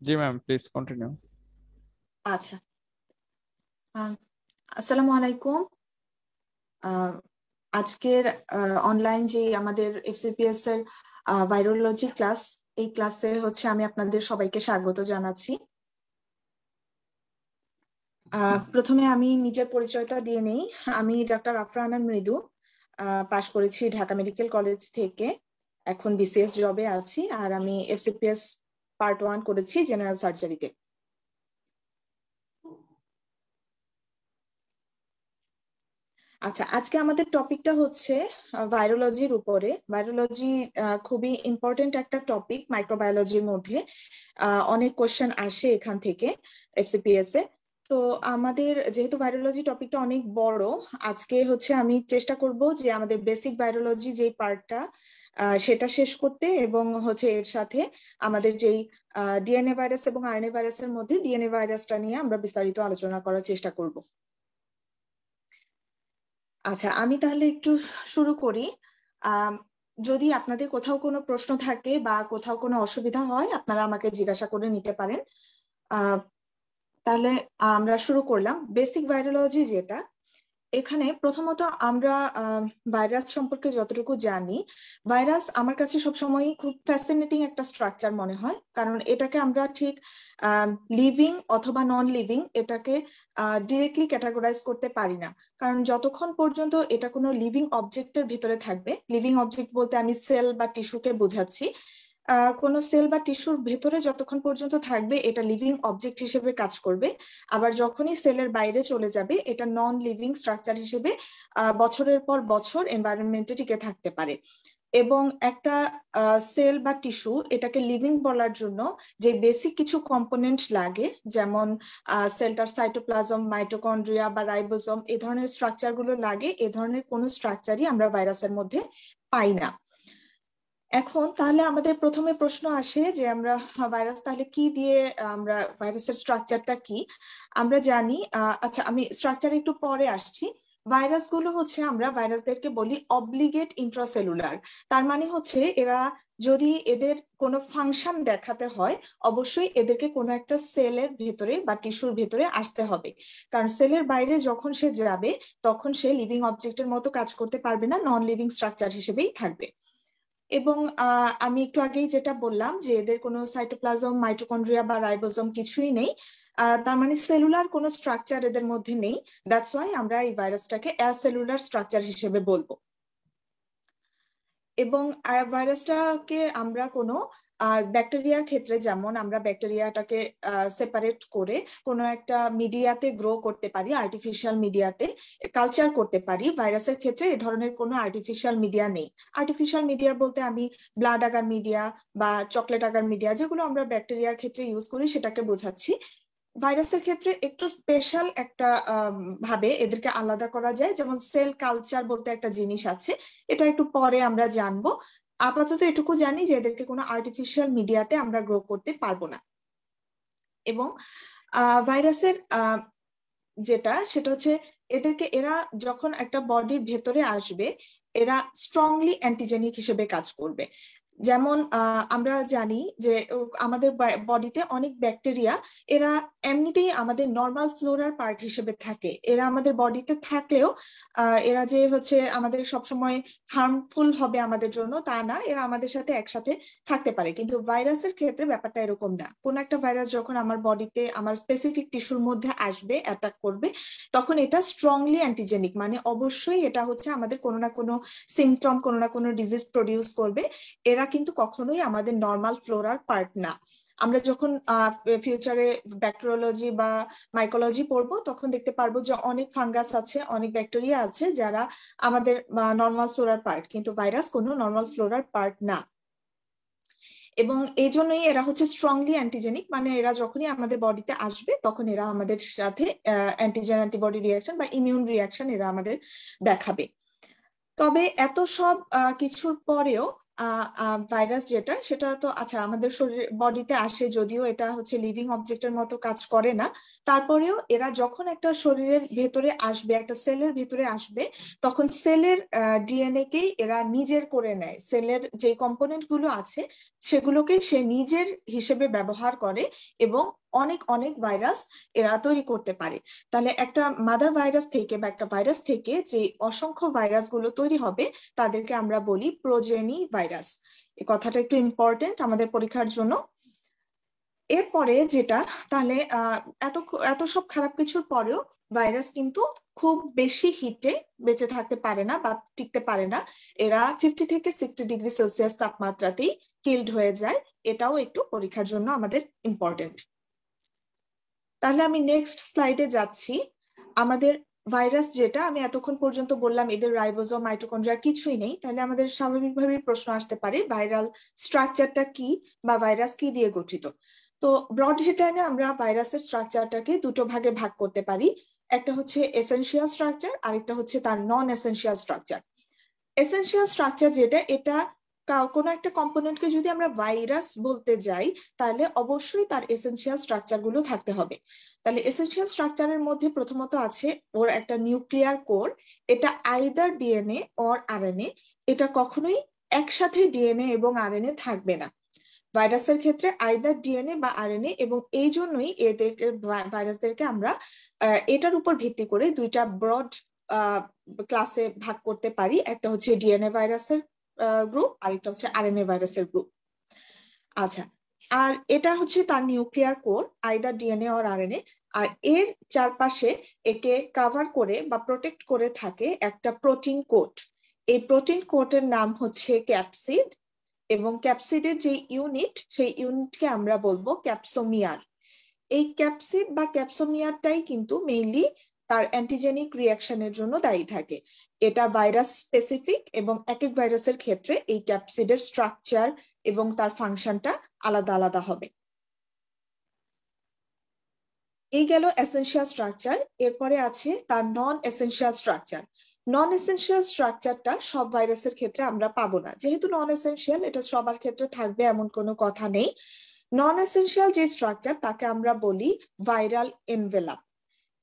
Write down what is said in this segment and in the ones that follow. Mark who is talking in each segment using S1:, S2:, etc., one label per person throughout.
S1: G ma'am, please continue.
S2: আচ্ছা। আহ, আসসালামু আলাইকুম। আহ, আজকের অনলাইন যে আমাদের এফসিপিএস এর ভাইরোলজি ক্লাস, এই ক্লাসে আমি আপনাদের সবাইকে স্বাগত জানাচ্ছি। প্রথমে আমি নিজের পরিচয়টা দিয়ে নেই। আমি ডাক্তার আফরান মৃদু, পাশ করেছি ঢাকা মেডিকেল কলেজ থেকে। এখন বিসিএস জবে আছি, আর আমি এফসিপিএস পার্ট 1 করেছি জেনারেল সার্জারিতে। আচ্ছা, আজকে আমাদের টপিকটা হচ্ছে ভাইরোলজির উপরে। ভাইরোলজি খুবই ইম্পর্টেন্ট একটা টপিক মাইক্রোবায়োলজির মধ্যে। অনেক কোশ্চেন আসে এখান থেকে এফসিপিএস এ। তো আমাদের যেহেতু ভাইরোলজি টপিকটা অনেক বড়, আজকে আমি চেষ্টা করব যে আমাদের বেসিক ভাইরোলজি যে পার্টটা সেটা শেষ করতে, এবং এর সাথে আমাদের যেই ডিএনএ ভাইরাস এবং আরএনএ ভাইরাসের মধ্যে ডিএনএ ভাইরাসটা নিয়ে আমরা বিস্তারিত আলোচনা করার চেষ্টা করব। আচ্ছা, আমি তাহলে একটু শুরু করি। আম, যদি আপনাদের কোথাও কোনো প্রশ্ন থাকে বা কোথাও কোনো অসুবিধা হয়, আপনারা আমাকে জিজ্ঞাসা করে নিতে পারেন। আহ, তাহলে আমরা শুরু করলাম। বেসিক ভাইরোলজি যেটা, এখানে প্রথমত আমরা ভাইরাস সম্পর্কে যতটুকু জানি, ভাইরাস আমার কাছে সবসময় খুব ফ্যাসিনেটিং একটা স্ট্রাকচার মনে হয়, কারণ এটাকে আমরা ঠিক লিভিং অথবা নন লিভিং এটাকে ডিরেক্টলি ক্যাটাগরাইজ করতে পারি না। কারণ যতক্ষণ পর্যন্ত এটা কোনো লিভিং অবজেক্টের ভিতরে থাকবে, লিভিং অবজেক্ট বলতে আমি সেল বা টিস্যুকে বোঝাচ্ছি, কোনো সেল বা টিস্যুর ভেতরে যতক্ষণ পর্যন্ত থাকবে এটা লিভিং অবজেক্ট হিসেবে কাজ করবে। আবার যখনই সেলের বাইরে চলে যাবে এটা নন লিভিং স্ট্রাকচার হিসেবে বছরের পর বছর এনভায়রনমেন্টে টিকে থাকতে পারে। এবং একটা সেল বা টিস্যু এটাকে লিভিং বলার জন্য যে বেসিক কিছু কম্পোনেন্ট লাগে, যেমন সেলটার সাইটোপ্লাজম, মাইটোকন্ড্রিয়া বা রাইবোজোম, এই ধরনের স্ট্রাকচার গুলো লাগে। এ ধরনের কোনো স্ট্রাকচারই আমরা ভাইরাসের মধ্যে পাই না। এখন তাহলে আমাদের প্রথমে প্রশ্ন আসে যে আমরা ভাইরাস তাহলে কি দিয়ে, আমরা ভাইরাসের স্ট্রাকচারটা কি আমরা জানি। আচ্ছা, আমি স্ট্রাকচার একটু পরে আসছি। ভাইরাস গুলো আমরা ভাইরাসদেরকে বলি অব্লিগেট ইন্ট্রাসেলুলার। তার মানে এরা যদি এদের কোনো ফাংশন দেখাতে হয়, অবশ্যই এদেরকে কোনো একটা সেলের ভেতরে বা টিস্যুর ভেতরে আসতে হবে। কারণ সেলের বাইরে যখন সে যাবে তখন সে লিভিং অবজেক্টের মতো কাজ করতে পারবে না, নন লিভিং স্ট্রাকচার হিসেবেই থাকবে। এবং আমি একটু আগেই যেটা বললাম যে এদের কোনো সাইটোপ্লাজম, মাইটোকন্ড্রিয়া বা রাইবোজোম কিছুই নেই। তার মানে সেলুলার কোনো স্ট্রাকচার এদের মধ্যে নেই। দ্যাটস ওয়াই আমরা এই ভাইরাসটাকে অ্যাসেলুলার স্ট্রাকচার হিসেবে বলবো। এবং ভাইরাসটাকে আমরা কোনো ব্যাকটেরিয়ার ক্ষেত্রে, যেমন আমরা ব্যাকটেরিয়াটাকে সেপারেট করে কোনো একটা মিডিয়াতে গ্রো করতে পারি, আর্টিফিশিয়াল মিডিয়াতে কালচার করতে পারি। ভাইরাসের ক্ষেত্রে এ ধরনের কোনো আর্টিফিশিয়াল মিডিয়া নেই। আর্টিফিশিয়াল মিডিয়া বলতে আমি ব্লাড আগার মিডিয়া বা চকলেট আগার মিডিয়া, যেগুলো আমরা ব্যাকটেরিয়ার ক্ষেত্রে ইউজ করি, সেটাকে বোঝাচ্ছি। ভাইরাসের ক্ষেত্রে একটু স্পেশাল একটা ভাবে এদেরকে আলাদা করা যায়, যেমন সেল কালচার বলতে একটা জিনিস আছে, এটা একটু পরে আমরা জানবো। আপাতত এটুকু জানি যে এদেরকে কোনো আর্টিফিশিয়াল মিডিয়াতে আমরা গ্রো করতে পারবো না। এবং ভাইরাসের যেটা সেটা এদেরকে এরা যখন একটা বডির ভেতরে আসবে, এরা স্ট্রংলি অ্যান্টিজেনিক হিসেবে কাজ করবে। যেমন আমরা জানি যে আমাদের বডিতে অনেক ব্যাকটেরিয়া, এরা এমনিতেই আমাদের নর্মাল ফ্লোরার পার্ট হিসেবে থাকে। এরা আমাদের বডিতে থাকলেও এরা যে আমাদের সবসময় হার্মফুল হবে আমাদের জন্য তা না, এরা আমাদের সাথে একসাথে থাকতে পারে। কিন্তু ভাইরাসের ক্ষেত্রে ব্যাপারটা এরকম না। কোন একটা ভাইরাস যখন আমার বডিতে আমার স্পেসিফিক টিস্যুর মধ্যে আসবে, অ্যাটাক করবে, তখন এটা স্ট্রংলি অ্যান্টিজেনিক, মানে অবশ্যই এটা আমাদের কোনো না কোনো সিমটম, কোনো না কোনো ডিজিজ প্রডিউস করবে। এরা কিন্তু কখনোই আমাদের নর্মাল ফ্লোরার পার্ট না। আমরা যখন ফিউচারে ব্যাকটেরিওলজি বা মাইকোলজি পড়বো, তখন দেখতে পারবো যে অনেক ফাঙ্গাস আছে, অনেক ব্যাকটেরিয়া আছে যারা আমাদের নর্মাল ফ্লোরার পার্ট, কিন্তু ভাইরাস কোনো নর্মাল ফ্লোরার পার্ট না। এবং এই জন্যই এরা স্ট্রংলি অ্যান্টিজেনিক, মানে এরা যখনই আমাদের বডিতে আসবে তখন এরা আমাদের সাথে অ্যান্টিজেন অ্যান্টিবডি রিয়াকশন বা ইমিউন রিয়াকশন এরা আমাদের দেখাবে। তবে এত সব কিছুর পরেও ভাইরাস যেটা, সেটা তো আচ্ছা আমাদের শরীর বডিতে আসে, যদিও এটা হচ্ছে লিভিং অবজেক্টের মতো কাজ করে না, তারপরেও এরা যখন একটা শরীরের ভেতরে আসবে, একটা সেলের ভেতরে আসবে, তখন সেলের ডিএনএ কেই এরা নিজের করে নেয়। সেলের যে কম্পোনেন্ট গুলো আছে সেগুলোকে সে নিজের হিসেবে ব্যবহার করে এবং অনেক অনেক ভাইরাস এরা তৈরি করতে পারে। তাহলে একটা মাদার ভাইরাস থেকে বা একটা ভাইরাস থেকে যে অসংখ্য ভাইরাস গুলো তৈরি হবে তাদেরকে আমরা বলি প্রোজেনি ভাইরাস। এই কথাটা একটু ইম্পর্টেন্ট আমাদের পরীক্ষার জন্য। এরপরে যেটা, তাহলে এত এত সব খারাপ কিছুর পরেও ভাইরাস কিন্তু খুব বেশি হিটে বেঁচে থাকতে পারে না বা টিকতে পারে না। এরা 50 থেকে 60 ডিগ্রি সেলসিয়াস তাপমাত্রাতেই কিল্ড হয়ে যায়। এটাও একটু পরীক্ষার জন্য আমাদের ইম্পর্টেন্ট। তাহলে আমি নেক্সট স্লাইডে যাচ্ছি। আমাদের ভাইরাস যেটা আমি এতক্ষণ পর্যন্ত বললাম এদের রাইবোজোম মাইটোকন্ড্রিয়া কিছুই নেই, তাহলে আমাদের স্বাভাবিকভাবে প্রশ্ন আসতে পারে ভাইরাল স্ট্রাকচারটা কি বা ভাইরাস কি দিয়ে গঠিত। তো ব্রড হেডলাইনে আমরা ভাইরাসের স্ট্রাকচারটাকে দুটো ভাগে ভাগ করতে পারি। একটা হচ্ছে এসেনশিয়াল স্ট্রাকচার, আরেকটা হচ্ছে তার নন এসেনশিয়াল স্ট্রাকচার। এসেনশিয়াল স্ট্রাকচার যেটা, এটা কোনো একটা কম্পোনেন্টকে যদি আমরা ভাইরাস বলতে যাই তাহলে অবশ্যই তার এসেনশিয়াল স্ট্রাকচার গুলো থাকতে হবে। তাহলে এসেনশিয়াল স্ট্রাকচারের মধ্যে প্রথমত আছে ওর একটা নিউক্লিয়ার কোর। এটা আইদার ডিএনএ অর আরএনএ, এটা কখনোই একসাথে ডিএনএ এবং আরএনএ থাকবে না। ভাইরাসের ক্ষেত্রে আইদার ডিএনএ বা আরএনএ, এবং এই জন্যই এদেরকে ভাইরাসদেরকে আমরা এটার উপর ভিত্তি করে দুইটা ব্রড ক্লাসে ভাগ করতে পারি। একটা হচ্ছে ডিএনএ ভাইরাসের গ্রুপ, আরেকটা হচ্ছে আরএনএ ভাইরাসের গ্রুপ। আচ্ছা, আর এটা হচ্ছে তার nuclear core, either DNA or RNA. আর এর চারপাশে একে কাভার করে বা প্রোটেক্ট করে থাকে একটা প্রোটিন কোট। এই প্রোটিন কোটের নাম হচ্ছে ক্যাপসিড, এবং ক্যাপসিডের যে ইউনিট, সেই ইউনিটকে আমরা বলবো ক্যাপসোমিয়ার। এই ক্যাপসিড বা ক্যাপসোমিয়ারটাই কিন্তু মেইনলি তার অ্যান্টিজেনিক রিয়াকশনের জন্য দায়ী থাকে। এটা ভাইরাস স্পেসিফিক, এবং এক এক ভাইরাসের ক্ষেত্রে এই ক্যাপসিডের স্ট্রাকচার এবং তার ফাংশনটা আলাদা আলাদা হবে। এই গেল এসেনশিয়াল স্ট্রাকচার। এরপরে আছে তার নন এসেনশিয়াল স্ট্রাকচার। নন এসেনশিয়াল স্ট্রাকচারটা সব ভাইরাসের ক্ষেত্রে আমরা পাবো না, যেহেতু নন এসেনশিয়াল এটা সবার ক্ষেত্রে থাকবে এমন কোনো কথা নেই। নন এসেনশিয়াল যে স্ট্রাকচার তাকে আমরা বলি ভাইরাল এনভেলাপ।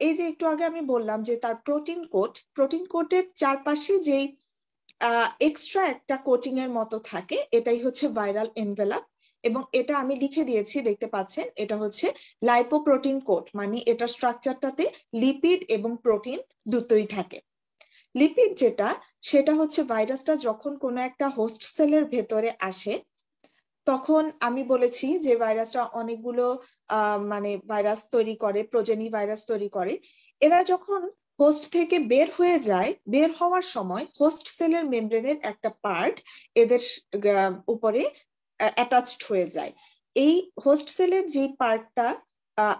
S2: এই যে একটু আগে আমি বললাম যে তার প্রোটিন কোট, প্রোটিন কোটের চারপাশে যেই এক্সট্রা একটা কোটিং এর মতো থাকে, এটাই হচ্ছে ভাইরাল এনভেলাপ। এবং এটা আমি লিখে দিয়েছি, দেখতে পাচ্ছেন, এটা হচ্ছে লাইপোপ্রোটিন কোট, মানে এটা স্ট্রাকচারটাতে লিপিড এবং প্রোটিন দুটোই থাকে। লিপিড যেটা, সেটা হচ্ছে ভাইরাসটা যখন কোনো একটা হোস্ট সেলের ভেতরে আসে, তখন আমি বলেছি যে ভাইরাসটা অনেকগুলো মানে ভাইরাস তৈরি করে, প্রোজেনি ভাইরাস তৈরি করে। এরা যখন হোস্ট থেকে বের হয়ে যায়, বের হওয়ার সময় হোস্ট সেলের মেমব্রেনের একটা পার্ট এদের উপরে অ্যাটাচড হয়ে যায়। এই হোস্ট সেলের যে পার্টটা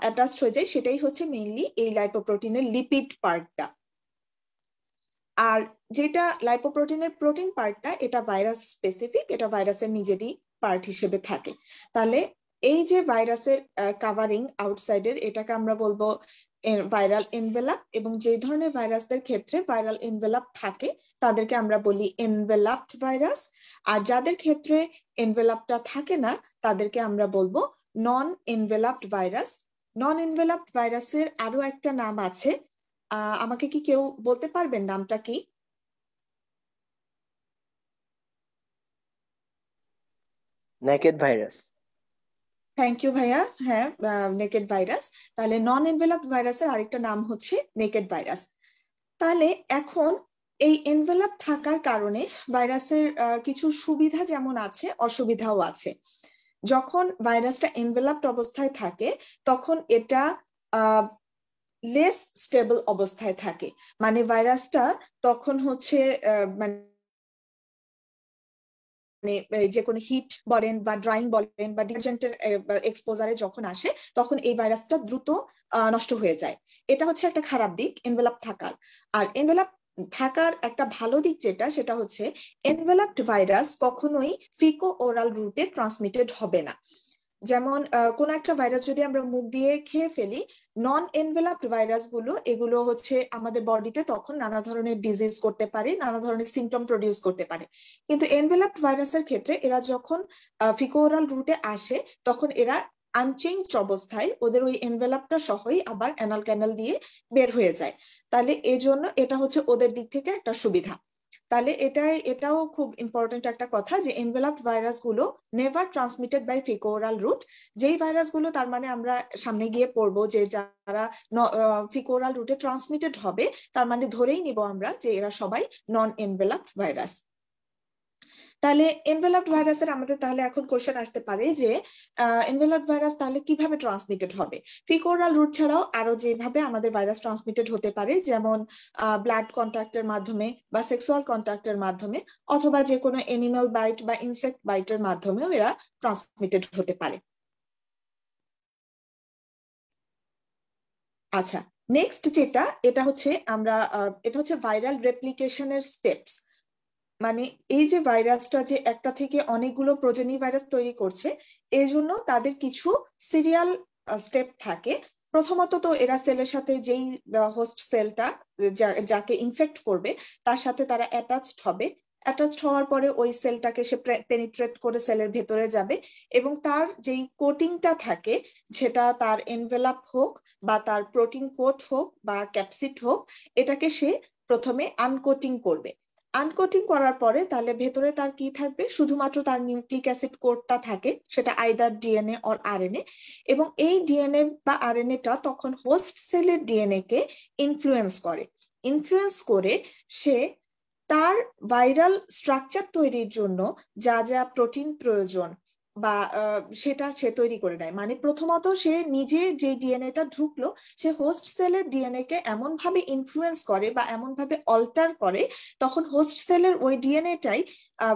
S2: অ্যাটাচড হয়ে যায় সেটাই হচ্ছে মেইনলি এই লাইপোপ্রোটিনের লিপিড পার্টটা। আর যেটা লাইপোপ্রোটিনের প্রোটিন পার্টটা, এটা ভাইরাস স্পেসিফিক, এটা ভাইরাসের নিজেরই পার্ট হিসেবে থাকে। তাহলে এই যে ভাইরাসের কাভারিং আউটসাইডের, এটাকে আমরা বলবো ভাইরাল এনভেলাপ। এবং যে ধরনের ভাইরাসদের ক্ষেত্রে ভাইরাল এনভেলাপ থাকে তাদেরকে আমরা বলি এনভেলাপড ভাইরাস। আর যাদের ক্ষেত্রে এনভেলাপটা থাকে না তাদেরকে আমরা বলবো নন এনভেলাপড ভাইরাস। নন এনভেলাপড ভাইরাসের আরো একটা নাম আছে, আমাকে কি কেউ বলতে পারবেন নামটা কি?
S1: Naked virus.
S2: থ্যাংক ইউ ভাইয়া। হ্যাঁ, নেকেড ভাইরাস। তাহলে নন এনভেলাপড ভাইরাসের আরেকটা নাম হচ্ছে নেকেড ভাইরাস। তাহলে এখন এই এনভেলাপ থাকার কারণে ভাইরাসের কিছু সুবিধা যেমন আছে, অসুবিধাও আছে। যখন ভাইরাসটা এনভেলাপড অবস্থায় থাকে তখন এটা লেস স্টেবল অবস্থায় থাকে। মানে ভাইরাসটা তখন হচ্ছে মানে যে কোনো হিট বলেন বা ড্রাইং বলেন বা ডিটারজেন্টের এক্সপোজারে যখন আসে তখন এই ভাইরাসটা দ্রুত নষ্ট হয়ে যায়। এটা হচ্ছে একটা খারাপ দিক এনভেলাপ থাকার। আর এনভেলাপ থাকার একটা ভালো দিক যেটা, সেটা হচ্ছে এনভেলাপড ভাইরাস কখনোই ফিকো ওরাল রুটে ট্রান্সমিটেড হবে না। যেমন কোন একটা ভাইরাস যদি আমরা মুখ দিয়ে খেয়ে ফেলি, নন এনভেলাপড ভাইরাস গুলো এগুলো হচ্ছে আমাদের বডিতে তখন নানা ধরনের ডিজিজ করতে পারে, নানা ধরনের সিমটম প্রডিউস করতে পারে। কিন্তু এনভেলাপড ভাইরাসের ক্ষেত্রে এরা যখন ফিকো ওরাল রুটে আসে তখন এরা আনচেঞ্জ অবস্থায় ওদের ওই এনভেলাপটা সহই আবার অ্যানাল ক্যানাল দিয়ে বের হয়ে যায়। তাহলে এই জন্য এটা হচ্ছে ওদের দিক থেকে একটা সুবিধা। তাহলে এটাও খুব ইম্পর্টেন্ট একটা কথা যে এনভেলাপড ভাইরাস গুলো never transmitted by faeco oral route. যেই ভাইরাস গুলো তার মানে আমরা সামনে গিয়ে পড়বো যে যারা ফিকো ওরাল রুটে ট্রান্সমিটেড হবে, তার মানে ধরেই নিব আমরা যে এরা সবাই নন এনভেলাপড ভাইরাস। তাহলে এনভেলপড ভাইরাসের আমাদের তাহলে এখন কোশ্চেন আসতে পারে যে এনভেলপড ভাইরাস তাহলে কিভাবে ট্রান্সমিটেড হবে। ফিকোরাল রুট ছাড়াও আরো যেভাবে আমাদের ভাইরাস ট্রান্সমিটেড হতে পারে, যেমন ব্লাড কন্ট্যাক্টের মাধ্যমে বা সেক্সুয়াল কন্ট্যাক্টের মাধ্যমে, অথবা যে কোনো এনিম্যাল বাইট বা ইনসেক্ট বাইটের মাধ্যমেও এরা ট্রান্সমিটেড হতে পারে। আচ্ছা, নেক্সট যেটা এটা হচ্ছে এটা হচ্ছে ভাইরাল রেপ্লিকেশনের স্টেপস। মানে এই যে ভাইরাসটা যে একটা থেকে অনেকগুলো প্রোজেনি ভাইরাস তৈরি করছে, এই জন্য তাদের কিছু সিরিয়াল স্টেপ থাকে। প্রথমত তো এরা সেলের সাথে যেই হোস্ট সেলটা যাকে ইনফেক্ট করবে তার সাথে তারা অ্যাটাচড হবে। অ্যাটাচড হওয়ার পরে ওই সেলটাকে সে পেনিট্রেট করে সেলের ভেতরে যাবে, এবং তার যেই কোটিংটা থাকে, সেটা তার এনভেলাপ হোক বা তার প্রোটিন কোট হোক বা ক্যাপসিড হোক, এটাকে সে প্রথমে আনকোটিং করবে। আনকোটিং করার পরে তাহলে ভেতরে তার কি থাকবে, শুধুমাত্র তার নিউক্লিক অ্যাসিড কোডটা থাকে, সেটা আইদার ডিএনএ অর আরএনএ। এবং এই ডিএনএ বা আরএনএটা তখন হোস্ট সেলের ডিএনএ কে ইনফ্লুয়েন্স করে। ইনফ্লুয়েন্স করে সে তার ভাইরাল স্ট্রাকচার তৈরির জন্য যা যা প্রোটিন প্রয়োজন বা সেটা সে তৈরি করে নেয়। মানে প্রথমত সে নিজে যে ডিএনএটা ঢুকলো, সে হোস্ট সেলের ডিএনএ কে এমন ভাবে ইনফ্লুয়েন্স করে বা এমন ভাবে অল্টার করে, তখন হোস্ট সেলের ওই ডিএনএটাই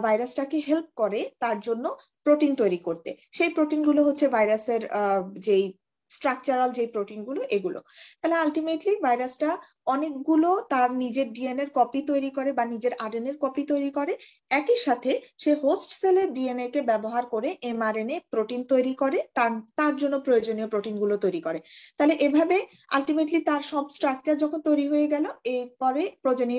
S2: ভাইরাসটাকে হেল্প করে তার জন্য প্রোটিন তৈরি করতে। সেই প্রোটিনগুলো হচ্ছে ভাইরাসের যেই স্ট্রাকচারাল যে প্রোটিনগুলো এগুলো। তাহলে আলটিমেটলি ভাইরাসটা অনেকগুলো তার নিজের ডিএনএর কপি তৈরি করে বা নিজের আরএনএর কপি তৈরি করে। একই সাথে সে হোস্ট সেলের ডিএনএ কে ব্যবহার করে এমআরএনএ প্রোটিন তৈরি করে, তার জন্য প্রয়োজনীয় প্রোটিনগুলো তৈরি করে। তাহলে এভাবে আলটিমেটলি তার সব স্ট্রাকচার যখন তৈরি হয়ে গেল, এরপরে প্রোজেনি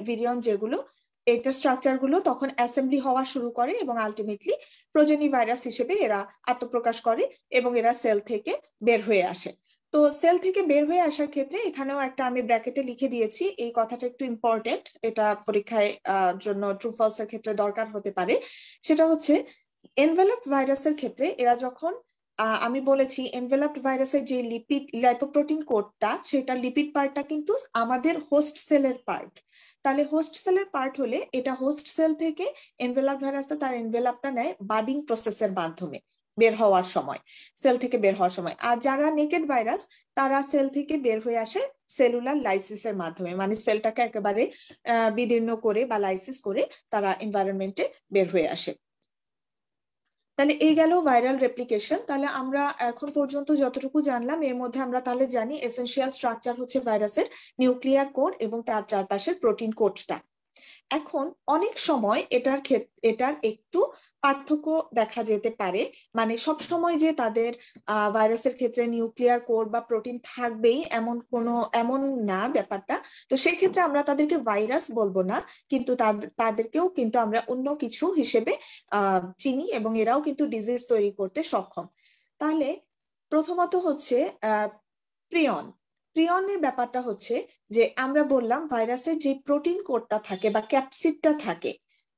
S2: ভিরিয়ন যেগুলো, এটা স্ট্রাকচার গুলো তখন অ্যাসেম্বলি হওয়া শুরু করে এবং আলটিমেটলি প্রোজেনি ভাইরাস হিসেবে এরা আত্মপ্রকাশ করে এবং এরা সেল থেকে বের হয়ে আসে। তো সেল থেকে বের হয়ে আসার ক্ষেত্রে এখানেও একটা আমি ব্র্যাকেটে লিখে দিয়েছি, এই কথাটা একটু ইম্পর্টেন্ট, এটা পরীক্ষায় জন্য ট্রু ফলস এর ক্ষেত্রে দরকার হতে পারে। সেটা হচ্ছে এনভেলপড ভাইরাসের ক্ষেত্রে এরা যখন আমি বলেছি এনভেলপড ভাইরাসের যে লিপিড লাইপোপ্রোটিন কোডটা, সেটা লিপিড পার্টটা কিন্তু আমাদের হোস্ট সেলের পার্ট। তাহলে হোস্ট সেলের পার্ট হলে এটা হোস্ট সেল থেকে এনভেলপড ভাইরাসটা তার এনভেলপটা নেয় বাডিং প্রসেসের মাধ্যমে বের হওয়ার সময়, সেল থেকে বের হওয়ার সময়। আর যারা নেকেড ভাইরাস তারা সেল থেকে বের হয়ে আসে সেলুলার লাইসিসের মাধ্যমে, মানে সেলটাকে একেবারে বিদীর্ণ করে বা লাইসিস করে তারা এনভায়রনমেন্টে বের হয়ে আসে। তাহলে এই গেল ভাইরাল রেপ্লিকেশন। তাহলে আমরা এখন পর্যন্ত যতটুকু জানলাম এর মধ্যে আমরা তাহলে জানি এসেনশিয়াল স্ট্রাকচার হচ্ছে ভাইরাসের নিউক্লিয়ার কোড এবং তার চারপাশের প্রোটিন কোডটা। এখন অনেক সময় এটার একটু পার্থক্য দেখা যেতে পারে, মানে সব সময় যে তাদের ভাইরাসের ক্ষেত্রে নিউক্লিয়ার কোড বা প্রোটিন থাকবেই এমন না ব্যাপারটা। তো সেই ক্ষেত্রে আমরা তাদেরকে ভাইরাস বলবো না, কিন্তু তাদেরকেও কিন্তু আমরা অন্য কিছু হিসেবে চিনি এবং এরাও কিন্তু ডিজিজ তৈরি করতে সক্ষম। তাহলে প্রথমত হচ্ছে প্রিয়ন। প্রিয়নের ব্যাপারটা হচ্ছে যে আমরা বললাম ভাইরাসের যে প্রোটিন কোডটা থাকে বা ক্যাপসিডটা থাকে,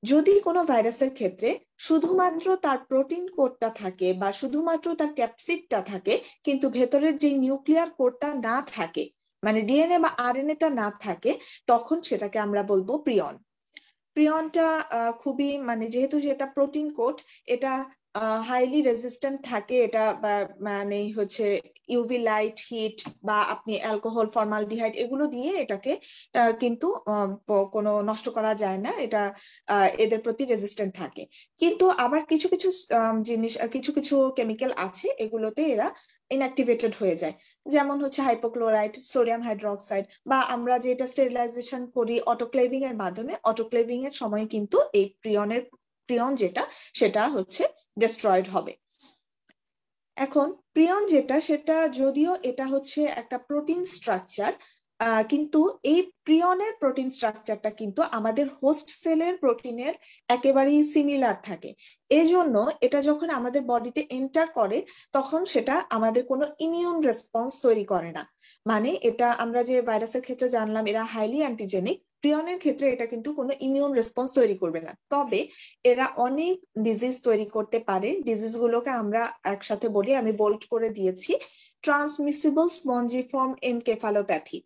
S2: যদি কোনো ভাইরাসের ক্ষেত্রে শুধুমাত্র তার প্রোটিন কোডটা থাকে বা শুধুমাত্র তার ক্যাপসিডটা থাকে, কিন্তু ভেতরের যে নিউক্লিয়ার কোডটা না থাকে, মানে ডিএনএ বা আরএনএটা না থাকে, তখন সেটাকে আমরা বলবো প্রিয়ন। প্রিয়নটা খুবই, মানে যেহেতু সেটা প্রোটিন কোড, এটা হাইলি রেজিস্ট্যান্ট থাকে। এটা মানে হচ্ছে ইউভি লাইট, হিট বা আপনি অ্যালকোহল, ফর্মালডিহাইড এগুলো দিয়ে এটাকে কিন্তু কোনো নষ্ট করা যায় না, এটা এদের প্রতি রেজিস্ট্যান্ট থাকে। কিন্তু আবার কিছু কিছু জিনিস, কিছু কিছু কেমিক্যাল আছে এগুলোতে এরা ইনঅ্যাক্টিভেটেড হয়ে যায়। যেমন হচ্ছে হাইপোক্লোরাইড, সোডিয়াম হাইড্রোক্সাইড, বা আমরা যেটা স্টেরিলাইজেশন করি অটোক্লেভিং এর মাধ্যমে, অটোক্লেভিং এর সময় কিন্তু এই প্রিয়ন যেটা সেটা হচ্ছে ডিস্ট্রয়েড হবে। এখন প্রিয়ন যেটা, সেটা যদিও এটা হচ্ছে একটা প্রোটিন স্ট্রাকচার, কিন্তু এই প্রিয়নের প্রোটিন স্ট্রাকচারটা কিন্তু আমাদের হোস্ট সেলের প্রোটিনের একেবারেই সিমিলার থাকে। এজন্য এটা যখন আমাদের বডিতে এন্টার করে তখন সেটা আমাদের কোনো ইমিউন রেসপন্স তৈরি করে না। মানে এটা আমরা যে ভাইরাসের ক্ষেত্রে জানলাম এরা হাইলি অ্যান্টিজেনিক, প্রিয়নের ক্ষেত্রে এটা কিন্তু কোনো ইমিউন রেসপন্স তৈরি করবে না। তবে এরা অনেক ডিজিজ তৈরি করতে পারে। ডিজিজ গুলোকে আমরা একসাথে বলি, আমি বোল্ড করে দিয়েছি, ট্রান্সমিসিবল স্পঞ্জিফর্ম এনকেফালোপ্যাথি।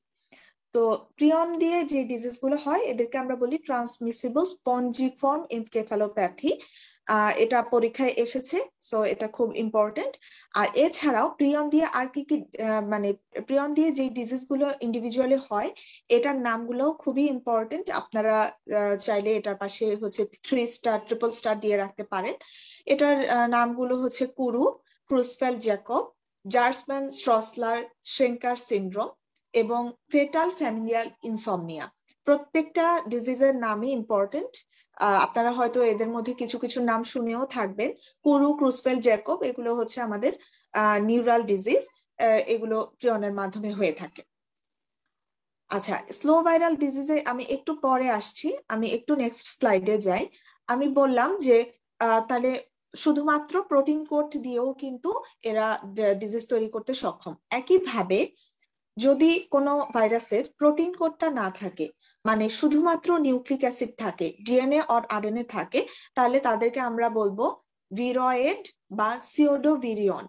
S2: তো প্রিয়ন দিয়ে যে ডিজিজ গুলো হয় এদেরকে আমরা বলি ট্রান্সমিসিবল স্পঞ্জিফর্ম এনকেফালোপ্যাথি। এটা পরীক্ষায় এসেছে, সো এটা খুব ইম্পর্টেন্ট। আর এছাড়াও প্রিয়ন দিয়ে আর কি কি মানে প্রিয়ন দিয়ে যে ডিজিজ গুলো ইন্ডিভিজুয়ালি হয় এটার নামগুলো খুবই ইম্পর্টেন্ট। আপনারা চাইলে এটার পাশে হচ্ছে 3 স্টার, ট্রিপল স্টার দিয়ে রাখতে পারেন। এটার নামগুলো হচ্ছে কুরু, ক্রুসফেল জ্যাকব, জার্সম্যান স্ট্রসলার শ্রেঙ্কার সিন্ড্রোম এবং ফেটাল ফ্যামিলিয়াল ইনসমনিয়া। প্রত্যেকটা ডিজিজের নামই ইম্পর্টেন্ট। আপনারা হয়তো এদের মধ্যে কিছু কিছু নাম শুনেও থাকবেন। কুরু, ক্রুসফেল জ্যাকব এগুলো হচ্ছে আমাদের নিউরাল ডিজিজ, এগুলো প্রিয়নের মাধ্যমে হয়ে থাকে। আচ্ছা, স্লো ভাইরাল ডিজিজে আমি একটু পরে আসছি, আমি একটু নেক্সট স্লাইডে যাই। আমি বললাম যে তাহলে শুধুমাত্র প্রোটিন কোড দিয়েও কিন্তু এরা ডিজিজ তৈরি করতে সক্ষম। একইভাবে যদি কোনো ভাইরাসের প্রোটিন কোডটা না থাকে, মানে শুধুমাত্র নিউক্লিক অ্যাসিড থাকে, ডিএনএ অর আরএনএ থাকে, তাহলে তাদেরকে আমরা বলবো ভিরয়েড বা সিওডোভিরিয়ন।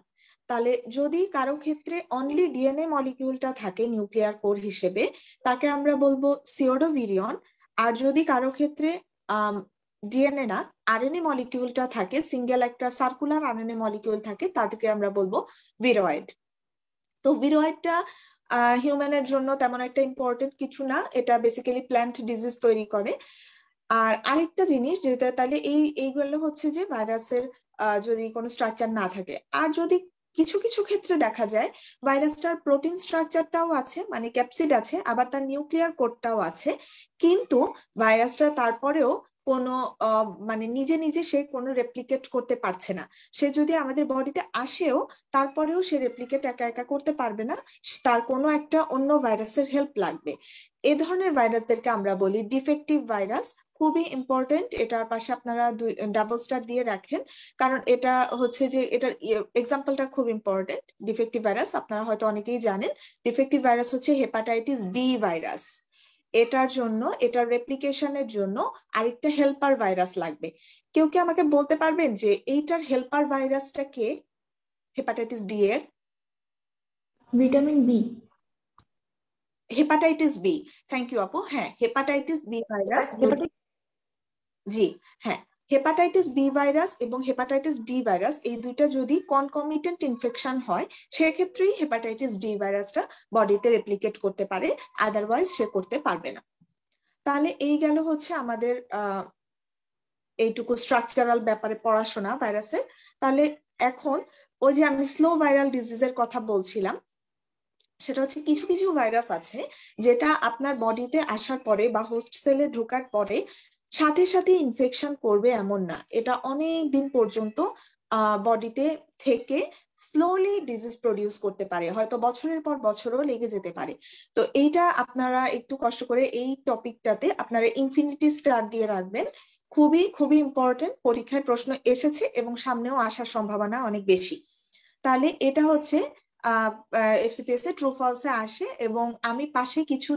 S2: তাহলে যদি কারো ক্ষেত্রে অনলি ডিএনএ মলিকিউলটা থাকে নিউক্লিয়ার কোর হিসেবে, তাকে আমরা বলবো সিওডোভিরিয়ন। আর যদি কারো ক্ষেত্রে ডিএনএ না আরএনএ মলিকিউলটা থাকে, সিঙ্গেল একটা সার্কুলার আরএনএ মলিকিউল থাকে, তাদেরকে আমরা বলবো ভিরয়েড। তো ভিরয়েডটা হিউম্যানের জন্য তেমন একটা ইম্পর্টেন্ট কিছু না, এটা বেসিক্যালি প্ল্যান্ট ডিজিজ তৈরি করে। আর আরেকটা জিনিস যেটা, তাহলে এইগুলো হচ্ছে যে ভাইরাসের যদি কোনো স্ট্রাকচার না থাকে। আর যদি কিছু কিছু ক্ষেত্রে দেখা যায় ভাইরাসটার প্রোটিন স্ট্রাকচারটাও আছে, মানে ক্যাপসিড আছে, আবার তার নিউক্লিয়ার কোডটাও আছে, কিন্তু ভাইরাসটা তারপরেও কোনো মানে নিজে নিজে সে কোনো রেপ্লিকেট করতে পারছে না। সে যদি আমাদের বডিতে আসেও তারপরেও সে রেপ্লিকেট একা একা করতে পারবে না, তার কোনো একটা অন্য ভাইরাসের হেল্প লাগবে। এ ধরনের ভাইরাসদেরকে আমরা বলি ডিফেক্টিভ ভাইরাস। খুবই ইম্পর্টেন্ট, এটার পাশে আপনারা ডাবল স্টার দিয়ে রাখেন, কারণ এটা হচ্ছে যে এটার এক্সাম্পলটা খুব ইম্পর্টেন্ট। ডিফেক্টিভ ভাইরাস আপনারা হয়তো অনেকেই জানেন, ডিফেক্টিভ ভাইরাস হচ্ছে হেপাটাইটিস ডি ভাইরাস। এটার জন্য, এটার রেপ্লিকেশনের জন্য আরেকটা হেল্পার ভাইরাস লাগবে। কেউ কি আমাকে বলতে পারবেন যে এইটার হেল্পার ভাইরাসটা কে হেপাটাইটিস ডি এর?
S3: Vitamin B.
S2: Hepatitis B. Thank you আপু। হ্যাঁ, হেপাটাইটিস বি ভাইরাস। জি হ্যাঁ, হেপাটাইটিস বি ভাইরাস এবং হেপাটাইটিস ডি ভাইরাস এই দুইটা যদি কনকমিটেন্ট ইনফেকশন হয় সেক্ষেত্রেই হেপাটাইটিস ডি ভাইরাসটা বডিতে রেপ্লিকেট করতে পারে, আদারওয়াইজ সে করতে পারবে না। তাহলে এই গেল হচ্ছে আমাদের এইটুকু স্ট্রাকচারাল ব্যাপারে পড়াশোনা ভাইরাসের। তাহলে এখন ওই যে আমি স্লো ভাইরাল ডিজিজের কথা বলছিলাম, সেটা হচ্ছে কিছু কিছু ভাইরাস আছে যেটা আপনার বডিতে আসার পরে বা হোস্ট সেলে ঢোকার পরে সাথে সাথে ইনফেকশন করবে এমন না, এটা অনেক দিন পর্যন্ত বডিতে থেকে স্লোলি ডিজিজ প্রডিউস করতে পারে, হয়তো বছরের পর বছরও লেগে যেতে পারে। তো এইটা আপনারা একটু কষ্ট করে এই টপিকটাতে আপনারা ইনফিনিটি স্টার দিয়ে রাখবেন। খুবই খুবই ইম্পর্টেন্ট, পরীক্ষায় প্রশ্ন এসেছে এবং সামনেও আসার সম্ভাবনা অনেক বেশি। তাহলে এটা হচ্ছে এফসিপিএস এ ট্রু ফলসে আসে, এবং আমি পাশে কিছু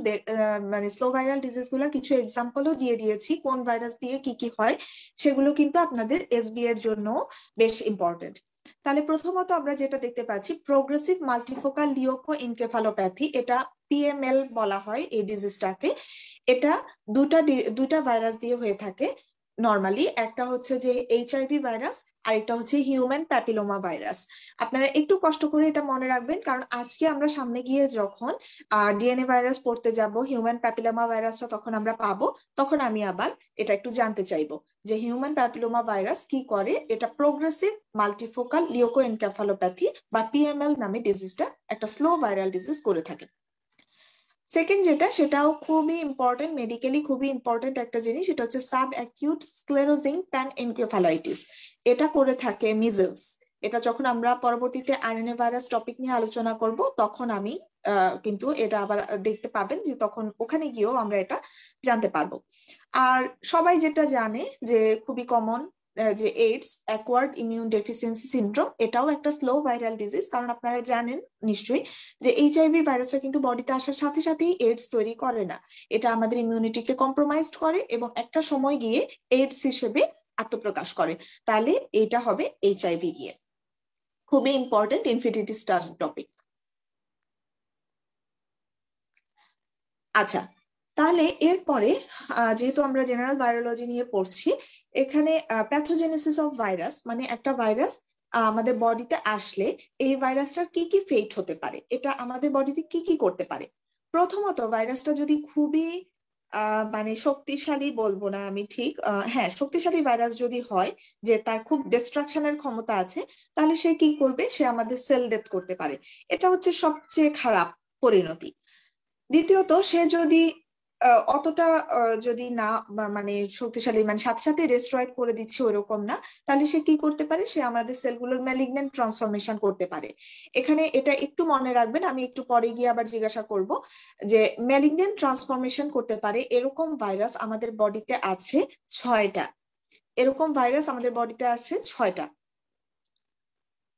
S2: মানে স্লো ভাইরাল ডিজিজ গুলোর কিছু এক্সাম্পলও দিয়ে দিয়েছি, কোন ভাইরাস দিয়ে কি কি হয় সেগুলো কিন্তু আপনাদের এসবি এর জন্য বেশ ইম্পর্টেন্ট। তাহলে প্রথমত আমরা যেটা দেখতে পাচ্ছি প্রোগ্রেসিভ মাল্টিফোকাল লিওকো এনকেফালোপ্যাথি, এটা পিএমএল বলা হয় এই ডিজিজটাকে। এটা দুটা ভাইরাস দিয়ে হয়ে থাকে নর্মালি, একটা হচ্ছে যে এইচআইভি ভাইরাস আর একটা হচ্ছে হিউম্যান প্যাপিলোমা ভাইরাস। আপনারা একটু কষ্ট করে এটা মনে রাখবেন, কারণ আজকে আমরা সামনে গিয়ে যখন ডিএনএ ভাইরাস পড়তে যাব, হিউম্যান প্যাপিলোমা ভাইরাসটা তখন আমরা পাবো, তখন আমি আবার এটা একটু জানতে চাইবো যে হিউম্যান প্যাপিলোমা ভাইরাস কি করে। এটা প্রোগ্রেসিভ মাল্টিফোকাল লিওকো এনকেফালোপ্যাথি বা পিএমএল নামে ডিজিজটা একটা স্লো ভাইরাল ডিজিজ করে থাকে। সেকেন্ড যেটা, সেটাও খুবই ইম্পর্টেন্ট, মেডিকেলি খুবই ইম্পর্টেন্ট একটা জিনিস, এটা হচ্ছে sub acute sclerosing pan encephalitis. এটা করে থাকে মিজলস। এটা যখন আমরা পরবর্তীতে আরএনএ ভাইরাস টপিক নিয়ে আলোচনা করব তখন আমি কিন্তু এটা আবার দেখতে পাবেন যে তখন ওখানে গিয়েও আমরা এটা জানতে পারবো। আর সবাই যেটা জানে যে খুবই কমন যে AIDS, acquired immune deficiency syndrome, এটাও একটা স্লো ভাইরাল ডিজিজ। কারণ আপনারা জানেন নিশ্চয়ই যে এইচআইভি ভাইরাসটা কিন্তু বডিতে আসার সাথে সাথেই এইডস তৈরি করে না, এটা আমাদের ইমিউনিটিকে কম্প্রোমাইজড করে এবং একটা সময় গিয়ে এইডস হিসেবে আত্মপ্রকাশ করে। তাহলে এটা হবে এইচআইভি দিয়ে। খুবই ইম্পর্টেন্ট ইনফিনিটি স্টার্স টপিক। আচ্ছা, তাহলে এরপরে যেহেতু আমরা জেনারেল ভাইরোলজি নিয়ে পড়ছি, এখানে প্যাথোজেনেসিস অফ ভাইরাস মানে একটা ভাইরাস আমাদের বডিতে আসলে এই ভাইরাসটার কি কি ফেট হতে পারে, এটা আমাদের বডিতে কি কি করতে পারে। প্রথমত ভাইরাসটা যদি খুবই মানে শক্তিশালী বলবো না আমি ঠিক, হ্যাঁ শক্তিশালী ভাইরাস যদি হয় যে তার খুব ডিস্ট্রাকশনের ক্ষমতা আছে, তাহলে সে কি করবে, সে আমাদের সেল ডেথ করতে পারে। এটা হচ্ছে সবচেয়ে খারাপ পরিণতি। দ্বিতীয়ত সে যদি অতটা যদি না মানে শক্তিশালী মানে সাথে সাথে রেস্ট্রয়েড করে দিচ্ছে ওরকম না, তাহলে সে কি করতে পারে, সে আমাদের সেলগুলোর ম্যালিগন্যান্ট ট্রান্সফরমেশন করতে পারে। এখানে এটা একটু মনে রাখবেন, আমি একটু পরে গিয়ে আবার জিজ্ঞাসা করব যে ম্যালিগন্যান্ট ট্রান্সফরমেশন করতে পারে এরকম ভাইরাস আমাদের বডিতে আছে 6টা। এরকম ভাইরাস আমাদের বডিতে আছে 6টা,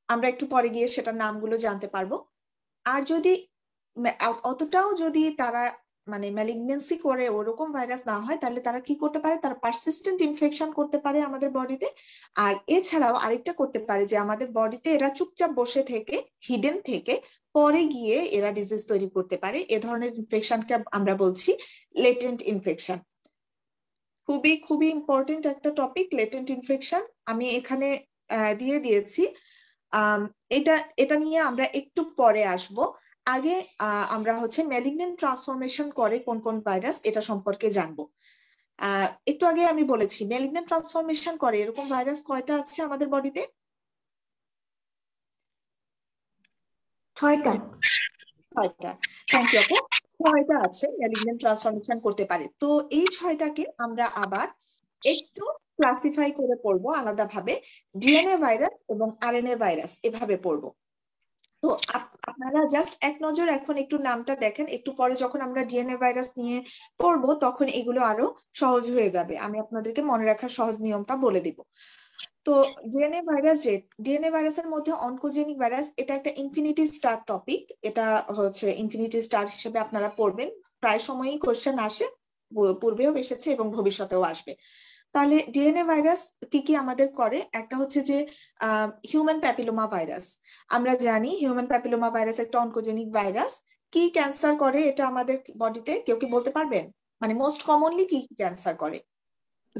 S2: আমরা একটু পরে গিয়ে সেটার নামগুলো জানতে পারবো। আর যদি অতটাও যদি তারা মানে ম্যালিগনেন্সি করে ওরকম ভাইরাস না হয়, তাহলে তারা কি করতে পারে, তারা পারসিস্টেন্ট ইনফেকশন করতে পারে আমাদের বডিতে। আর এছাড়াও আরেকটা করতে পারে যে আমাদের বডিতে এরা চুপচাপ বসে থেকে হিডেন থেকে পরে গিয়ে এরা ডিজিজ তৈরি করতে পারে। এ ধরনের ইনফেকশনকে আমরা বলছি লেটেন্ট ইনফেকশন। খুবই খুবই ইম্পর্টেন্ট একটা টপিক লেটেন্ট ইনফেকশন, আমি এখানে দিয়ে দিয়েছি। এটা এটা নিয়ে আমরা একটু পরে আসব। আগে আমরা হচ্ছে ম্যালিগন্যান্ট ট্রান্সফরমেশন করে কোন কোন ভাইরাস এটা সম্পর্কে জানবো। একটু আগে আমি বলেছি ম্যালিগন্যান্ট ট্রান্সফরমেশন করে এরকম ভাইরাস কয়টা আছে আমাদের বডিতে?
S3: 6টা।
S2: 6টা। থ্যাংক ইউ আপু। 6টা আছে ম্যালিগন্যান্ট ট্রান্সফরমেশন করতে পারে। তো এই 6টাকে আমরা আবার একটু ক্লাসিফাই করে পড়বো আলাদাভাবে, ডিএনএ ভাইরাস এবং আরএনএ ভাইরাস এভাবে পড়বো। তো আপনারা জাস্ট এক নজর এখন একটু নামটা দেখেন, একটু পরে যখন আমরা ডিএনএ ভাইরাস নিয়ে পড়বো তখন এগুলো আরো সহজ হয়ে যাবে, আমি আপনাদেরকে মনে রাখার সহজ নিয়মটা বলে দিব। তো ডিএনএ ভাইরাস, যে ডিএনএ ভাইরাসের মধ্যে অনকোজেনিক ভাইরাস, এটা একটা ইনফিনিটি স্টার টপিক। এটা হচ্ছে ইনফিনিটি স্টার হিসেবে আপনারা পড়বেন, প্রায় সময়ই কোশ্চেন আসে, পূর্বেও এসেছে এবং ভবিষ্যতেও আসবে। তাহলে ডিএনএ ভাইরাস কি কি আমাদের করে, একটা হচ্ছে যে হিউম্যান প্যাপিলোমা ভাইরাস। আমরা জানি হিউম্যান প্যাপিলোমা ভাইরাস একটা অনকোজেনিক ভাইরাস। কি ক্যান্সার করে এটা আমাদের বডিতে, কেউ কি বলতে পারবেন? মানে মোস্ট কমনলি কি ক্যান্সার করে?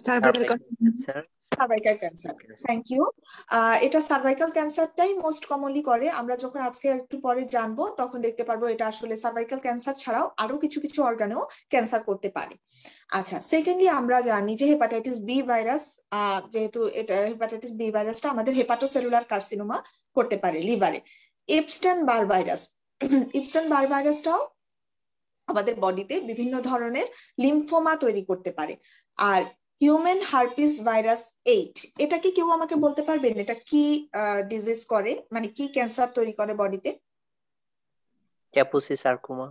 S1: Cervical cancer.
S2: Cervical cancer, thank you. এটা সার্ভাইকাল ক্যান্সারটাই মোস্ট কমনলি করে। আমরা যখন আজকে একটু পরে জানবো তখন দেখতে পারবো এটা আসলে সার্ভাইকাল ক্যান্সার ছাড়াও আরো কিছু কিছু অর্গানেও ক্যান্সার করতে পারে। আচ্ছা, সেকেন্ডলি আমরা জানি যে হেপাটাইটিস বি ভাইরাস, যেহেতু এটা হেপাটাইটিস বি ভাইরাসটা আমাদের হেপাটোসেলুলার কার্সিনোমা করতে পারে লিভারে। এপস্টেইন বার ভাইরাস, এপস্টেইন বার ভাইরাসটাও আমাদের বডিতে বিভিন্ন ধরনের লিম্ফোমা তৈরি করতে পারে। আর হিউম্যান হারপিস ভাইরাস 8, এটা কি কেউ আমাকে বলতে পারবেন এটা কি ডিজিজ করে, মানে কি ক্যান্সার তৈরি করে বডিতে?
S1: ক্যাপুসি সার্কোমা।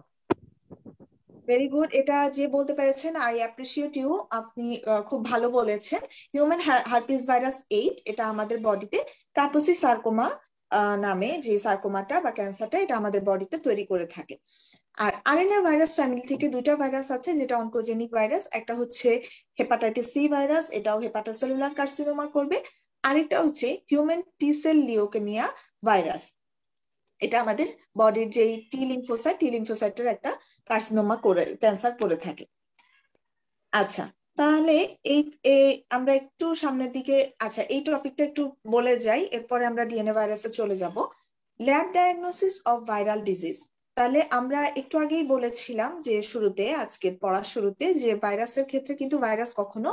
S2: ভেরি গুড, এটা যে বলতে পেরেছেন আই অ্যাপ্রিসিয়েট ইউ, আপনি খুব ভালো বলেছেন। হিউম্যান হারপিস ভাইরাস 8 এটা আমাদের বডিতে কাপুসি সার্কোমা নামে যে সার্কোমাটা বা ক্যান্সারটা এটা আমাদের বডিতে তৈরি করে থাকে। আর আরএনএ ভাইরাস ফ্যামিলি থেকে দুইটা ভাইরাস আছে যেটা অনকোজেনিক ভাইরাস, একটা হচ্ছে হেপাটাইটিস সি ভাইরাস, এটাও হেপাটোসেলুলার কার্সিনোমা করবে। আরেকটা হচ্ছে হিউম্যান টি সেল লিউকেমিয়া ভাইরাস, এটা আমাদের বডির যে টি লিম্ফোসাইটের একটা কার্সিনোমা করে ক্যান্সার করে থাকে। আচ্ছা, তাহলে এই আমরা একটু সামনের দিকে, আচ্ছা এই টপিকটা একটু বলে যাই, এরপরে আমরা ডিএনএ ভাইরাসে চলে যাব। Lab diagnosis of viral disease. তাহলে আমরা একটু আগেই বলেছিলাম যে শুরুতে, আজকের পড়ার শুরুতে, যে ভাইরাসের ক্ষেত্রে কিন্তু ভাইরাস কখনো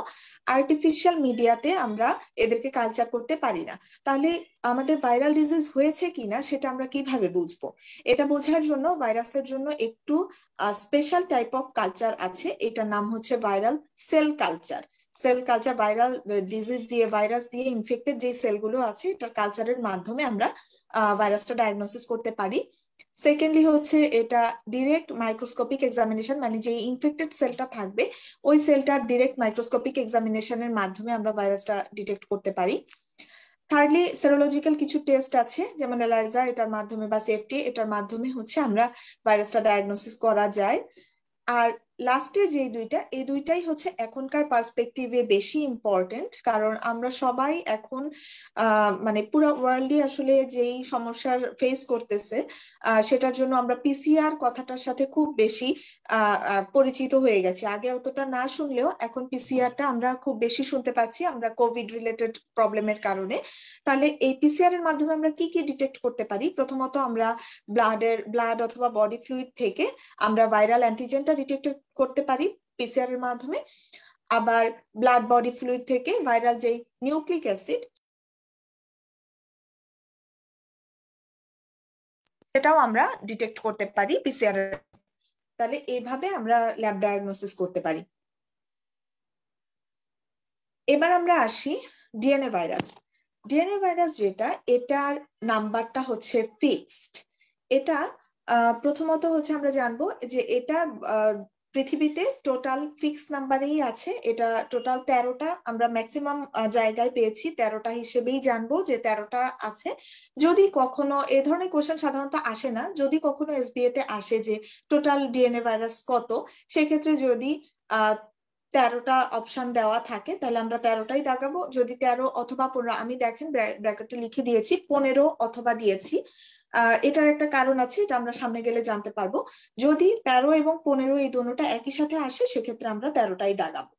S2: আর্টিফিশিয়াল মিডিয়াতে আমরা এদেরকে কালচার করতে পারি না। তাহলে আমাদের ভাইরাল ডিজিজ হয়েছে কিনা সেটা আমরা কিভাবে বুঝবো? এটা বোঝার জন্য ভাইরাসের জন্য একটু স্পেশাল টাইপ অফ কালচার আছে, এটার নাম হচ্ছে viral cell culture. Cell culture viral disease দিয়ে ভাইরাস দিয়ে ইনফেক্টেড যে সেলগুলো আছে এটার কালচারের মাধ্যমে আমরা ভাইরাসটা ডায়াগনোসিস করতে পারি। সেকেন্ডলি হচ্ছে এটা ডিরেক্ট মাইক্রোস্কোপিক এক্সামিনেশন, মানে যে ইনফেক্টেড সেলটা থাকবে ওই সেলটার ডিরেক্ট মাইক্রোস্কোপিক এক্সামিনেশনের মাধ্যমে আমরা ভাইরাসটা ডিটেক্ট করতে পারি। থার্ডলি সেরোলজিক্যাল কিছু টেস্ট আছে, যেমন এলাইজা, এটার মাধ্যমে বা সেফটি, এটার মাধ্যমে হচ্ছে আমরা ভাইরাসটা ডায়াগনোসিস করা যায়। আর লাস্টে যে দুইটা, এই দুইটাই হচ্ছে এখনকার পার্সপেক্টিভে বেশি ইম্পর্টেন্ট, কারণ আমরা সবাই এখন মানে পুরো ওয়ার্ল্ডই আসলে যেই সমস্যার ফেস করতেছে সেটার জন্য আমরা পিসিআর কথাটার সাথে খুব বেশি পরিচিত হয়ে গেছি। আগে অতটা না শুনলেও এখন পিসিআরটা আমরা খুব বেশি শুনতে পাচ্ছি আমরা কোভিড রিলেটেড প্রবলেমের কারণে। তাহলে এই পিসিআর এর মাধ্যমে আমরা কি কি ডিটেক্ট করতে পারি? প্রথমত আমরা ব্লাড অথবা বডি ফ্লুইড থেকে আমরা ভাইরাল অ্যান্টিজেনটা ডিটেক্ট করতে পারি পিসিআর এর মাধ্যমে। আবার ব্লাড বডি ফ্লুইড থেকে ভাইরাল যেই নিউক্লিক অ্যাসিড সেটাও আমরা ডিটেক্ট করতে পারি পিসিআর এর। তাহলে এইভাবে আমরা ল্যাব ডায়াগনোসিস করতে পারি। এবার আমরা আসি ডিএনএ ভাইরাস। ডিএনএ ভাইরাস যেটা, এটার নাম্বারটা হচ্ছে ফিক্সড। এটা প্রথমত হচ্ছে আমরা জানবো যে এটা পৃথিবীতে টোটাল ফিক্স নাম্বারেই আছে। এটা টোটাল 13টা আমরা ম্যাক্সিমাম জায়গায় পেয়েছি, 13টা হিসেবেই জানবো যে 13টা আছে। যদি কখনো এ ধরনের কোশ্চেন সাধারণত আসে না, যদি কখনো এসবিএ তে আসে যে টোটাল ডিএনএ ভাইরাস কত, সেক্ষেত্রে যদি 13টা অপশন দেওয়া থাকে তাহলে আমরা 13টাই দাগাবো। যদি 13 অথবা 15, আমি দেখেন ব্র্যাকেটে লিখে দিয়েছি 15 অথবা দিয়েছি। এটার একটা কারণ আছে, এটা আমরা সামনে গেলে জানতে পারবো। যদি 13 এবং 15 এই দুটোটা একই সাথে আসে সেক্ষেত্রে আমরা 13টাই দাগাবো।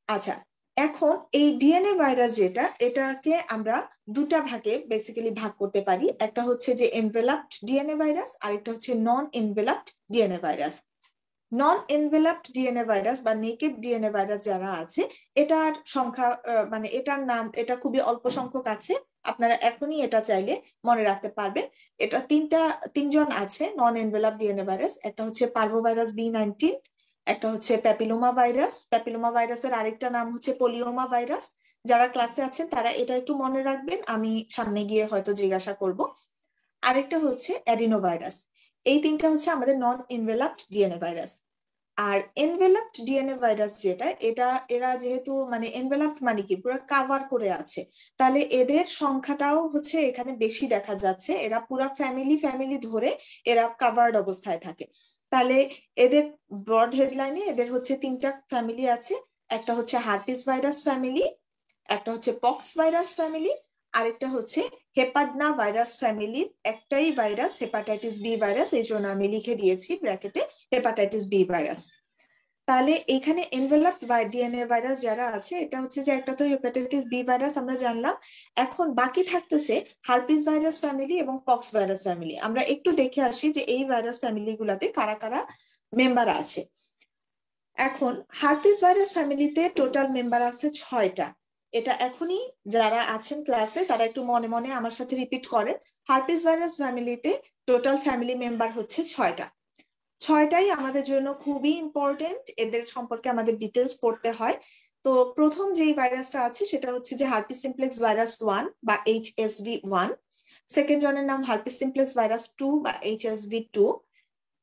S2: আচ্ছা, এখন এই ডিএনএ ভাইরাস যেটা, এটাকে আমরা দুটা ভাগে বেসিক্যালি ভাগ করতে পারি। একটা হচ্ছে যে এনভেলাপড ডিএনএ ভাইরাস, আর একটা হচ্ছে নন এনভেলাপড ডিএনএ ভাইরাস। নন এনভেলাপড ডিএনএ ভাইরাস বা নেকেড ডিএনএ ভাইরাস যারা আছে, এটার সংখ্যা মানে এটার নাম, এটা খুবই অল্প সংখ্যক আছে। আপনারা এখনই এটা চাইলে মনে রাখতে পারবেন। এটা তিনজন আছে নন এনভেলাপড ডিএনএ ভাইরাস। একটা হচ্ছে পার্ভোভাইরাস B19, একটা হচ্ছে প্যাপিলোমা ভাইরাস। প্যাপিলোমা ভাইরাসের আরেকটা নাম হচ্ছে পোলিওমা ভাইরাস। যারা ক্লাসে আছেন তারা এটা একটু মনে রাখবেন, আমি সামনে গিয়ে হয়তো জিজ্ঞাসা করব। আরেকটা হচ্ছে অ্যাডিনো ভাইরাস। এই তিনটা হচ্ছে আমাদের নন এনভেলাপড ডিএনএ ভাইরাস। আর এনভেলাপড ডিএনএ ভাইরাস যেটা, এরা যেহেতু মানে এনভেলাপড মানে কি পুরো কাভার করে আছে, তাহলে এদের সংখ্যাটাও হচ্ছে এখানে বেশি দেখা যাচ্ছে। এরা পুরো ফ্যামিলি ধরে এরা কাভার্ড অবস্থায় থাকে। তাহলে এদের ব্রড হেডলাইনে এদের হচ্ছে তিনটা ফ্যামিলি আছে। একটা হচ্ছে হার্পিস ভাইরাস ফ্যামিলি, একটা হচ্ছে পক্স ভাইরাস ফ্যামিলি, আরেকটা হচ্ছে হেপাডনা ভাইরাস ফ্যামিলির একটাই ভাইরাস, হেপাটাইটিস বি ভাইরাস। এই জন্য আমি লিখে দিয়েছি ব্র্যাকেটে হেপাটাইটিস বি ভাইরাস। তাহলে এখানে এনভেলাপড ডিএনএ ভাইরাস যারা আছে, এটা হচ্ছে যে একটা তো হেপাটাইটিস বি ভাইরাস আমরা জানলাম। এখন বাকি থাকতেছে হার্পিস ভাইরাস ফ্যামিলি এবং পক্স ভাইরাস ফ্যামিলি। আমরা একটু দেখে আসি যে এই ভাইরাস ফ্যামিলি গুলাতে কারা কারা মেম্বার আছে। এখন হার্পিস ভাইরাস ফ্যামিলিতে টোটাল মেম্বার আছে 6টা। এটা এখনই যারা আছেন ক্লাসে তারা একটু মনে মনে আমার সাথে রিপিট করেন। হার্পিস ভাইরাস ফ্যামিলিতে টোটাল ফ্যামিলি মেম্বার হচ্ছে 6টা। 6টাই আমাদের জন্য খুবই ইম্পর্টেন্ট, এদের সম্পর্কে আমাদের ডিটেলস পড়তে হয়। তো প্রথম যেই ভাইরাসটা আছে সেটা হচ্ছে যে হার্পিস সিমপ্লেক্স ভাইরাস 1 বা HSV1। সেকেন্ড জনের নাম হার্পিস সিমপ্লেক্স ভাইরাস 2 বা HSV2,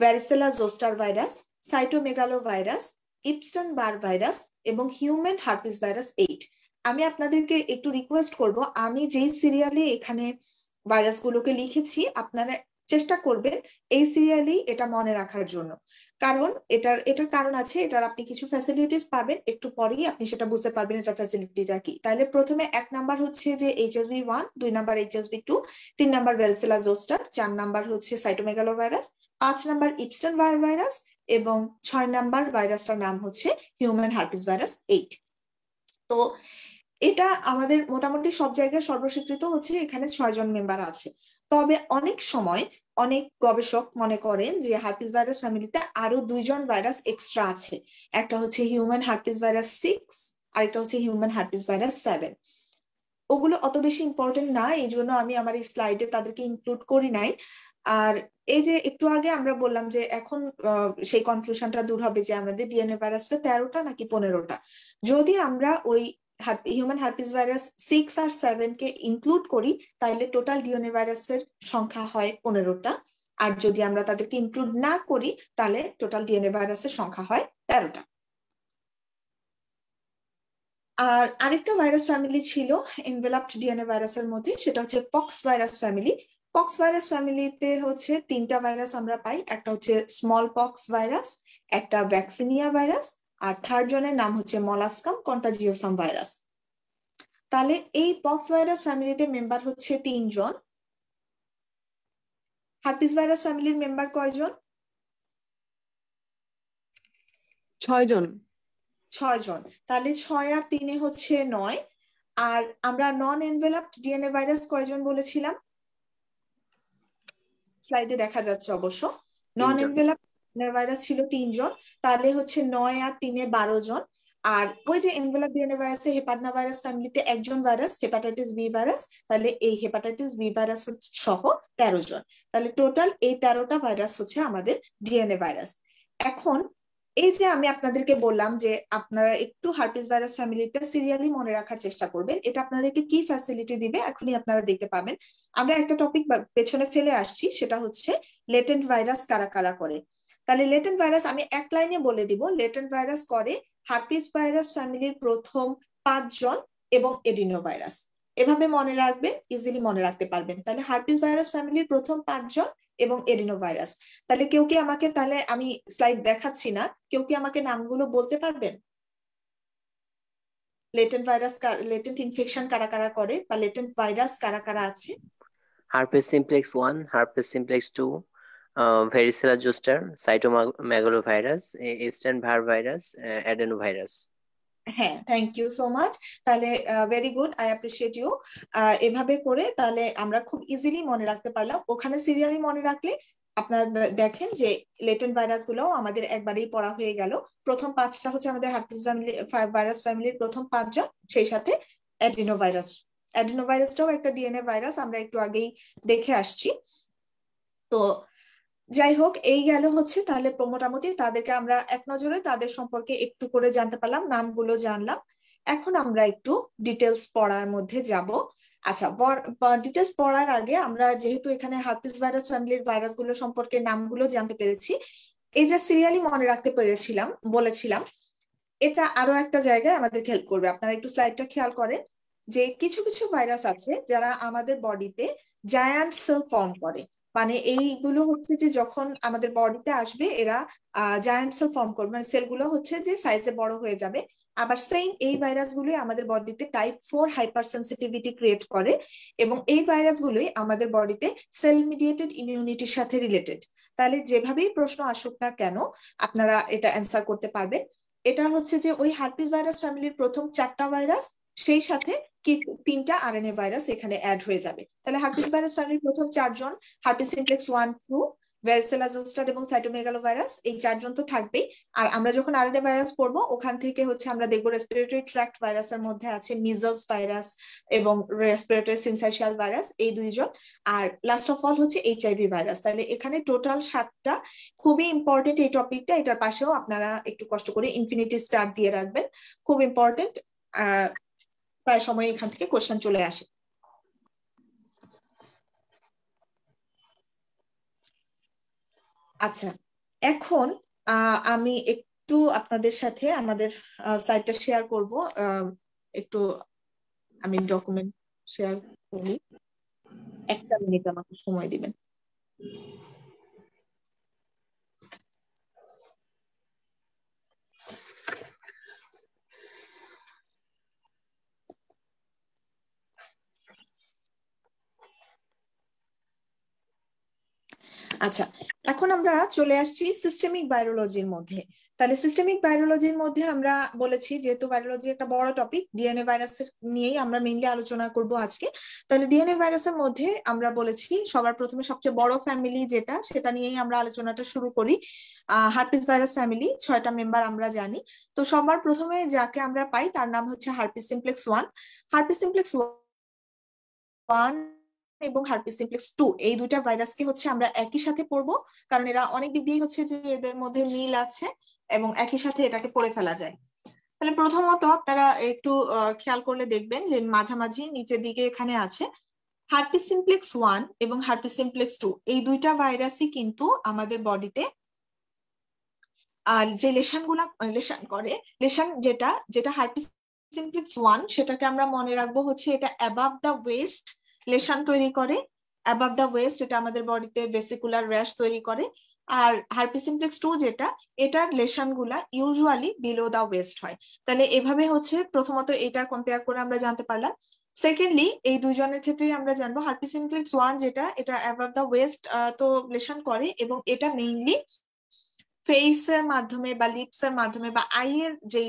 S2: varicella zoster virus, cytomegalovirus, Epstein Barr virus এবং হিউম্যান হার্পিস ভাইরাস 8। আমি আপনাদেরকে একটু রিকোয়েস্ট করব, আমি যেই সিরিয়ালে এখানে ভাইরাসগুলোকে লিখেছি আপনারা চেষ্টা করবেন এই সিরিয়ালেই এটা মনে রাখার জন্য। কারণ এটার কারণ আছে, এটার আপনি কিছু ফ্যাসিলিটিস পাবেন, একটু পরেই আপনি সেটা বুঝতে পারবেন এটার ফ্যাসিলিটিটা কি। তাহলে প্রথমে 1 নাম্বার হচ্ছে যে HSV1, 2 number HSV2, 3 number varicella zoster, 4 number হচ্ছে cytomegalovirus, 5 number Epstein Barr virus এবং 6 নাম্বার ভাইরাসটার নাম হচ্ছে হিউম্যান হার্পিস ভাইরাস 8। তো এটা আমাদের মোটামুটি সব জায়গায় সর্বস্বীকৃত হচ্ছে এখানে 6 জন মেম্বার আছে। তবে অনেক সময় অনেক গবেষক মনে করেন যে হার্পিস ভাইরাস ফ্যামিলিতে আরো 2 জন ভাইরাস এক্সট্রা আছে। একটা হচ্ছে হিউম্যান হার্পিস ভাইরাস 6, আর একটা হচ্ছে হিউম্যান হার্পিস ভাইরাস 7। ওগুলো অত বেশি ইম্পর্টেন্ট না, এই জন্য আমি আমার এই স্লাইডে তাদেরকে ইনক্লুড করি নাই। আর এই যে একটু আগে আমরা বললাম যে এখন সেই কনফিউশনটা দূর হবে যে আমাদের ডিএনএ ভাইরাসটা 13টা নাকি 15টা। যদি আমরা ওই হিউম্যান হার্পিস ভাইরাস 6 আর 7 কে ইনক্লুড করি তাহলে টোটাল ডিএনএ ভাইরাসের সংখ্যা হয় 15টা। আর যদি আমরা তাদেরকে ইনক্লুড না করি তাহলে টোটাল ডিএনএ ভাইরাসের সংখ্যা হয় 13টা। আর আরেকটা ভাইরাস ফ্যামিলি ছিল এনভেলপড ডিএনএ ভাইরাসের মধ্যে, সেটা হচ্ছে pox virus family. Pox virus ফ্যামিলিতে হচ্ছে 3টা ভাইরাস আমরা পাই, একটা হচ্ছে স্মল পক্স ভাইরাস, একটা ভ্যাকসিনিয়া ভাইরাস, আর থার্ড জনের নাম হচ্ছে মলাস্কাম কন্টাজিওসাম ভাইরাস। তাহলে এই পক্স ভাইরাস ফ্যামিলিতে মেম্বার হচ্ছে 3জন। হার্পিস ভাইরাস ফ্যামিলির মেম্বার কয়জন?
S4: 6 জন।
S2: 6 জন। তাহলে 6 আর 3 হচ্ছে 9। আর আমরা নন এনভেলপড ডিএনএ ভাইরাস কয়জন বলেছিলাম? স্লাইডে দেখা যাচ্ছে অবশ্য। নন এনভেলপড ভাইরাস ছিল 3 জন, তাহলে হচ্ছে 9 আর 3 12 জন। আর ওই যে এনভেলপ ডিএনএ ভাইরাসে হেপাডনা ভাইরাস ফ্যামিলিতে একজন ভাইরাস, হেপাটাইটিস বি ভাইরাস, তাহলে এই হেপাটাইটিস বি ভাইরাস সহ 13 জন। তাহলে টোটাল এই 13টা ভাইরাস হচ্ছে আমাদের ডিএনএ ভাইরাস। এখন এই যে আমি আপনাদেরকে বললাম যে আপনারা একটু হার্পিস ভাইরাস ফ্যামিলিটা সিরিয়ালি মনে রাখার চেষ্টা করবেন, এটা আপনাদেরকে কি ফ্যাসিলিটি দিবে এখনই আপনারা দেখতে পাবেন। আমরা একটা টপিক পেছনে ফেলে আসছি, সেটা হচ্ছে লেটেন্ট ভাইরাস কারা কারা করে। তাহলে লেটেন্ট ভাইরাস আমি এক লাইনে বলে দিব, লেটেন্ট ভাইরাস করে হার্পিস ভাইরাস ফ্যামিলির প্রথম 5 জন এবং এডিনো ভাইরাস। এভাবে মনে রাখবেন, ইজিলি মনে রাখতে পারবেন। তাহলে হার্পিস ভাইরাস ফ্যামিলির প্রথম 5 জন এবং এডিনো ভাইরাস। তাহলে কেউ কি আমাকে, তাহলে আমি স্লাইড দেখাচ্ছি না, কেউ কি আমাকে নামগুলো বলতে পারবেন? লেটেন্ট ভাইরাস, লেটেন্ট ইনফেকশন কারা কারা করে বা লেটেন্ট ভাইরাস কারা কারা আছে?
S1: herpes simplex 1, herpes simplex 2, varicella zoster, cytomegalovirus, Epstein-Barr virus, adenovirus.
S2: হ্যাঁ, থ্যাংক ইউ সো মাচ। তাহলে very good, I appreciate you. এভাবে করে তাহলে আমরা খুব ইজিলি মনে রাখতে পারলাম। ওখানে সিরিয়ালি মনে রাখলে আপনারা দেখেন যে লেটেন্ট ভাইরাস গুলো আমাদের একবারেই পড়া হয়ে গেল। প্রথম 5টা হচ্ছে আমাদের হার্পিস ফ্যামিলি ভাইরাস ফ্যামিলির প্রথম 5 জন, সেই সাথে অ্যাডিনো ভাইরাস। অ্যাডিনো ভাইরাসটাও একটা ডিএনএ ভাইরাস, আমরা একটু আগেই দেখে আসছি। তো যাই হোক, এই গেল হচ্ছে তাহলে মোটামুটি তাদেরকে আমরা এক নজরে তাদের সম্পর্কে একটু করে জানতে পারলাম, নামগুলো জানলাম। এখন আমরা একটু ডিটেলস পড়ার মধ্যে যাব। আচ্ছা, ডিটেলস পড়ার আগে আমরা যেহেতু এখানে হার্পিস ভাইরাস ফ্যামিলির ভাইরাস গুলো সম্পর্কে নামগুলো জানতে পেরেছি, এই যে সিরিয়ালি মনে রাখতে পেরেছিলাম বলেছিলাম, এটা আরো একটা জায়গায় আমাদেরকে হেল্প করবে। আপনারা একটু স্লাইডটা খেয়াল করেন যে কিছু কিছু ভাইরাস আছে যারা আমাদের বডিতে জায়ান্ট সেল ফর্ম করে। মানে এইগুলো হচ্ছে যে যখন আমাদের বডিতে আসবে এরা জায়ান্ট সেল ফর্ম করবে, মানে সেলগুলো হচ্ছে যে সাইজে বড় হয়ে যাবে। আবার সেম এই ভাইরাসগুলো আমাদের বডিতে টাইপ 4 হাইপার সেন্সিটিভিটি ক্রিয়েট করে, এবং এই ভাইরাসগুলোই আমাদের বডিতে সেল মিডিয়েটেড ইমিউনিটির সাথে রিলেটেড। তাহলে যেভাবেই প্রশ্ন আসুক না কেন আপনারা এটা অ্যান্সার করতে পারবেন। এটা হচ্ছে যে ওই হার্পিস ভাইরাস ফ্যামিলির প্রথম 4টা ভাইরাস, সেই সাথে কি 3টা আরএনএ ভাইরাস এখানে অ্যাড হয়ে যাবে। তাহলে হার্পিস ভাইরাস ফ্যামিলির প্রথম 4 জন, হার্পিস সিমপ্লেক্স 1, 2, ভ্যারিসেলা জোস্টার এবং সাইটোমেগালো ভাইরাস, এই 4 জন তো থাকবেই। আর আমরা যখন আরএনএ ভাইরাস পড়বো ওখান থেকে হচ্ছে আমরা দেখবো রেসপিরেটরি ট্র্যাক্ট ভাইরাসের মধ্যে আছে মিজলস ভাইরাস এবং রেসপিরেটরি সিনসাইশিয়াল ভাইরাস, এই 2 জন। আর লাস্ট অফ অল হচ্ছে এইচআইভি ভাইরাস। তাহলে এখানে টোটাল 7টা। খুবই ইম্পর্টেন্ট এই টপিকটা, এটার পাশেও আপনারা একটু কষ্ট করে ইনফিনিটি স্টার দিয়ে রাখবেন, খুব ইম্পর্টেন্ট। প্রায় সময় এখান থেকে কোশ্চেন চলে আসে। আচ্ছা, এখন আমি একটু আপনাদের সাথে আমাদের স্লাইডটা শেয়ার করব। একটু আমি ডকুমেন্ট শেয়ার করি, 1 মিনিট আমাকে সময় দিবেন। আচ্ছা, এখন আমরা চলে আসছি সিস্টেমিক ভাইরোলজির মধ্যে। তাহলে সিস্টেমিক ভাইরোলজির মধ্যে আমরা বলেছি, যেহেতু ভাইরোলজি একটা বড় টপিক, ডিএনএ ভাইরাসের নিয়েই আমরা মেইনলি আলোচনা করব আজকে। তাহলে ডিএনএ ভাইরাসের মধ্যে আমরা বলেছি সবার প্রথমে সবচেয়ে বড় ফ্যামিলি যেটা, সেটা নিয়েই আমরা আলোচনাটা শুরু করি। হার্পিস ভাইরাস ফ্যামিলি 6টা মেম্বার আমরা জানি। তো সবার প্রথমে যাকে আমরা পাই তার নাম হচ্ছে হার্পিস সিমপ্লেক্স 1। হার্পিস সিমপ্লেক্স 1 এবং হার্পিস সিমপ্লেক্স 2 এই দুইটা ভাইরাসকে হচ্ছে আমরা একই সাথে পড়বো, কারণ এরা অনেক দিক দিয়ে হচ্ছে যে এদের মধ্যে মিল আছে এবং একই সাথে এটাকে পড়ে ফেলা যায়। তাহলে প্রথমত আপনারা একটু খেয়াল করলে দেখবেন যে মাঝামাঝি নিচের দিকে এখানে আছে হার্পিস সিমপ্লেক্স 1 এবং হার্পিস সিমপ্লেক্স 2 এই দুইটা ভাইরাসই কিন্তু আমাদের বডিতে যে লেশন করে, যেটা হার্পিস সিমপ্লেক্স 1 সেটাকে আমরা মনে রাখবো হচ্ছে এটা অ্যাবাভ দ্য ওয়েস্ট লেশন তৈরি করে। অ্যাবাভ দ্য ওয়েস্ট এটা আমাদের বডিতে ভেসিকুলার র্যাশ তৈরি করে। আর হার্পিস সিমপ্লেক্স 2 যেটা, এটার লেশন গুলা ইউজুয়ালি বিলো দ্য ওয়েস্ট হয়। তাহলে এভাবে হচ্ছে প্রথমত এটা কম্পেয়ার করে আমরা জানতে পারলাম। সেকেন্ডলি এই দুইজনের ক্ষেত্রেই আমরা জানবো হার্পিস সিমপ্লেক্স 1 যেটা, এটা অ্যাবাভ দ্য ওয়েস্ট তো লেশন করে এবং এটা মেইনলি ফেসের মাধ্যমে বা লিপসের মাধ্যমে বা আইয়ের যে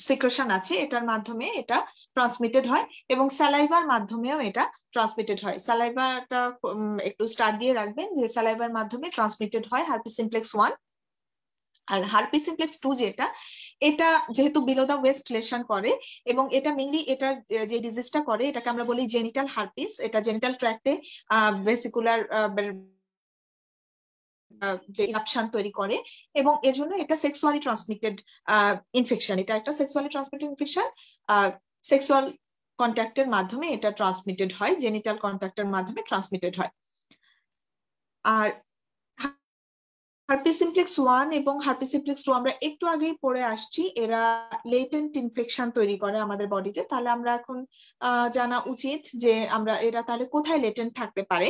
S2: সিক্রেশন আছে এটার মাধ্যমে এটা ট্রান্সমিটেড হয় এবং স্যালাইভার মাধ্যমেও এটা ট্রান্সমিটেড হয়। স্যালাইভাটা একটু স্টার দিয়ে রাখবেন যে স্যালাইভার মাধ্যমে ট্রান্সমিটেড হয় হার্পিস সিমপ্লেক্স 1। আর হার্পিস সিমপ্লেক্স 2 যেটা, এটা যেহেতু বিলো দা ওয়েস্ট লেশন করে এবং এটা মেইনলি এটার যে ডিজিজটা করে এটাকে আমরা বলি জেনিটাল হার্পিস। এটা জেনিটাল ট্র্যাক্টে ভেসিকুলার যে ইরাপশন তৈরি করে এবং এজন্য এটা সেক্সুয়ালি ট্রান্সমিটেড ইনফেকশন। এটা একটা সেক্সুয়ালি ট্রান্সমিটেড ইনফেকশন, সেক্সুয়াল কন্ট্যাক্টের মাধ্যমে এটা ট্রান্সমিটেড হয়, জেনিটাল কন্ট্যাক্টের মাধ্যমে ট্রান্সমিটেড হয়। আর হার্পিস সিমপ্লেক্স 1 এবং হার্পিস সিমপ্লেক্স 2 আমরা একটু আগেই পড়ে আসছি, এরা লেটেন্ট ইনফেকশন তৈরি করে আমাদের বডিতে। তাহলে আমরা এখন জানা উচিত যে এরা তাহলে কোথায় লেটেন্ট থাকতে পারে।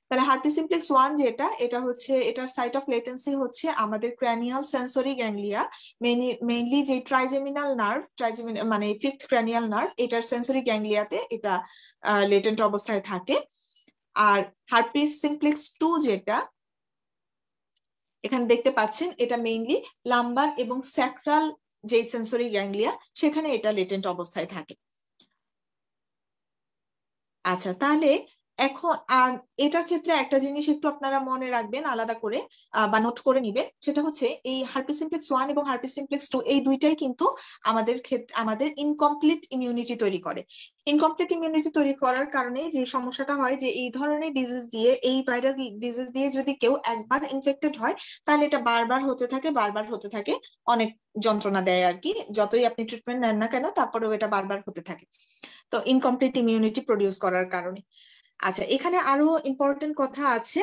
S2: তাহলে হার্পিস সিমপ্লেক্স 1 যেটা, এটা হচ্ছে এটার সাইট অফ লেটেন্সি হচ্ছে আমাদের ক্র্যানিয়াল সেন্সরি গ্যাংলিয়া, মেইনলি যে ট্রাইজেমিনাল নার্ভ, মানে ফিফথ ক্র্যানিয়াল নার্ভ, এটার সেন্সরি গ্যাংলিয়াতে এটা লেটেন্ট অবস্থায় থাকে। আর হার্পিস সিমপ্লেক্স 2 যেটা এখানে দেখতে পাচ্ছেন, এটা মেইনলি লাম্বার এবং স্যাক্রাল যে সেন্সরি গ্যাংলিয়া সেখানে এটা লেটেন্ট অবস্থায় থাকে। আচ্ছা, তাহলে এখন আর এটার ক্ষেত্রে একটা জিনিস একটু আপনারা মনে রাখবেন আলাদা করে বা নোট করে নিবেন, সেটা হচ্ছে এই হার্পিস সিমপ্লেক্স 1 এবং হার্পিস সিমপ্লেক্স 2 এই দুইটাই কিন্তু আমাদের ইনকমপ্লিট ইমিউনিটি তৈরি করে। ইনকমপ্লিট ইমিউনিটি তৈরি করার কারণে যে সমস্যাটা হয় যে এই ধরনের ডিজিজ দিয়ে, এই ভাইরাস ডিজিজ দিয়ে যদি কেউ একবার ইনফেক্টেড হয় তাহলে এটা বারবার হতে থাকে, অনেক যন্ত্রণা দেয় আর কি। যতই আপনি ট্রিটমেন্ট নেন না কেন তারপরেও এটা বারবার হতে থাকে, তো ইনকমপ্লিট ইমিউনিটি প্রডিউস করার কারণে। আচ্ছা, এখানে আরো ইম্পর্টেন্ট কথা আছে।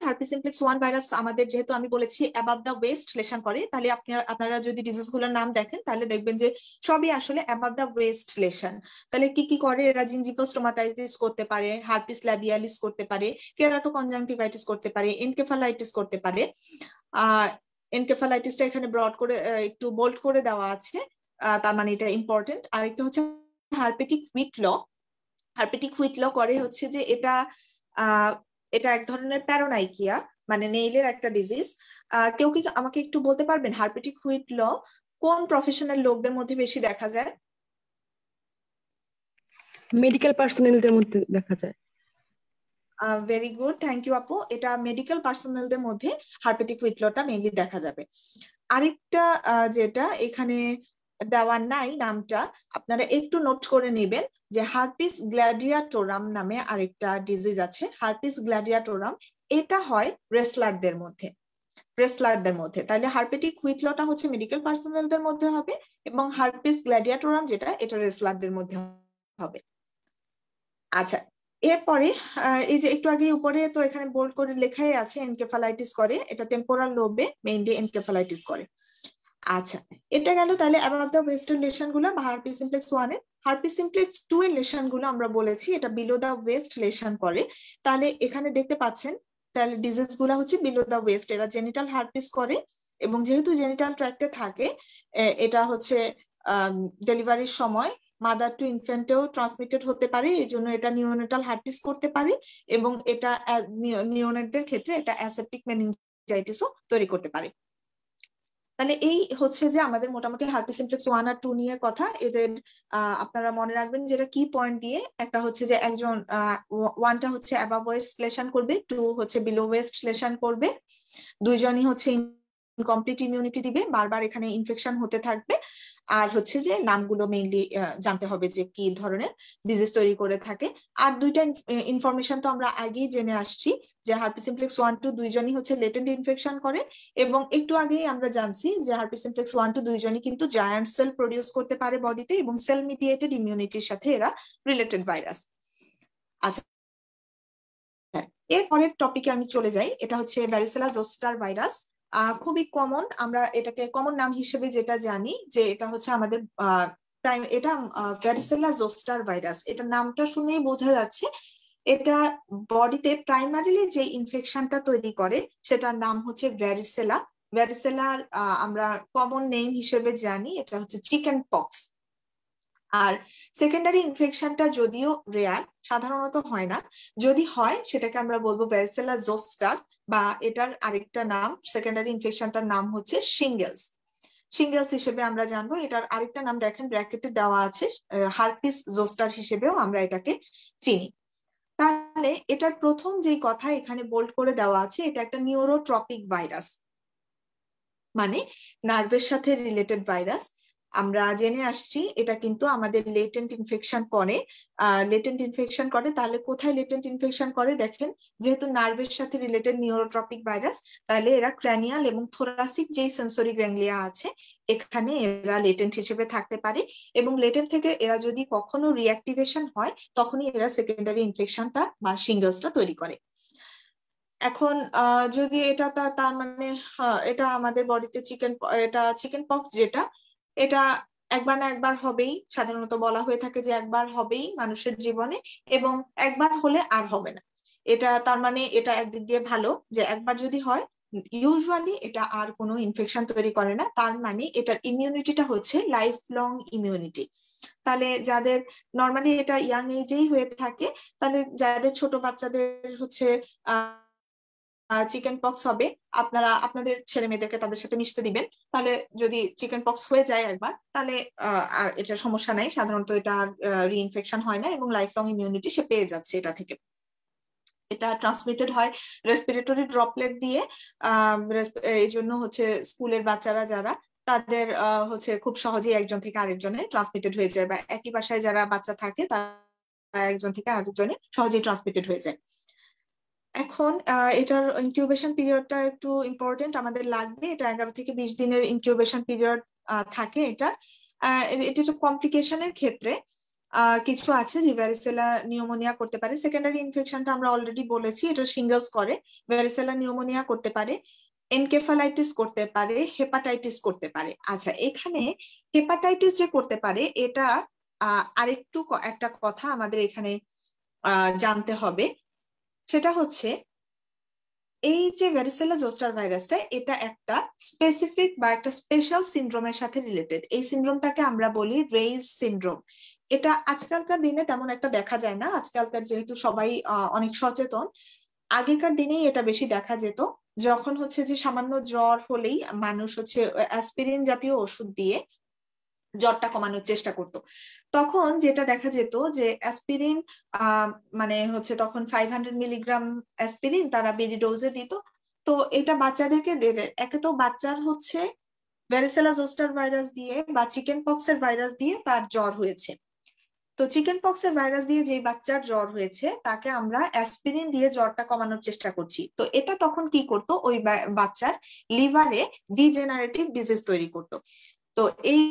S2: হার্পিস সিমপ্লেক্স 1 ভাইরাস আমাদের, যেহেতু আমি বলেছি অ্যাবাভ দ্য ওয়েস্ট লেশন করে, তাহলে আপনারা যদি ডিজিজ গুলোর নাম দেখেন তাহলে দেখবেন যে সবই আসলে অ্যাবাভ দ্য ওয়েস্ট লেশন। তাহলে কি কি করে এরা? জিঞ্জিভোস্টোমাটাইটিস করতে পারে, হার্পিস ল্যাবিয়ালিস করতে পারে, কেরাটোকনজাংটিভাইটিস করতে পারে, এনকেফালাইটিস করতে পারে। এনকেফালাইটিসটা এখানে ব্রড করে একটু বোল্ড করে দেওয়া আছে, তার মানে এটা ইম্পর্টেন্ট। আর একটা হচ্ছে হার্পেটিক হুইটল। হার্পেটিক হুইটল করে হচ্ছে যে এটা এক ধরনের প্যারোনাইকিয়া, মানে নেইলের একটা ডিজিজ। কেউ কি আমাকে একটু বলতে পারবেন হার্পেটিক হুইটল কোন প্রফেশনাল লোকদের মধ্যে বেশি দেখা যায়?
S4: মেডিকেল পার্সোনালদের মধ্যে দেখা যায়।
S2: ভেরি গুড, থ্যাংক ইউ আপু। এটা মেডিকেল পার্সোনালদের মধ্যে হার্পেটিক হুইটলটা মেইনলি দেখা যাবে। আরেকটা যেটা এখানে দেওয়া নাই নামটা, আপনারা একটু নোট করে নেবেন যে হার্পিস গ্ল্যাডিয়াটোরাম নামে আরেকটা ডিজিজ আছে। হার্পিস গ্ল্যাডিয়াটোরাম এটা হয় রেসলারদের মধ্যে। তাহলে হার্পেটিক হুইটলটা হচ্ছে মেডিকেল পার্সোনালদের মধ্যে হবে এবং হার্পিস গ্ল্যাডিয়াটোরাম যেটা, এটা রেসলারদের মধ্যে হবে। আচ্ছা, এরপরে এই যে একটু আগে উপরে তো এখানে বোল্ড করে লেখাই আছে এনকেফালাইটিস করে, এটা টেম্পোরাল লোবে মেইনলি এনকেফালাইটিস করে। আচ্ছা, এটা গেল তাহলে অ্যাবাভ দ্য ওয়েস্টের লেশন গুলো বা হার্পিস সিমপ্লেক্স 1 এর। হার্পিস সিমপ্লেক্স 2 এর লেশন গুলো আমরা বলেছি এটা বিলো দা ওয়েস্ট লেশন করে। তাহলে এখানে দেখতে পাচ্ছেন তাহলে ডিজিজ গুলা হচ্ছে বিলো দা ওয়েস্ট, এরা জেনিটাল হার্পিস করে এবং যেহেতু জেনিটাল ট্র্যাক্টে থাকে এটা হচ্ছে ডেলিভারির সময় মাদার টু ইনফ্যান্টেও ট্রান্সমিটেড হতে পারে, এই জন্য এটা নিওনেটাল হার্পিস করতে পারে এবং এটা নিওনেটদের ক্ষেত্রে এটা অ্যাসেপ্টিক মেনিনজাইটিসও তৈরি করতে পারে। তাহলে এই হচ্ছে যে আমাদের মোটামুটি হার্পিস সিমপ্লেক্স 1 আর 2 নিয়ে কথা। এদের আপনারা মনে রাখবেন যেটা কি পয়েন্ট দিয়ে, একটা হচ্ছে যে একজন 1টা হচ্ছে অ্যাবাভ ওয়েস্ট লেশন করবে, 2 হচ্ছে বিলো ওয়েস্ট লেশন করবে, দুইজনই হচ্ছে ইনকমপ্লিট ইমিউনিটি দিবে, বারবার এখানে ইনফেকশন হতে থাকবে। আর হচ্ছে যে নামগুলো মেইনলি জানতে হবে যে কি ধরনের ডিজিজ তৈরি করে থাকে। আর দুইটা ইনফরমেশন তো আমরা আগেই জেনে আসছি যে হার্পিস সিমপ্লেক্স 1-2 দুইজনই হচ্ছে লেটেন্ট ইনফেকশন করে, এবং একটু আগেই আমরা জানছি যে হার্পিস সিমপ্লেক্স 1-2 দুইজনই কিন্তু জায়ান্ট সেল প্রডিউস করতে পারে বডিতে, এবং সেল মিডিয়েটেড ইমিউনিটির সাথে এরা রিলেটেড ভাইরাস। আচ্ছা, এরপরের টপিকে আমি চলে যাই, এটা হচ্ছে ভ্যারিসেলা জোস্টার ভাইরাস। খুবই কমন, আমরা এটাকে কমন নাম হিসেবে যেটা জানি যে এটা হচ্ছে আমাদের এটা ভ্যারিসেলা জোস্টার ভাইরাস। এটা নামটা শুনেই বোঝা যাচ্ছে এটা বডিতে প্রাইমারিলি যে ইনফেকশনটা তৈরি করে সেটার নাম হচ্ছে ভ্যারিসেলা। ভ্যারিসেলার আমরা কমন নেম হিসেবে জানি এটা হচ্ছে চিকেন পক্স। আর সেকেন্ডারি ইনফেকশনটা যদিও রেয়ার, সাধারণত হয় না, যদি হয় সেটাকে আমরা বলবো ভ্যারিসেলা জোস্টার, বা এটার আরেকটা নাম সেকেন্ডারি ইনফেকশনটার নাম হচ্ছে শিঙ্গেলস। শিঙ্গেলস হিসেবে আমরা জানবো। এটার আরেকটা নাম দেখেন ব্র্যাকেটে দেওয়া আছে, হার্পিস জোস্টার হিসেবেও আমরা এটাকে চিনি। তাহলে এটার প্রথম যে কথা এখানে বোল্ড করে দেওয়া আছে, এটা একটা নিউরোট্রপিক ভাইরাস, মানে নার্ভের সাথে রিলেটেড ভাইরাস। আমরা জেনে আসছি এটা কিন্তু আমাদের লেটেন্ট ইনফেকশন করে। তাহলে কোথায় লেটেন্ট ইনফেকশন করে দেখেন, যেহেতু নার্ভের সাথে রিলেটেড নিউরোট্রপিক ভাইরাস, তাহলে এরা ক্র্যানিয়াল এবং থোরাসিক যেই সেন্সরি গ্যাংলিয়া আছে এখানে এরা লেটেন্ট হিসেবে থাকতে পারে, এবং লেটেন্ট থেকে এরা যদি কখনো রিঅ্যাক্টিভেশন হয় তখনই এরা সেকেন্ডারি ইনফেকশনটা বা শিঙ্গলসটা তৈরি করে। এখন যদি এটা তার মানে এটা আমাদের বডিতে চিকেন পক্স যেটা, এটা একবার না একবার হবেই, সাধারণত বলা হয়ে থাকে যে একবার হবেই মানুষের জীবনে, এবং একবার হলে আর হবে না। এটা তার মানে এটা একদিক দিয়ে ভালো যে একবার যদি হয় ইউজুয়ালি এটা আর কোনো ইনফেকশন তৈরি করে না, তার মানে এটার ইমিউনিটিটা হচ্ছে লাইফ লং ইমিউনিটি। তাহলে যাদের নর্মালি এটা ইয়াং এজেই হয়ে থাকে, তাহলে যাদের ছোট বাচ্চাদের হচ্ছে চিকেন পক্স হবে, আপনারা আপনাদের ছেলে মেয়েদেরকে তাদের সাথে মিশতে দিবেন। তাহলে যদি চিকেন পক্স হয়ে যায় একবার, তাহলে আর এটা সমস্যা নাই, সাধারণত এটা রিইনফেকশন হয় না, এবং লাইফ লং ইমিউনিটি সে পেয়ে যাচ্ছে এটা থেকে। এটা ট্রান্সমিটেড হয় রেসপিরেটরি ড্রপলেট দিয়ে। এই জন্য হচ্ছে স্কুলের বাচ্চারা যারা, তাদের হচ্ছে খুব সহজেই একজন থেকে আরেকজনে ট্রান্সমিটেড হয়ে যায়, বা একই বাসায় যারা বাচ্চা থাকে তারা একজন থেকে আরেকজনে সহজেই ট্রান্সমিটেড হয়ে যায়। এখন এটার ইনকিউবেশন পিরিয়ডটা একটু ইম্পর্টেন্ট আমাদের লাগবে। এটা 11 থেকে 20 দিনের ইনকিউবেশন পিরিয়ড থাকে। এটা কমপ্লিকেশনের ক্ষেত্রে কিছু আছে যে ভ্যারিসেলা নিউমোনিয়া করতে পারে। সেকেন্ডারি ইনফেকশনটা আমরা অলরেডি বলেছি, এটা শিঙ্গলস করে। ভ্যারিসেলা নিউমোনিয়া করতে পারে, এনকেফালাইটিস করতে পারে, হেপাটাইটিস করতে পারে। আচ্ছা, এখানে হেপাটাইটিস যে করতে পারে এটা আরেকটু একটা কথা আমাদের এখানে জানতে হবে, সেটা হচ্ছে এই যে ভ্যারিসেলা জোস্টার ভাইরাসটা, এটা একটা স্পেসিফিক বা একটা স্পেশাল সিনড্রোমের সাথে রিলেটেড। এই সিনড্রোমটাকে আমরা বলি রেইজ সিনড্রোম। এটা আজকালকার দিনে তেমন একটা দেখা যায় না, আজকালকার যেহেতু সবাই অনেক সচেতন। আগেকার দিনেই এটা বেশি দেখা যেত, যখন হচ্ছে যে সামান্য জ্বর হলেই মানুষ হচ্ছে অ্যাসপিরিন জাতীয় ওষুধ দিয়ে জ্বরটা কমানোর চেষ্টা করতো। তখন যেটা দেখা যেত যে অ্যাসপিরিন মানে হচ্ছে তখন 500 মিলিগ্রাম অ্যাসপিরিন তারা বেরি ডোজে দিত। তো এটা বাচ্চাদেরকে দিতে, একে তো বাচ্চার হচ্ছে ভ্যারিসেলা জোস্টার ভাইরাস দিয়ে বা চিকেন পক্সের ভাইরাস দিয়ে তার জ্বর হয়েছে। তো চিকেন পক্সের ভাইরাস দিয়ে যে বাচ্চার জ্বর হয়েছে তাকে আমরা অ্যাসপিরিন দিয়ে জ্বরটা কমানোর চেষ্টা করছি। তো এটা তখন কি করতো, ওই বাচ্চার লিভারে ডিজেনারেটিভ ডিজিজ তৈরি করতো। তো এই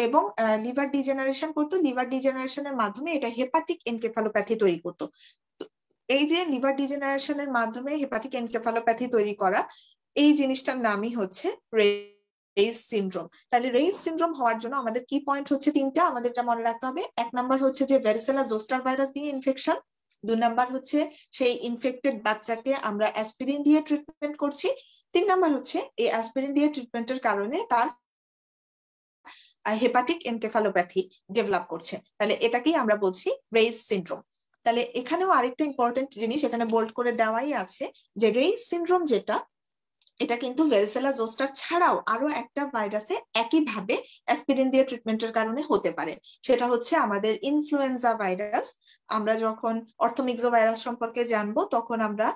S2: এবং লিভার ডিজেনারেশন করতো, লিভার ডিজেনারেশনের মাধ্যমে এটা হেপাটিক এনকেফালোপ্যাথি তৈরি করতো। এই যে লিভার ডিজেনারেশনের মাধ্যমে হেপাটিক এনকেফালোপ্যাথি তৈরি করা, এই জিনিসটার নামই হচ্ছে রেইজ সিনড্রোম। তাহলে রেইজ সিনড্রোম হওয়ার জন্য আমাদের কি পয়েন্ট হচ্ছে তিনটা, আমাদের এটা মনে রাখতে হবে। 1 নাম্বার হচ্ছে যে ভ্যারিসেলা জোস্টার ভাইরাস দিয়ে ইনফেকশন। 2 নাম্বার হচ্ছে সেই ইনফেক্টেড বাচ্চাকে আমরা অ্যাসপিরিন দিয়ে ট্রিটমেন্ট করছি। 3 নাম্বার হচ্ছে এই অ্যাসপিরিন দিয়ে ট্রিটমেন্টের কারণে তার হেপাটিক এনকেফালোপ্যাথি ডেভেলপ করছে। তাহলে এটাকেই আমরা বলছি রেইজ সিনড্রোম। তাহলে এখানেও আরেকটা ইম্পর্টেন্ট জিনিস এখানে বোল্ড করে দেওয়াই আছে যে রেইজ সিনড্রোম যেটা, এটা কিন্তু ভ্যারিসেলা জোস্টার ছাড়াও আরো একটা ভাইরাসে একইভাবে অ্যাসপিরিন দিয়ে ট্রিটমেন্টের কারণে হতে পারে। সেটা হচ্ছে আমাদের ইনফ্লুয়েঞ্জা ভাইরাস। আমরা যখন অর্থোমিক্সো ভাইরাস সম্পর্কে জানবো তখন আমরা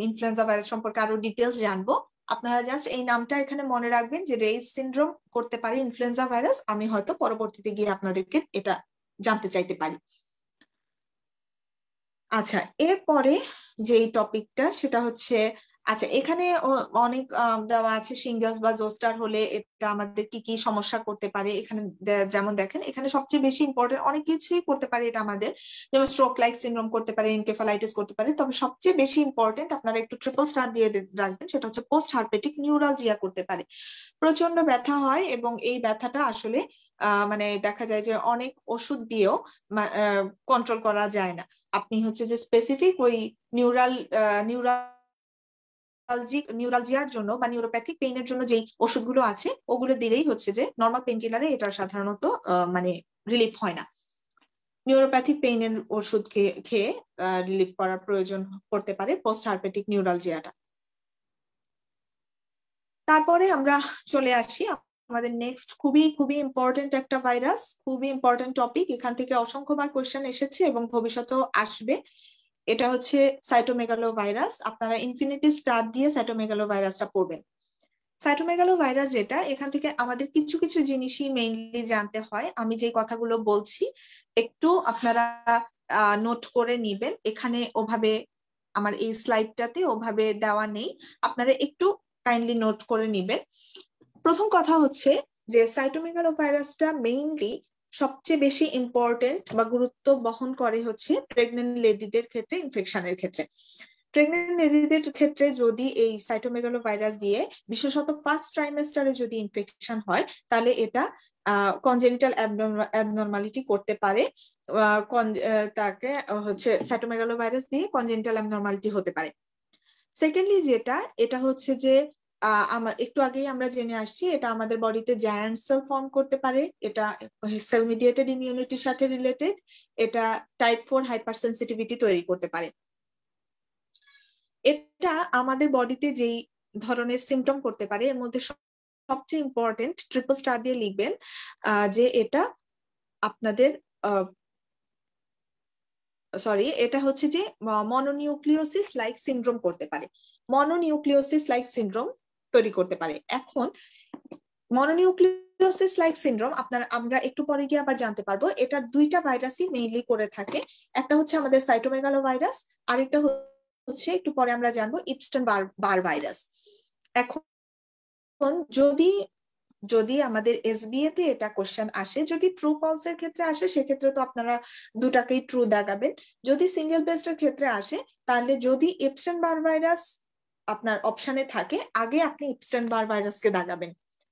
S2: ইনফ্লুয়েঞ্জা ভাইরাস সম্পর্কে আরো ডিটেলস জানবো। আপনারা জাস্ট এই নামটা এখানে মনে রাখবেন যে রেইস সিনড্রোম করতে পারে ইনফ্লুয়েঞ্জা ভাইরাস। আমি হয়তো পরবর্তীতে গিয়ে আপনাদেরকে এটা জানতে চাইতে পারি। আচ্ছা, এরপরে যে টপিকটা সেটা হচ্ছে, আচ্ছা এখানে অনেক দেওয়া আছে শিঙ্গেলস বা জোস্টার হলে এটা আমাদের কি কি সমস্যা করতে পারে। এখানে যেমন দেখেন, এখানে সবচেয়ে বেশি ইম্পর্টেন্ট, অনেক কিছুই করতে পারে এটা আমাদের, যেমন স্ট্রোক লাইক সিনড্রোম করতে পারে, এনকেফালাইটিস করতে পারে, তবে সবচেয়ে বেশি ইম্পর্টেন্ট আপনারা একটু ট্রিপল স্টার দিয়ে রাখবেন, সেটা হচ্ছে পোস্ট হার্পেটিক নিউরালজিয়া করতে পারে। প্রচন্ড ব্যথা হয় এবং এই ব্যথাটা আসলে মানে দেখা যায় যে অনেক ওষুধ দিয়েও কন্ট্রোল করা যায় না। আপনি হচ্ছে যে স্পেসিফিক ওই নিউরালজিয়ার জন্য বা নিউরোপ্যাথিক পেইনের জন্য যেই ওষুধগুলো আছে ওগুলো দিলেই হচ্ছে যে নর্মাল পেইন কিলারে এটা সাধারণত মানে রিলিফ হয় না। নিউরোপ্যাথিক পেইনের ওষুধ খেয়ে রিলিফ করার প্রয়োজন পড়তে পারে পোস্ট হার্পেটিক নিউরালজিয়াটা। তারপরে আমরা চলে আসি আমাদের নেক্সট খুবই খুবই ইম্পর্টেন্ট একটা ভাইরাস, খুবই ইম্পর্টেন্ট টপিক, এখান থেকে অসংখ্যবার কোয়েশ্চেন এসেছে এবং ভবিষ্যতেও আসবে। এটা হচ্ছে সাইটোমেগালো ভাইরাস। আপনারা ইনফিনিটি স্টার দিয়ে সাইটোমেগালো ভাইরাসটা পড়বেন। সাইটোমেগালো ভাইরাস যেটা, এখান থেকে আমাদের কিছু কিছু জিনিসই মেইনলি জানতে হয়। আমি যে কথাগুলো বলছি একটু আপনারা নোট করে নিবেন। এখানে ওভাবে আমার এই স্লাইডটাতে ওভাবে দেওয়া নেই, আপনারা একটু কাইন্ডলি নোট করে নিবেন। প্রথম কথা হচ্ছে যে সাইটোমেগালো ভাইরাসটা মেইনলি সবচেয়ে বেশি ইম্পর্টেন্ট বা গুরুত্ব বহন করে হচ্ছে প্রেগনেন্ট লেডিদের ক্ষেত্রে, ইনফেকশনের ক্ষেত্রে। প্রেগনেন্ট লেডিদের ক্ষেত্রে যদি এই সাইটোমেগালো ভাইরাস দিয়ে বিশেষত ফার্স্ট ট্রাইমেস্টারে যদি ইনফেকশন হয়, তাহলে এটা কনজেনিটাল অ্যাবনর্মালিটি করতে পারে। তাকে হচ্ছে সাইটোমেগালো ভাইরাস দিয়ে কনজেনিটাল অ্যাবনর্মালিটি হতে পারে। সেকেন্ডলি যেটা, এটা হচ্ছে যে একটু আগেই আমরা জেনে আসছি, এটা আমাদের বডিতে জায়ান্ট সেল ফর্ম করতে পারে, এটা সেল মিডিয়েটেড ইমিউনিটির সাথে রিলেটেড, এটা টাইপ 4 হাইপার সেন্সিটিভিটি তৈরি করতে পারে। এটা আমাদের বডিতে যেই ধরনের সিমটম করতে পারে এর মধ্যে সবচেয়ে ইম্পর্টেন্ট, ট্রিপল স্টার দিয়ে লিখবেন যে এটা আপনাদের এটা হচ্ছে যে মনোনিউক্লিওসিস লাইক সিনড্রোম করতে পারে, মনোনিউক্লিওসিস লাইক সিনড্রোম তৈরি করতে পারে। এখন মনোনিউক্লিওসিস লাইক সিনড্রোম আমরা একটু পরে গিয়ে আবার জানতে পারবো। এটা দুইটা ভাইরাসই মেইনলি করে থাকে, একটা হচ্ছে আমাদের সাইটোমেগালো ভাইরাস, আরেকটা হচ্ছে একটু পরে আমরা জানবো ইপস্টেন বার ভাইরাস। এখন যদি আমাদের এসবিএ তে এটা কোশ্চেন আসে, যদি ট্রু ফলস এর ক্ষেত্রে আসে সেক্ষেত্রে তো আপনারা দুটাকেই ট্রু দেখাবেন। যদি সিঙ্গেল বেসড এর ক্ষেত্রে আসে, তাহলে যদি ইপস্টেন বার ভাইরাস আপনার অপশনে থাকে, আগে আপনি ইপস্টেন বার ভাইরাসকে দাগাবেন।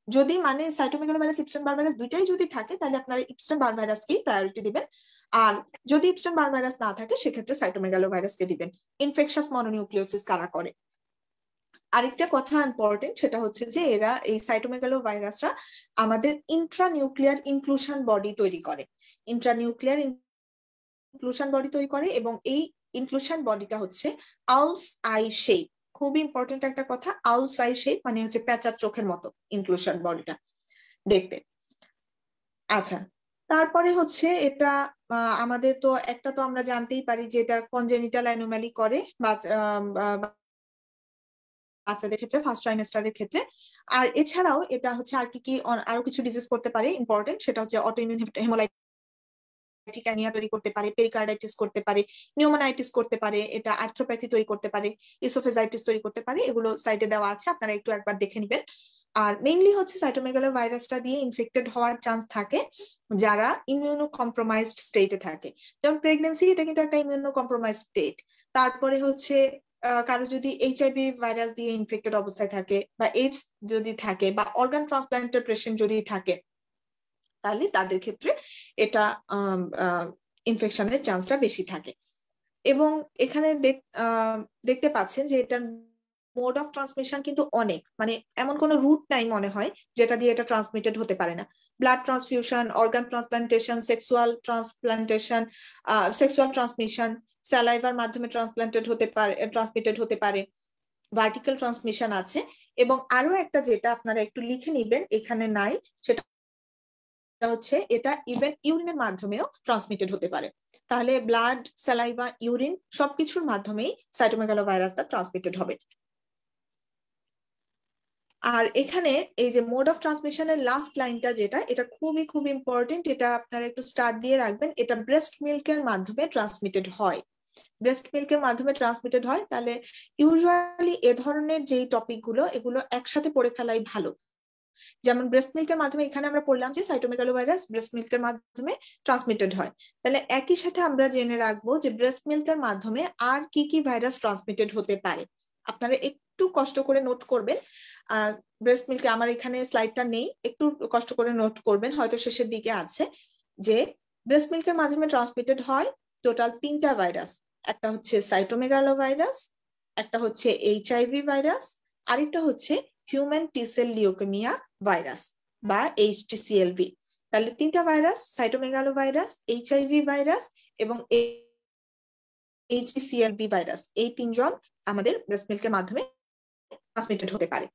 S2: যদি মানে সাইটোমেগালো ভাইরাস, ইপস্টেন বার ভাইরাস দুইটাই যদি থাকে, তাহলে আপনারা ইপস্টেন বার ভাইরাসকেই প্রায়োরিটি দিবেন। আর যদি ইপস্টেন বার ভাইরাস না থাকে সেক্ষেত্রে সাইটোমেগালো ভাইরাসকে দিবেন। ইনফেকশাস মনোনিউক্লিওসিস কারা করে। আরেকটা কথা ইম্পর্টেন্ট, সেটা হচ্ছে যে এরা এই সাইটোমেগালো ভাইরাসরা আমাদের ইন্ট্রানিউক্লিয়ার ইনক্লুশন বডি তৈরি করে, ইন্ট্রানিউক্লিয়ার ইনক্লুশন বডি তৈরি করে, এবং এই ইনক্লুশন বডিটা হচ্ছে আউলস আই শেপ। খুব ইম্পর্টেন্ট একটা কথা, আউলস আই শেপ মানে হচ্ছে প্যাঁচার চোখের মতো ইনক্লুশন বডিটা দেখতে। আচ্ছা, তারপরে হচ্ছে এটা আমাদের তো একটা তো আমরা জানতেই পারি যে এটা কনজেনিটাল অ্যানোমালি করে বাচ্চাদের ক্ষেত্রে ফার্স্ট ট্রাইমেস্টারের ক্ষেত্রে। আর এছাড়াও এটা হচ্ছে আর কি আরো কিছু ডিজিজ করতে পারে ইম্পর্টেন্ট, সেটা হচ্ছে অটোইমিউন হেমোলাইটিক অ্যানিমিয়া তৈরি করতে পারে, পেরিকার্ডাইটিস করতে পারে, নিউমোনাইটিস করতে পারে, এটা আর্থ্রোপ্যাথি তৈরি করতে পারে, ইসোফেজাইটিস তৈরি করতে পারে। এগুলো সাইডে দেওয়া আছে, আপনারা একটু একবার দেখে নেবেন। আর মেইনলি হচ্ছে সাইটোমেগালো ভাইরাসটা দিয়ে ইনফেক্টেড হওয়ার চান্স থাকে যারা ইমিউনো কম্প্রোমাইজড স্টেটে থাকে। যেমন প্রেগনেন্সি, এটা কিন্তু একটা ইমিউনো কম্প্রোমাইজড স্টেট। তারপরে হচ্ছে কারো যদি এইচআইভি ভাইরাস দিয়ে ইনফেক্টেড অবস্থায় থাকে, বা এইডস যদি থাকে, বা অর্গান ট্রান্সপ্লান্টের পেশেন্ট যদি থাকে, তাহলে তাদের ক্ষেত্রে এটা ইনফেকশনের চান্সটা বেশি থাকে। এবং এখানে দেখতে পাচ্ছেন যে এটার মোড অফ ট্রান্সমিশন কিন্তু অনেক, মানে এমন কোনো রুট নাই মনে হয় যেটা দিয়ে এটা ট্রান্সমিটেড হতে পারে না। Blood transfusion, organ transplantation, sexual transmission, স্যালাইভার মাধ্যমে ট্রান্সমিটেড হতে পারে, ভার্টিক্যাল ট্রান্সমিশন আছে। এবং আরো একটা যেটা আপনারা একটু লিখে নিবেন, এখানে নাই, সেটা হচ্ছে এটা ইভেন ইউরিনের মাধ্যমেও ট্রান্সমিটেড হতে পারে। তাহলে ব্লাড, স্যালাইভা, ইউরিন সবকিছুর মাধ্যমেই সাইটোমেগালো ভাইরাসটা ট্রান্সমিটেড হবে। আর এখানে এই যে মোড অফ ট্রান্সমিশনের লাস্ট লাইনটা যেটা, এটা খুবই খুব ইম্পর্টেন্ট, এটা আপনারা একটু স্টার দিয়ে রাখবেন। এটা ব্রেস্ট মিল্কের মাধ্যমে ট্রান্সমিটেড হয়, ব্রেস্ট মিল্কের মাধ্যমে ট্রান্সমিটেড হয়। তাহলে ইউজুয়ালি এ ধরনের যেই টপিকগুলো এগুলো একসাথে পড়ে ফেলাই ভালো। যেমন ব্রেস্ট মিল্কের মাধ্যমে এখানে আমরা পড়লাম যে সাইটোমেগালোভাইরাস ব্রেস্ট মিল্কের মাধ্যমে ট্রান্সমিটেড হয়, তাহলে একই সাথে আমরা জেনে রাখবো যে ব্রেস্ট মিল্কের মাধ্যমে আর কি কি ভাইরাস ট্রান্সমিটেড হতে পারে। আপনারা একটু কষ্ট করে নোট করবেন। ব্রেস্ট মিল্কে আমার এখানে স্লাইডটা নেই, একটু কষ্ট করে নোট করবেন, হয়তো শেষের দিকে আছে, যে ব্রেস্ট মিল্কের মাধ্যমে ট্রান্সমিটেড হয় টোটাল 3টা ভাইরাস। একটা হচ্ছে সাইটোমেগালোভাইরাস, একটা হচ্ছে এইচআইভি ভাইরাস, আরেকটা হচ্ছে হিউম্যান টি-সেল লিউকেমিয়া ভাইরাস বা HTCLV। তাহলে 3টা ভাইরাস, সাইটোমেগালোভাইরাস, এইচআইভি ভাইরাস এবং HTCLV ভাইরাস, এই 3জন আমাদের ব্রেস্ট মিল্কের মাধ্যমে ট্রান্সমিটেড হতে পারে।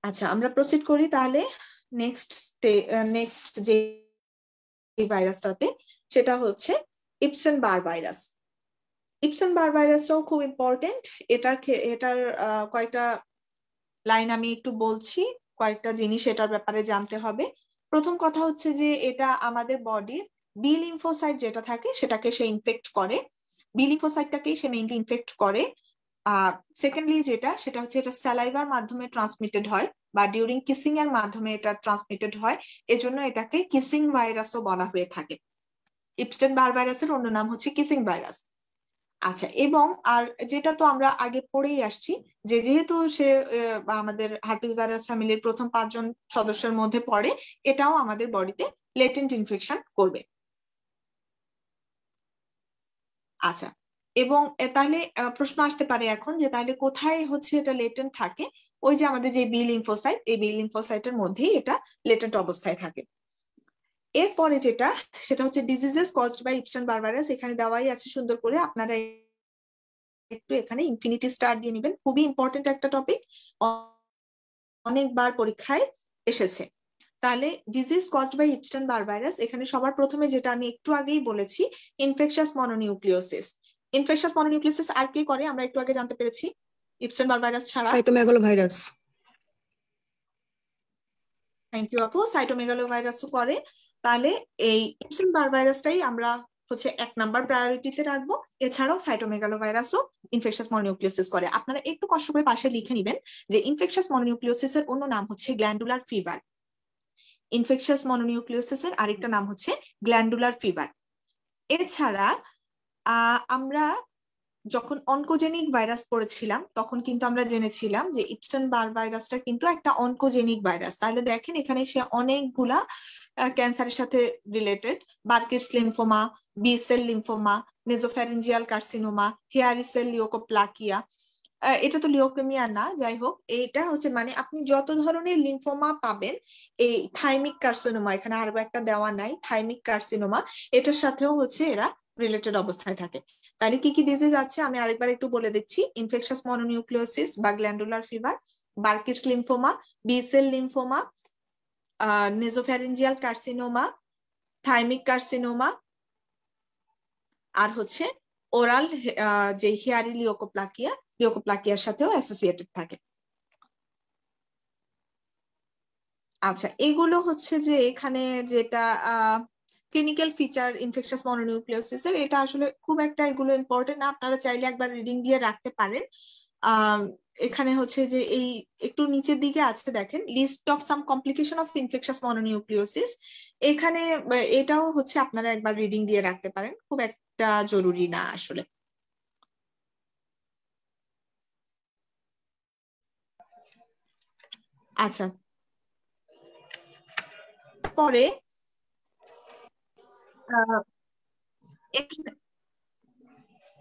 S2: আচ্ছা, আমরা প্রসিড করি তাহলে নেক্সট যে ভাইরাসটাতে, সেটা হচ্ছে ইপসেন বার ভাইরাস। ইপসেন বার ভাইরাসটাও খুব ইম্পর্টেন্ট। এটার কয়েকটা লাইন আমি একটু বলছি, কয়েকটা জিনিস এটার ব্যাপারে জানতে হবে। প্রথম কথা হচ্ছে যে এটা আমাদের বডির বি লিম্ফোসাইট যেটা থাকে সেটাকে সে ইনফেক্ট করে, বি লিম্ফোসাইটটাকেই সে মেইনলি ইনফেক্ট করে। সেকেন্ডলি সেটা হচ্ছে এটা স্যালাইভার মাধ্যমে ট্রান্সমিটেড হয় বা ডিউরিং কিসিং এর মাধ্যমে এটা ট্রান্সমিটেড হয়, এজন্য এটাকে কিসিং ভাইরাসও বলা হয়ে থাকে। ইপস্টেন বার ভাইরাসের অন্য নাম হচ্ছে কিসিং ভাইরাস। আচ্ছা, এবং আর যেটা তো আমরা আগে পড়েই আসছি যে যেহেতু সে আমাদের হার্পিস ভাইরাস ফ্যামিলির প্রথম 5জন সদস্যের মধ্যে পড়ে, এটাও আমাদের বডিতে লেটেন্ট ইনফেকশন করবে। আচ্ছা, এবং তাহলে প্রশ্ন আসতে পারে এখন যে তাহলে কোথায় হচ্ছে এটা লেটেন্ট থাকে? ওই যে আমাদের যে বি লিম্ফোসাইট, এই বি লিম্ফোসাইটের মধ্যেই এটা লেটেন্ট অবস্থায় থাকে। এরপরে যেটা, সেটা হচ্ছে diseases caused by Epstein Barr virus. এখানে দেওয়াই আছে সুন্দর করে, আপনারা একটু এখানে ইনফিনিটি স্টার দিয়ে নেবেন, খুবই ইম্পর্টেন্ট একটা টপিক, অনেকবার পরীক্ষায় এসেছে। তাহলে disease caused by Epstein Barr virus, এখানে সবার প্রথমে যেটা আমি একটু আগেই বলেছি, ইনফেকশাস মনোনিউক্লিওসিস। ইনফেকশাস মনোনিউক্লিওসিস আর কে করে আমরা একটু আগে জানতে পেরেছি, ইপস্টেন বার ভাইরাস ছাড়া।
S4: সাইটোমেগালোভাইরাস।
S2: থ্যাংক ইউ আপু, সাইটোমেগালোভাইরাসও করে। তাহলে এই ইপস্টেন বার ভাইরাসটাই আমরা হচ্ছে 1 নাম্বার প্রায়োরিটিতে রাখবো। এছাড়াও সাইটোমেগালোভাইরাসও ইনফেকশাস মনোনিউক্লিওসিস করে। আপনারা একটু কষ্ট করে পাশে লিখে নেবেন যে ইনফেকশাস মনোনিউক্লিওসিস এর অন্য নাম হচ্ছে গ্ল্যান্ডুলার ফিভার। ইনফেকশাস মনোনিউক্লিওসিস এর আরেকটা নাম হচ্ছে গ্ল্যান্ডুলার ফিভার। এছাড়া আমরা যখন অনকোজেনিক ভাইরাস পড়েছিলাম তখন কিন্তু আমরা জেনেছিলাম যে ইপস্টেন বার ভাইরাসটা কিন্তু একটা অনকোজেনিক ভাইরাস। তাহলে দেখেন এখানে সে অনেকগুলা ক্যান্সারের সাথে related, Burkitt's lymphoma, B cell lymphoma, nasopharyngeal carcinoma, hairy cell leukoplakia, এটা তো লিওকেমিয়া না, যাই হোক এটা হচ্ছে মানে আপনি যত ধরনের লিম্ফোমা পাবেন, এই থাইমিক কার্সিনোমা, এখানে আরো একটা দেওয়া নাই, থাইমিক কার্সিনোমা, এটার সাথেও হচ্ছে এরা রিলেটেড অবস্থায় থাকে। তাহলে কি কি ডিজিজ আছে আমি আরেকবার একটু বলে দিচ্ছি, ইনফেকশাস মনোনিউক্লিওসিস বা glandular fever, Burkitt's lymphoma, B cell lymphoma, nasopharyngeal carcinoma, thymic carcinoma, আর হচ্ছে ওরাল যে হিয়ারি লিওকোপ্লাকিয়ার সাথেও অ্যাসোসিয়েটেড থাকে। আচ্ছা, এগুলো হচ্ছে যে এখানে যেটা ক্লিনিক্যাল ফিচার ইনফেকশাস মনোনিউক্লিওসিস এর, এটা আসলে খুব একটা এগুলো ইম্পর্টেন্ট না, আপনারা চাইলে একবার রিডিং দিয়ে রাখতে পারেন। এখানে হচ্ছে যে এই একটু নিচের দিকে আছে দেখেন, list of some complication of infectious mononucleosis, এখানে এটাও হচ্ছে আপনারা একবার রিডিং দিয়ে রাখতে পারেন, খুব একটা জরুরি না আসলে। আচ্ছা, পরে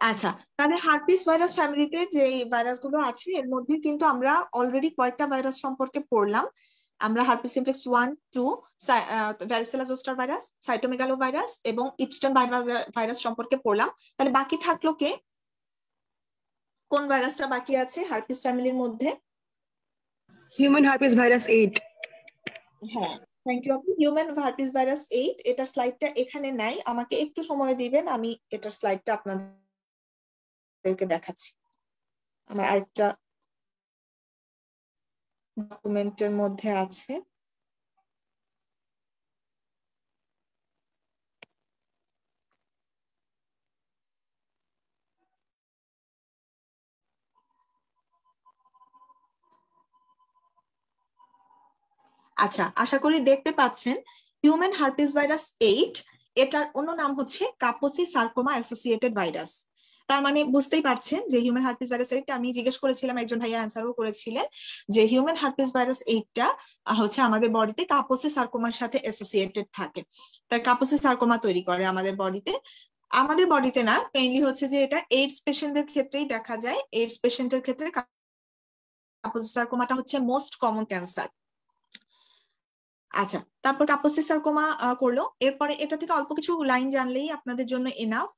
S2: আচ্ছা, তাহলে হার্পিস ভাইরাস ফ্যামিলিতে যে ভাইরাস গুলো আছে এর মধ্যে কিন্তু আমরা অলরেডি কয়েকটা ভাইরাস সম্পর্কে পড়লাম। আমরা herpes simplex 1, 2, varicella zoster virus, cytomegalo virus এবং ইপস্টেন ভাইরাস সম্পর্কে পড়লাম। তাহলে বাকি থাকলো কে? কোন ভাইরাসটা বাকি আছে হার্পিস ফ্যামিলির মধ্যে?
S4: Human herpes virus 8।
S2: হ্যাঁ, থ্যাংক ইউ আপু। হিউম্যান হার্পিস ভাইরাস 8, এটার স্লাইডটা এখানে নাই, আমাকে একটু সময় দিবেন, আমি এটার স্লাইডটা আপনাদেরকে দেখাচ্ছি। আমার আরেকটা ডকুমেন্টের মধ্যে আছে। আচ্ছা, আশা করি দেখতে পাচ্ছেন হিউম্যান হার্পিস ভাইরাস 8, এটার অন্য নাম হচ্ছে কাপোসি সার্কোমা অ্যাসোসিয়েটেড ভাইরাস। তার মানে বুঝতেই পারছেন যে হিউম্যান হার্পিস ভাইরাস 8, আমি জিজ্ঞেস করেছিলাম, একজন ভাইয়া অ্যান্সারও করেছিলেন যে হিউম্যান হার্পিস ভাইরাস 8টা হচ্ছে আমাদের বডিতে কাপোসি সার্কোমার সাথে অ্যাসোসিয়েটেড থাকে, তাই কাপোসি সার্কোমা তৈরি করে আমাদের বডিতে। আমাদের বডিতে না, মেইনলি হচ্ছে যে এটা এইডস পেশেন্টদের ক্ষেত্রেই দেখা যায়। এইডস পেশেন্টের ক্ষেত্রে কাপোসি সার্কোমাটা হচ্ছে মোস্ট কমন ক্যান্সার। আচ্ছা, তারপর কাপোসি সার্কোমা করলো, এরপরে এটা থেকে অল্প কিছু লাইন জানলেই আপনাদের জন্য এনাফ।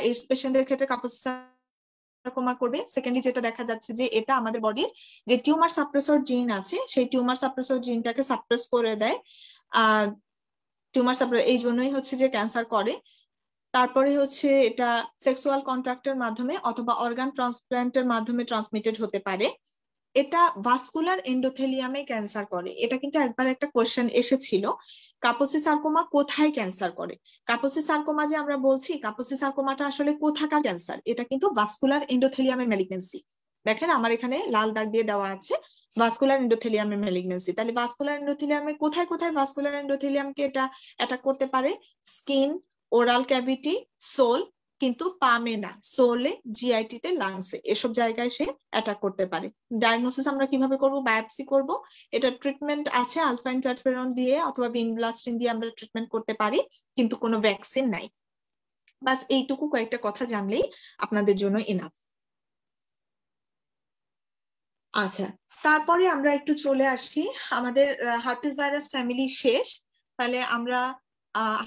S2: এইডস পেশেন্টদের ক্ষেত্রে কাপোসি সার্কোমা করবে। সেকেন্ডলি যেটা দেখা যাচ্ছে যে এটা আমাদের বডির যে টিউমার সাপ্রেসর জিন আছে, সেই টিউমার সাপ্রেসর জিনটাকে সাপ্রেস করে দেয়। টিউমার সাপ্রেস এই জন্যই হচ্ছে যে ক্যান্সার করে। তারপরে হচ্ছে এটা সেক্সুয়াল কন্ট্যাক্টের মাধ্যমে অথবা অর্গান ট্রান্সপ্ল্যান্টের মাধ্যমে ট্রান্সমিটেড হতে পারে। এটা ভাস্কুলার এন্ডোথেলিয়ামে ক্যান্সার করে। এটা কিন্তু একবার একটা কোয়েশ্চেন এসেছিল, কাপোসি সার্কোমা কোথায় ক্যান্সার করে। কাপোসি সার্কোমা যে আমরা বলছি, কাপোসি সার্কোমাটা আসলে কোথাকার ক্যান্সার, এটা কিন্তু ভাস্কুলার এন্ডোথেলিয়ামের ম্যালিগনেন্সি। দেখেন আমার এখানে লাল দাগ দিয়ে দেওয়া আছে ভাস্কুলার এন্ডোথেলিয়ামের ম্যালিগনেন্সি। তাহলে ভাস্কুলার এন্ডোথেলিয়ামের কোথায় কোথায় ভাস্কুলার এন্ডোথেলিয়ামকে এটা অ্যাটাক করতে পারে? স্কিন, ওরাল ক্যাভিটি, সোল, কিন্তু পামে না, সোলে, জিআইটি তে, লাংসে, এসব জায়গায় সে অ্যাটাক করতে পারে। ডায়াগনোসিস আমরা কিভাবে করব? বায়োপসি করব। এটা ট্রিটমেন্ট আছে, আলফা ইন্টারফেরন দিয়ে অথবা ভিনব্লাস্টিন দিয়ে আমরা ট্রিটমেন্ট করতে পারি, কিন্তু কোনো ভ্যাকসিন নাই। বাস এইটুকু কয়েকটা কথা জানলেই আপনাদের জন্য এনাফ। আচ্ছা, তারপরে আমরা একটু চলে আসি, আমাদের হার্পিস ভাইরাস ফ্যামিলি শেষ। তাহলে আমরা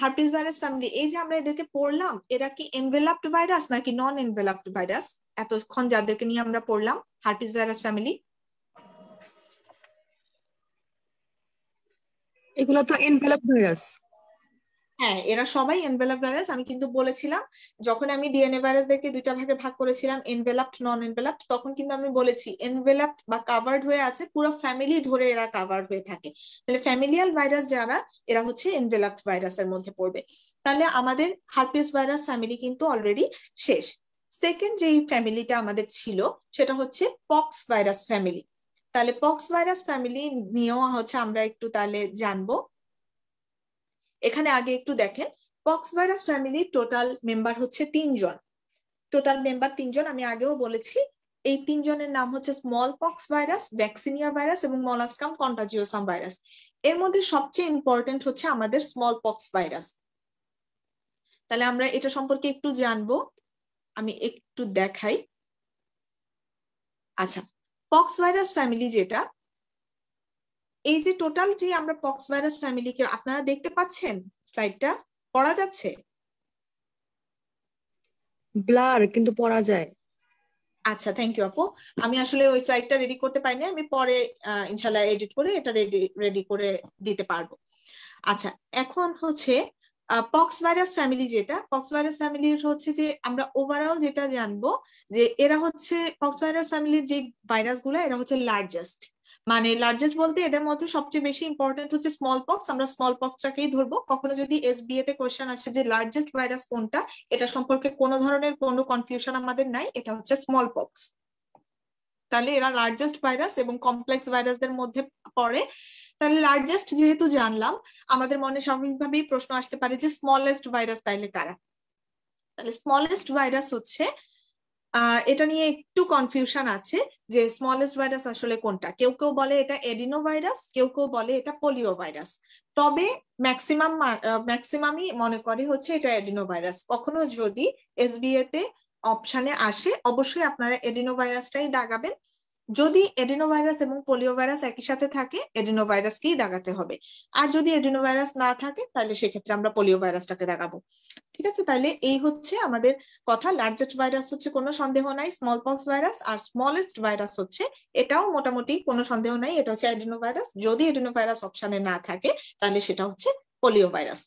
S2: হার্পিস ভাইরাস ফ্যামিলি, এই যে আমরা এদেরকে পড়লাম, এরা কি এনভেলাপড ভাইরাস নাকি নন এনভেলাপড ভাইরাস? এতক্ষণ যাদেরকে নিয়ে আমরা পড়লাম হার্পিস ভাইরাস ফ্যামিলি,
S4: এগুলো তো এনভেলপ ভাইরাস।
S2: হ্যাঁ, এরা সবাই এনভেলাপ ভাইরাস। আমি কিন্তু বলেছিলাম, যখন আমি ডিএনএ ভাইরাসদেরকে দুইটা ভাগে ভাগ করেছিলাম, এনভেলাপড, নন এনভেলাপড, তখন কিন্তু আমি বলেছি এনভেলাপড বা কাভার্ড হয়ে আছে, পুরো ফ্যামিলি ধরে এরা কাভার্ড হয়ে থাকে। তাহলে ফ্যামিলিয়াল ভাইরাস যারা, এরা হচ্ছে এনভেলাপড ভাইরাসের মধ্যে পড়বে। তাহলে আমাদের হার্পিস ভাইরাস ফ্যামিলি কিন্তু অলরেডি শেষ। সেকেন্ড যেই ফ্যামিলিটা আমাদের ছিল সেটা হচ্ছে পক্স ভাইরাস ফ্যামিলি। তাহলে পক্স ভাইরাস ফ্যামিলি নিয়েও হচ্ছে আমরা একটু তাহলে জানবো। এখানে আগে একটু দেখেন, pox virus family total member হচ্ছে 3 জন। টোটাল মেম্বার 3 জন, আমি আগেও বলেছি। এই 3 জনের নাম হচ্ছে small pox virus, vaccinia virus এবং মলাস্কাম কন্টাজিওসাম ভাইরাস। এর মধ্যে সবচেয়ে ইম্পর্টেন্ট হচ্ছে আমাদের স্মল পক্স ভাইরাস। তাহলে আমরা এটা সম্পর্কে একটু জানবো, আমি একটু দেখাই। আচ্ছা, পক্স ভাইরাস ফ্যামিলি যেটা, এই যে টোটাল যে আমরা পক্স ভাইরাস ফ্যামিলিকে, আপনারা দেখতে পাচ্ছেন স্লাইডটা, পড়া যাচ্ছে?
S4: ব্লার কিন্তু পড়া যায়।
S2: আচ্ছা, থ্যাংক ইউ আপু। আমি আসলে ওই স্লাইডটা রেডি করতে পারিনি, আমি পরে ইনশাল্লাহ এডিট করে এটা রেডি করে দিতে পারবো। আচ্ছা, এখন হচ্ছে পক্স ভাইরাস ফ্যামিলি যেটা, পক্স ভাইরাস ফ্যামিলির হচ্ছে যে আমরা ওভারঅল যেটা জানবো যে এরা হচ্ছে পক্স ভাইরাস ফ্যামিলির যে ভাইরাস গুলো, এরা হচ্ছে লার্জেস্ট। মানে লার্জেস্ট বলতে এদের মধ্যে সবচেয়ে বেশি ইম্পর্টেন্ট হচ্ছে স্মল পক্স। আমরা স্মল পক্সটাকেই ধরবো। কখনো যদি এসবিএ তে কোশ্চেন আসে যে লার্জেস্ট ভাইরাস কোনটা, এটা সম্পর্কে কোনো ধরনের কোনো কনফিউশন আমাদের নাই, এটা হচ্ছে স্মল পক্স। তাহলে এরা লার্জেস্ট ভাইরাস এবং কমপ্লেক্স ভাইরাসদের মধ্যে পড়ে। তাহলে লার্জেস্ট যেহেতু জানলাম, আমাদের মনে স্বাভাবিকভাবেই প্রশ্ন আসতে পারে যে স্মলেস্ট ভাইরাস তাইলে কারা? তাহলে স্মলেস্ট ভাইরাস হচ্ছে, এটা নিয়ে একটু কনফিউশন আছে যে স্মলেস্ট ভাইরাস আসলে কোনটা। কেউ কেউ বলে এটা এডিনো ভাইরাস, কেউ কেউ বলে এটা পোলিও ভাইরাস। তবে ম্যাক্সিমামই মনে করে হচ্ছে এটা এডিনো ভাইরাস। কখনো যদি এসবিএ তে অপশনে আসে, অবশ্যই আপনারা এডিনো ভাইরাসটাই দাগাবেন। যদি এডিনো ভাইরাস এবং পোলিও ভাইরাস একই সাথে থাকে, এডিনো ভাইরাসকেই দাগাতে হবে। আর যদি এডিনো ভাইরাস না থাকে, তাহলে সেক্ষেত্রে আমরা পোলিও ভাইরাসটাকে দাগাবো। ঠিক আছে, তাহলে এই হচ্ছে আমাদের কথা। লার্জেস্ট ভাইরাস হচ্ছে কোনো সন্দেহ নাই স্মল পক্স ভাইরাস, আর স্মলেস্ট ভাইরাস হচ্ছে, এটাও মোটামুটি কোনো সন্দেহ নাই, এটা হচ্ছে এডিনো ভাইরাস। যদি এডিনো ভাইরাস অপশনে না থাকে, তাহলে সেটা হচ্ছে পোলিও ভাইরাস।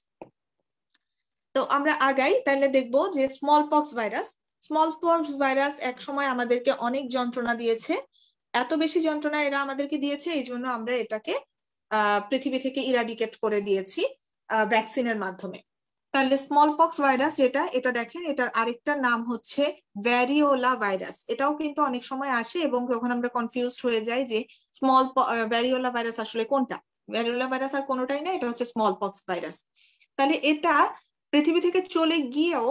S2: তো আমরা আগাই, তাহলে দেখবো যে small pox virus. Small pox virus এক সময় আমাদেরকে অনেক যন্ত্রণা দিয়েছে। এত বেশি যন্ত্রণা এরা আমাদেরকে দিয়েছে, এই জন্য আমরা এটাকে পৃথিবী থেকে ইরাডিকেট করে দিয়েছি ভ্যাকসিনের মাধ্যমে। তাহলে স্মল পক্স ভাইরাস যেটা, এটা দেখেন এটার আরেকটা নাম হচ্ছে ভ্যারিওলা ভাইরাস। এটাও কিন্তু অনেক সময় আসে এবং যখন আমরা কনফিউজড হয়ে যাই যে ভ্যারিওলা ভাইরাস আসলে কোনটা, ভ্যারিওলা ভাইরাস আর কোনোটাই না, এটা হচ্ছে স্মল পক্স ভাইরাস। তাহলে এটা পৃথিবী থেকে চলে গিয়েও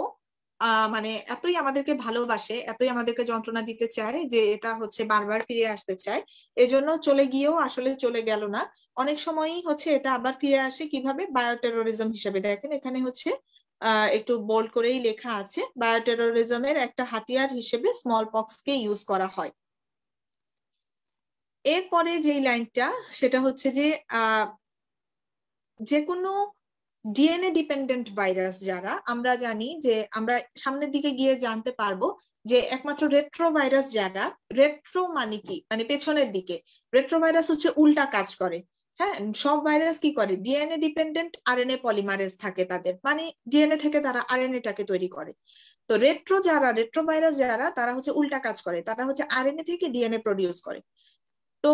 S2: মানে এতই আমাদেরকে ভালোবাসে, এতই আমাদেরকে যন্ত্রণা দিতে চায় যে এটা হচ্ছে বারবার ফিরে আসতে চায়, এজন্য চলে গিয়েও আসলে চলে গেল না। অনেক সময়ই হচ্ছে এটা আবার ফিরে আসে কিভাবে, বায়োটেরোরিজম হিসেবে। দেখেন এখানে হচ্ছে একটু বোল্ড করেই লেখা আছে, বায়োটেরোরিজমের একটা হাতিয়ার হিসেবে স্মল পক্স কে ইউজ করা হয়। এরপরে যেই লাইনটা সেটা হচ্ছে যে যে কোনো ডিএনএ ডিপেন্ডেন্ট ভাইরাস যারা, আমরা জানি যে আমরা সামনের দিকে গিয়ে জানতে পারবো যে একমাত্র রেট্রো ভাইরাস যারা, রেট্রো মানে কি, মানে পেছনের দিকে, রেট্রো ভাইরাস হচ্ছে উল্টা কাজ করে। হ্যাঁ, সব ভাইরাস কি করে, ডিএনএ ডিপেন্ডেন্ট আরএনএ পলিমারেজ থাকে তাদের, মানে ডিএনএ থেকে তারা আরএনএটাকে তৈরি করে। তো রেট্রো ভাইরাস যারা, তারা হচ্ছে উল্টা কাজ করে, তারা হচ্ছে আরএনএ থেকে ডিএনএ প্রডিউস করে। তো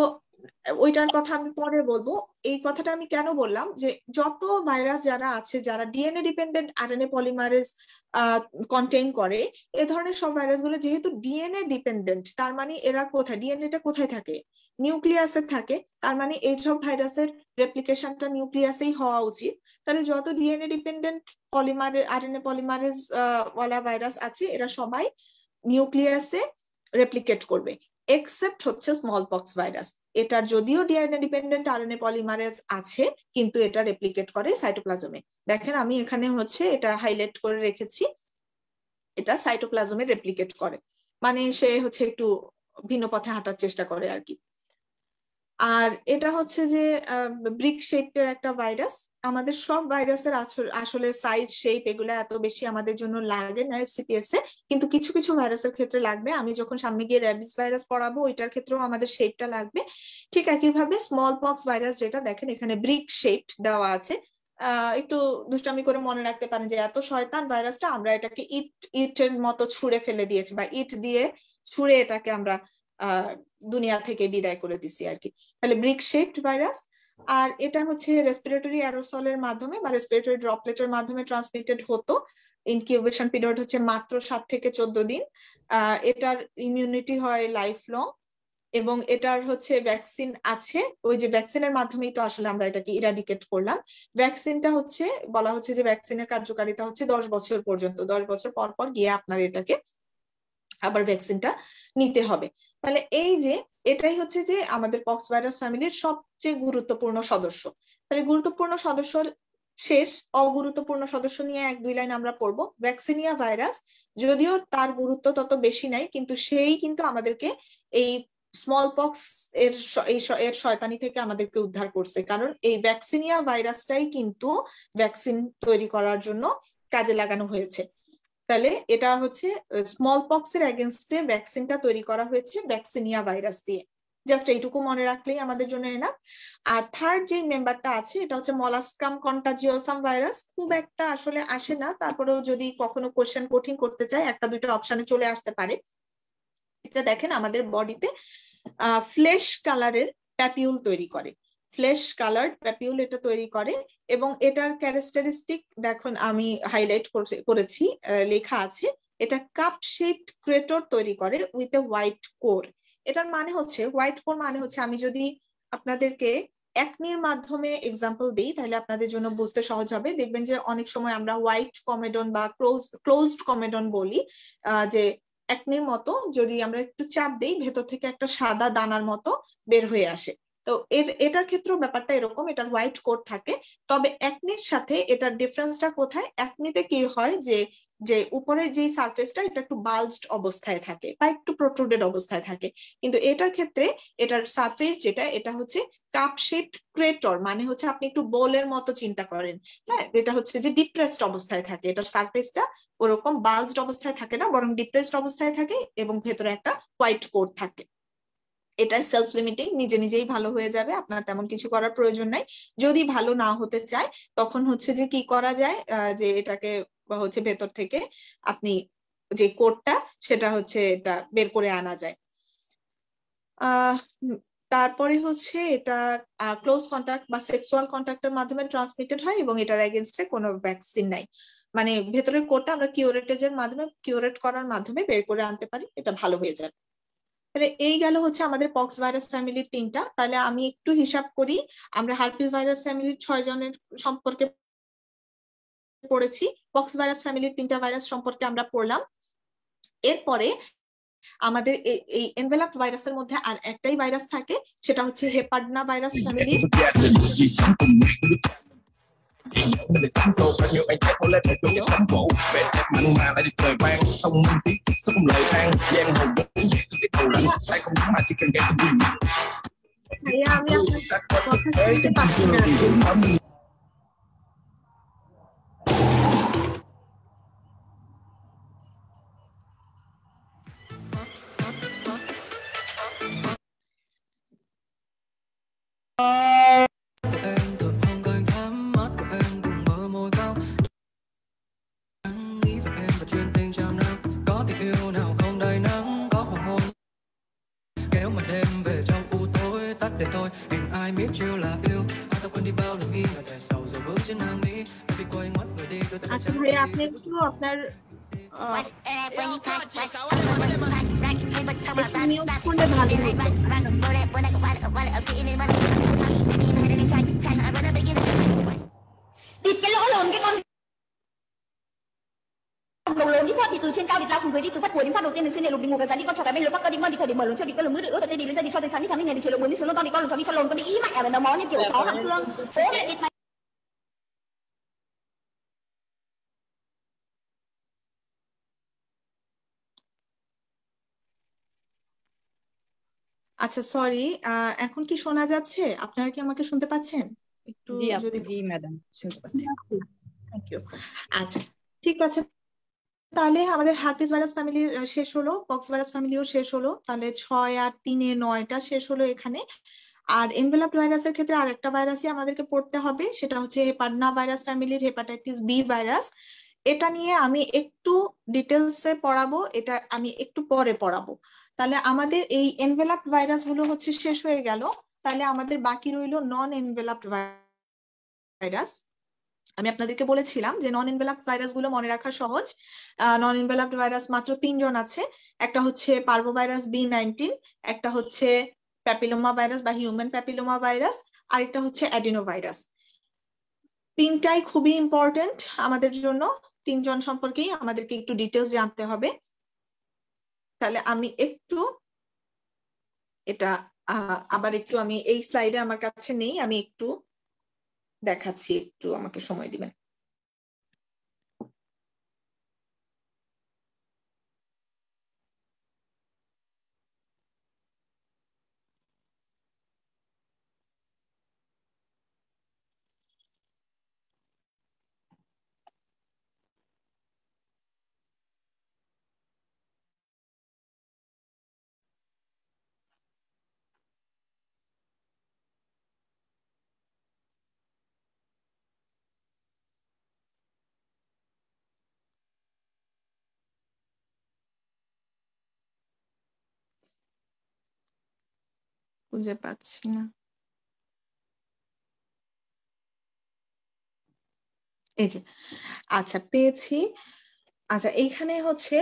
S2: ওইটার কথা আমি পরে বলবো। এই কথাটা আমি কেন বললাম, যে যত ভাইরাস যারা আছে যারা DNA dependent RNA polymerase contain করে, এ ধরনের সব ভাইরাস গুলো যেহেতু ডিএনএ ডিপেন্ডেন্ট, তার মানে এরা কোথায়, ডিএনএটা কোথায় থাকে, নিউক্লিয়াসে থাকে। তার মানে এইসব ভাইরাসের রেপ্লিকেশনটা নিউক্লিয়াসেই হওয়া উচিত। তাহলে যত ডিএনএ ডিপেন্ডেন্ট আরএনএ পলিমারেজ ওয়ালা ভাইরাস আছে, এরা সবাই নিউক্লিয়াসে রেপ্লিকেট করবে, এক্সেপ্ট হচ্ছে স্মল পক্স ভাইরাস। এটার যদিও ডিএনএ ডিপেন্ডেন্ট আরএনএ পলিমারেজ আছে, কিন্তু এটা রেপ্লিকেট করে সাইটোপ্লাজমে। দেখেন আমি এখানে হচ্ছে এটা হাইলাইট করে রেখেছি, এটা সাইটোপ্লাজমে রেপ্লিকেট করে, মানে সে হচ্ছে একটু ভিন্ন পথে হাঁটার চেষ্টা করে আর কি। আর এটা হচ্ছে যে ব্রিক শেপের একটা ভাইরাস। আমাদের সব ভাইরাসের আসলে সাইজ শেপ এগুলো এত বেশি আমাদের জন্য লাগে না এফসিপিএস এ, কিন্তু কিছু কিছু ভাইরাসের ক্ষেত্রে লাগবে। আমি যখন সামনে গিয়ে র্যাবিস ভাইরাস পড়াবো, ওইটার ক্ষেত্রেও আমাদের শেপটা লাগবে। ঠিক একইভাবে স্মল পক্স ভাইরাস যেটা, দেখেন এখানে ব্রিক শেপ দেওয়া আছে। একটু দুষ্টামি করে মনে রাখতে পারেন যে এত শয়তান ভাইরাসটা, আমরা এটাকে ইটের মতো ছুঁড়ে ফেলে দিয়েছি, বা ইট দিয়ে ছুঁড়ে এটাকে আমরা দুনিয়া থেকে বিদায় করে দিছি আর কি। তাহলে ব্রিক শেপড ভাইরাস। আর এটা হচ্ছে রেসপিরেটরি অ্যারোসলের মাধ্যমে বা রেসপিরেটরি ড্রপলেটের মাধ্যমে ট্রান্সমিটেড হতো। ইনকিউবেশন পিরিয়ড হচ্ছে মাত্র 7 থেকে 14 দিন। এটার ইমিউনিটি হয় লাইফ লং, এবং এটার হচ্ছে ভ্যাকসিন আছে। ওই যে ভ্যাকসিনের মাধ্যমেই তো আসলে আমরা এটাকে ইরাডিকেট করলাম। ভ্যাকসিনটা হচ্ছে, বলা হচ্ছে যে ভ্যাকসিনের কার্যকারিতা হচ্ছে 10 বছর পর্যন্ত, 10 বছর পর পর গিয়ে আপনার এটাকে আবার ভ্যাকসিনটা নিতে হবে। তাহলে এই যে এটাই হচ্ছে যে আমাদের পক্স ভাইরাস ফ্যামিলির সবচেয়ে গুরুত্বপূর্ণ সদস্য। তাহলে গুরুত্বপূর্ণ সদস্যর শেষ, অগুরুত্বপূর্ণ সদস্য নিয়ে 1-2 লাইন আমরা পড়বো। ভ্যাকসিনিয়া ভাইরাস, যদিও তার গুরুত্ব তত বেশি নাই, কিন্তু সেই কিন্তু আমাদেরকে এই স্মল পক্স এর শয়তানি থেকে আমাদেরকে উদ্ধার করছে। কারণ এই ভ্যাকসিনিয়া ভাইরাসটাই কিন্তু ভ্যাকসিন তৈরি করার জন্য কাজে লাগানো হয়েছে। তাহলে এটা হচ্ছে স্মল পক্স এর এগেনস্টে ভ্যাকসিনটা তৈরি করা হয়েছে ভ্যাকসিনিয়া ভাইরাস দিয়ে। জাস্ট এইটুকু মনে রাখলেই আমাদের জন্য এনাফ। আর থার্ড যে মেম্বারটা আছে, এটা হচ্ছে মলাস্কাম কন্টাজিওসাম ভাইরাস। খুব একটা আসলে আসে না, তারপরেও যদি কখনো কোশ্চেন কঠিন করতে চায়, 1-2টা অপশনে চলে আসতে পারে। এটা দেখেন আমাদের বডিতে ফ্লেশ কালারের প্যাপিউল তৈরি করে, ফ্লেশ কালার্ড প্যাপিউল এটা তৈরি করে। এবং এটার ক্যারেক্টারিস্টিক দেখুন, আমি হাইলাইট করেছি, লেখা আছে, এটা কাপ শেপড ক্রেটর তৈরি করে উইথ এ হোয়াইট কোর। এটার মানে হচ্ছে, হোয়াইট কোর মানে হচ্ছে, আমি যদি আপনাদেরকে একনির মাধ্যমে এক্সাম্পল দিই তাহলে আপনাদের জন্য বুঝতে সহজ হবে। দেখবেন যে অনেক সময় আমরা হোয়াইট কমেডন বা ক্লোজড কমেডন বলি, যে একনির মতো যদি আমরা একটু চাপ দিই, ভেতর থেকে একটা সাদা দানার মতো বের হয়ে আসে। তো এটার ক্ষেত্রেও ব্যাপারটা এরকম, এটার হোয়াইট কোট থাকে। তবে একনির সাথে এটার ডিফারেন্সটা কোথায়, একনিতে কি হয় যে যে উপরে যে সারফেসটা এটা একটু বাল্জড অবস্থায় থাকে বা একটু প্রোট্রুডেড অবস্থায় থাকে, কিন্তু এটার ক্ষেত্রে এটার সারফেস যেটা, এটা হচ্ছে কাপ শেপড ক্রেটর, মানে হচ্ছে আপনি একটু বোলের মতো চিন্তা করেন। হ্যাঁ, এটা হচ্ছে যে ডিপ্রেসড অবস্থায় থাকে, এটার সারফেসটা ওরকম বাল্জড অবস্থায় থাকে না, বরং ডিপ্রেসড অবস্থায় থাকে, এবং ভেতরে একটা হোয়াইট কোট থাকে। এটা সেলফ লিমিটিং, নিজে নিজেই ভালো হয়ে যাবে, আপনার তেমন কিছু করার প্রয়োজন নাই। যদি ভালো না হতে চায়, তখন হচ্ছে যে কি করা যায়, যে এটাকে হচ্ছে ভেতর থেকে আপনি যে কোডটা, সেটা হচ্ছে এটা বের করে আনা যায়। তারপরে হচ্ছে এটা ক্লোজ কন্টাক্ট বা সেক্সুয়াল কন্টাক্টের মাধ্যমে ট্রান্সমিটেড হয় এবং এটার এগেনস্টে কোনো ভ্যাকসিন নাই। মানে ভেতরের কোডটা আমরা কিউরেটেজের মাধ্যমে কিউরেট করার মাধ্যমে বের করে আনতে পারি, এটা ভালো হয়ে যাবে। তাহলে এই গেল হচ্ছে আমাদের পক্স ভাইরাস ফ্যামিলির 3টা। তাহলে আমি একটু হিসাব করি, আমরা হার্পিস ভাইরাস ফ্যামিলির 6 জনের সম্পর্কে পড়েছি, পক্স ভাইরাস ফ্যামিলির 3টা ভাইরাস সম্পর্কে আমরা পড়লাম। এরপরে আমাদের এই এনভেলপড ভাইরাসের মধ্যে আর একটাই ভাইরাস থাকে, সেটা হচ্ছে হেপার্ডনা virus family.
S5: Mình để sáng sâu bao nhiêu anh chạy có lên để tôi sắm cổ về đẹp mặn mà lại đi trời vang thông minh tí số không lời than giang hồ vốn tôi biết đầu lạnh sai không đúng mà chỉ cần gây tôi vui
S2: ভাইয়া আমি আপনার কথা শুনতে পাচ্ছি না। আচ্ছা ভাইয়া আপনি একটু আপনার মিউট করলে ভালো
S6: Địt cái lỗ lồn cái con đầu lớn đi thoát thì từ trên cao đi lao xuống dưới đi từ phát cuối đến phát đầu tiên đến xuyên địa lục đi ngủ cái rắn đi con chó cái bên lục phát cơ đi ngon đi thời điểm mở lớn cho đi cơ lồng mưa được ướt tay đi lên tay đi cho tới sáng đi tháng đi ngày đi chiều lồng muốn đi xuống lông to đi con lồng chó đi cho lồn con đi ý mẹ ở nó mó như kiểu chó hàm xương bố mẹ địt mày
S2: আচ্ছা sorry, এখন কি শোনা যাচ্ছে? আপনারা কি আমাকে শুনতে পাচ্ছেন? একটু যদি
S7: জি ম্যাডাম শুনতে পাচ্ছি।
S2: Thank you. আচ্ছা ঠিক আছে, তাহলে আমাদের হার্পিস ভাইরাস ফ্যামিলি শেষ হলো, পক্স ভাইরাস ফ্যামিলিও শেষ হলো। তাহলে 6 আর 3 9টা শেষ হলো এখানে। আর এনভেলপড ভাইরাসের ক্ষেত্রে আরেকটা ভাইরাসই আমাদেরকে পড়তে হবে, সেটা হচ্ছে হেপার্ডনা ভাইরাস ফ্যামিলির হেপাটাইটিস বি ভাইরাস। এটা নিয়ে আমি একটু ডিটেলসে পড়াবো, এটা আমি একটু পরে পড়াবো। তাহলে আমাদের এই এনভেলপড ভাইরাস গুলো হচ্ছে শেষ হয়ে গেল। তাহলে আমাদের বাকি রইলো নন এনভেলপড ভাইরাস। আমি আপনাদেরকে বলেছিলাম যে নন এনভেলপড ভাইরাস গুলো মনে রাখা সহজ। নন এনভেলপড ভাইরাস মাত্র 3জন আছে, একটা হচ্ছে পার্ভোভাইরাস B19, একটা হচ্ছে প্যাপিলোমা ভাইরাস বা হিউম্যান প্যাপিলোমা ভাইরাস, আর একটা হচ্ছে অ্যাডিনোভাইরাস। 3টাই খুবই ইম্পর্টেন্ট আমাদের জন্য, 3জন সম্পর্কেই আমাদেরকে একটু ডিটেলস জানতে হবে। তাহলে আমি একটু এটা আবার একটু আমি এই স্লাইডে আমার কাছে নেই, আমি একটু দেখাচ্ছি, একটু আমাকে সময় দিবেন। খুঁজে পাচ্ছি না, এই যে আচ্ছা পেয়েছি। আচ্ছা এইখানে হচ্ছে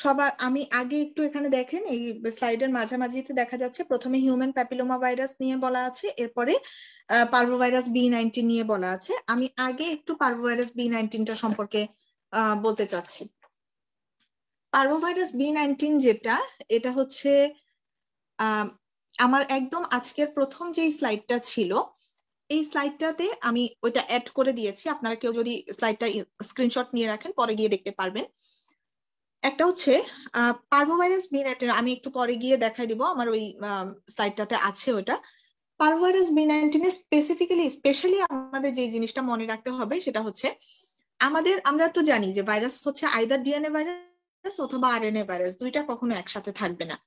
S2: সবার আমি আগে একটু এখানে দেখেন, এই স্লাইডের মাঝামাঝিতে দেখা যাচ্ছে প্রথমে হিউম্যান প্যাপিলোমা ভাইরাস নিয়ে বলা আছে, এরপরে পার্ভোভাইরাস B19 নিয়ে বলা আছে। আমি আগে একটু পার্ভোভাইরাস B19টা সম্পর্কে বলতে চাচ্ছি। পার্ভোভাইরাস B19 যেটা, এটা হচ্ছে আমার একদম আজকের প্রথম যে স্লাইডটা ছিল, এই স্লাইডটাতে আমি ওইটা অ্যাড করে দিয়েছি। আপনারা কেউ যদি স্লাইডটা স্ক্রিনশট নিয়ে রাখেন পরে গিয়ে দেখতে পারবেন। একটা হচ্ছে পার্ভোভাইরাস B19, আমি একটু পরে গিয়ে দেখাই দিব, আমার ওই স্লাইডটাতে আছে ওটা। পার্ভোভাইরাস B19 স্পেশালি আমাদের যে জিনিসটা মনে রাখতে হবে সেটা হচ্ছে আমরা তো জানি যে ভাইরাস হচ্ছে আইদার ডিএনএ ভাইরাস অথবা আরএনএ ভাইরাস, দুইটা কখনো একসাথে থাকবে না।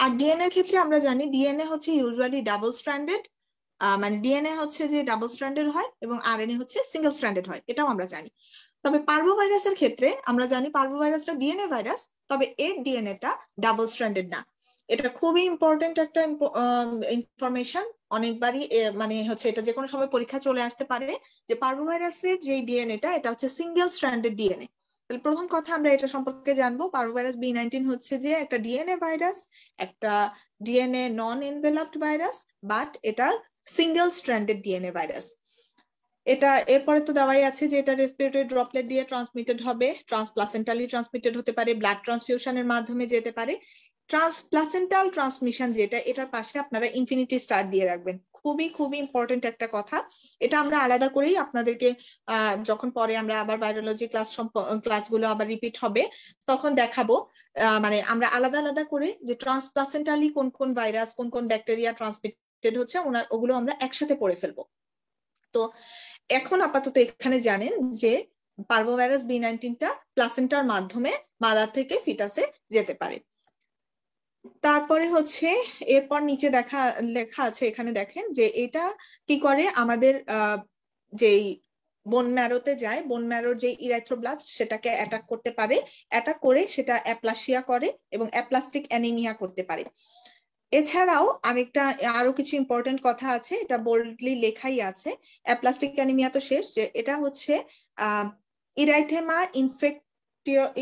S2: আর ডিএনএ এর ক্ষেত্রে আমরা জানি ডিএনএ হচ্ছে ইউজুয়ালি ডাবল স্ট্র্যান্ডেড, মানে ডিএনএ হচ্ছে যে ডাবল স্ট্র্যান্ডেড হয় এবং আরএনএ হচ্ছে সিঙ্গেল স্ট্র্যান্ডেড হয়, এটাও আমরা জানি। তবে পার্ভোভাইরাসের ক্ষেত্রে আমরা জানি পার্ভোভাইরাসটা ডিএনএ ভাইরাস, তবে এর ডিএনএটা ডাবল স্ট্র্যান্ডেড না। এটা খুবই ইম্পর্টেন্ট একটা ইনফরমেশন। অনেকবারই মানে হচ্ছে এটা যে কোনো সময় পরীক্ষা চলে আসতে পারে যে পার্ভোভাইরাসের যে ডিএনএটা এটা হচ্ছে সিঙ্গেল স্ট্র্যান্ডেড ডিএনএ। তাহলে প্রথম কথা আমরা এটা সম্পর্কে জানবো, পার্ভোভাইরাস B19 হচ্ছে যে একটা ডিএনএ ভাইরাস, একটা ডিএনএ নন এনভেলপড ভাইরাস, বাট এটা সিঙ্গেল স্ট্র্যান্ডেড ডিএনএ ভাইরাস। এটা এরপরে তো দেওয়াই আছে যে এটা রেসপিরেটরি ড্রপলেট দিয়ে ট্রান্সমিটেড হবে, ট্রান্সপ্লাসেন্টালি ট্রান্সমিটেড হতে পারে, ব্লাড ট্রান্সফিউশনের মাধ্যমে যেতে পারে। ট্রান্সপ্লাসেন্টাল ট্রান্সমিশন যেটা, এটার পাশে আপনারা ইনফিনিটি স্টার দিয়ে রাখবেন, খুবই খুবই ইম্পর্টেন্ট একটা কথা। এটা আমরা আলাদা করেই আপনাদেরকে যখন পরে আমরা আবার ভাইরোলজি ক্লাসগুলো আবার রিপিট হবে তখন দেখাবো, মানে আমরা আলাদা আলাদা করে যে ট্রান্সপ্লাসেন্টালি কোন কোন ভাইরাস কোন কোন ব্যাকটেরিয়া ট্রান্সমিটেড হচ্ছে ওগুলো আমরা একসাথে পড়ে ফেলবো। তো এখন আপাতত এখানে জানেন যে পার্ভোভাইরাস B19টা প্লাসেন্টার মাধ্যমে মাদার থেকে ফিটাসে যেতে পারে। তারপরে হচ্ছে এরপর নিচে লেখা আছে, এখানে দেখেন যে এটা কি করে, আমাদের যেই বোন ম্যারোতে যায়, বোন ম্যারোর যে ইরাইথ্রোব্লাস্ট সেটাকে অ্যাটাক করতে পারে, অ্যাটাক করে সেটা অ্যাপ্লাসিয়া করে এবং অ্যাপ্লাস্টিক অ্যানিমিয়া করতে পারে। এছাড়াও আরো কিছু ইম্পর্টেন্ট কথা আছে, এটা বোল্ডলি লেখাই আছে। অ্যাপ্লাস্টিক অ্যানিমিয়া তো শেষ, যে এটা হচ্ছে ইরাইথেমা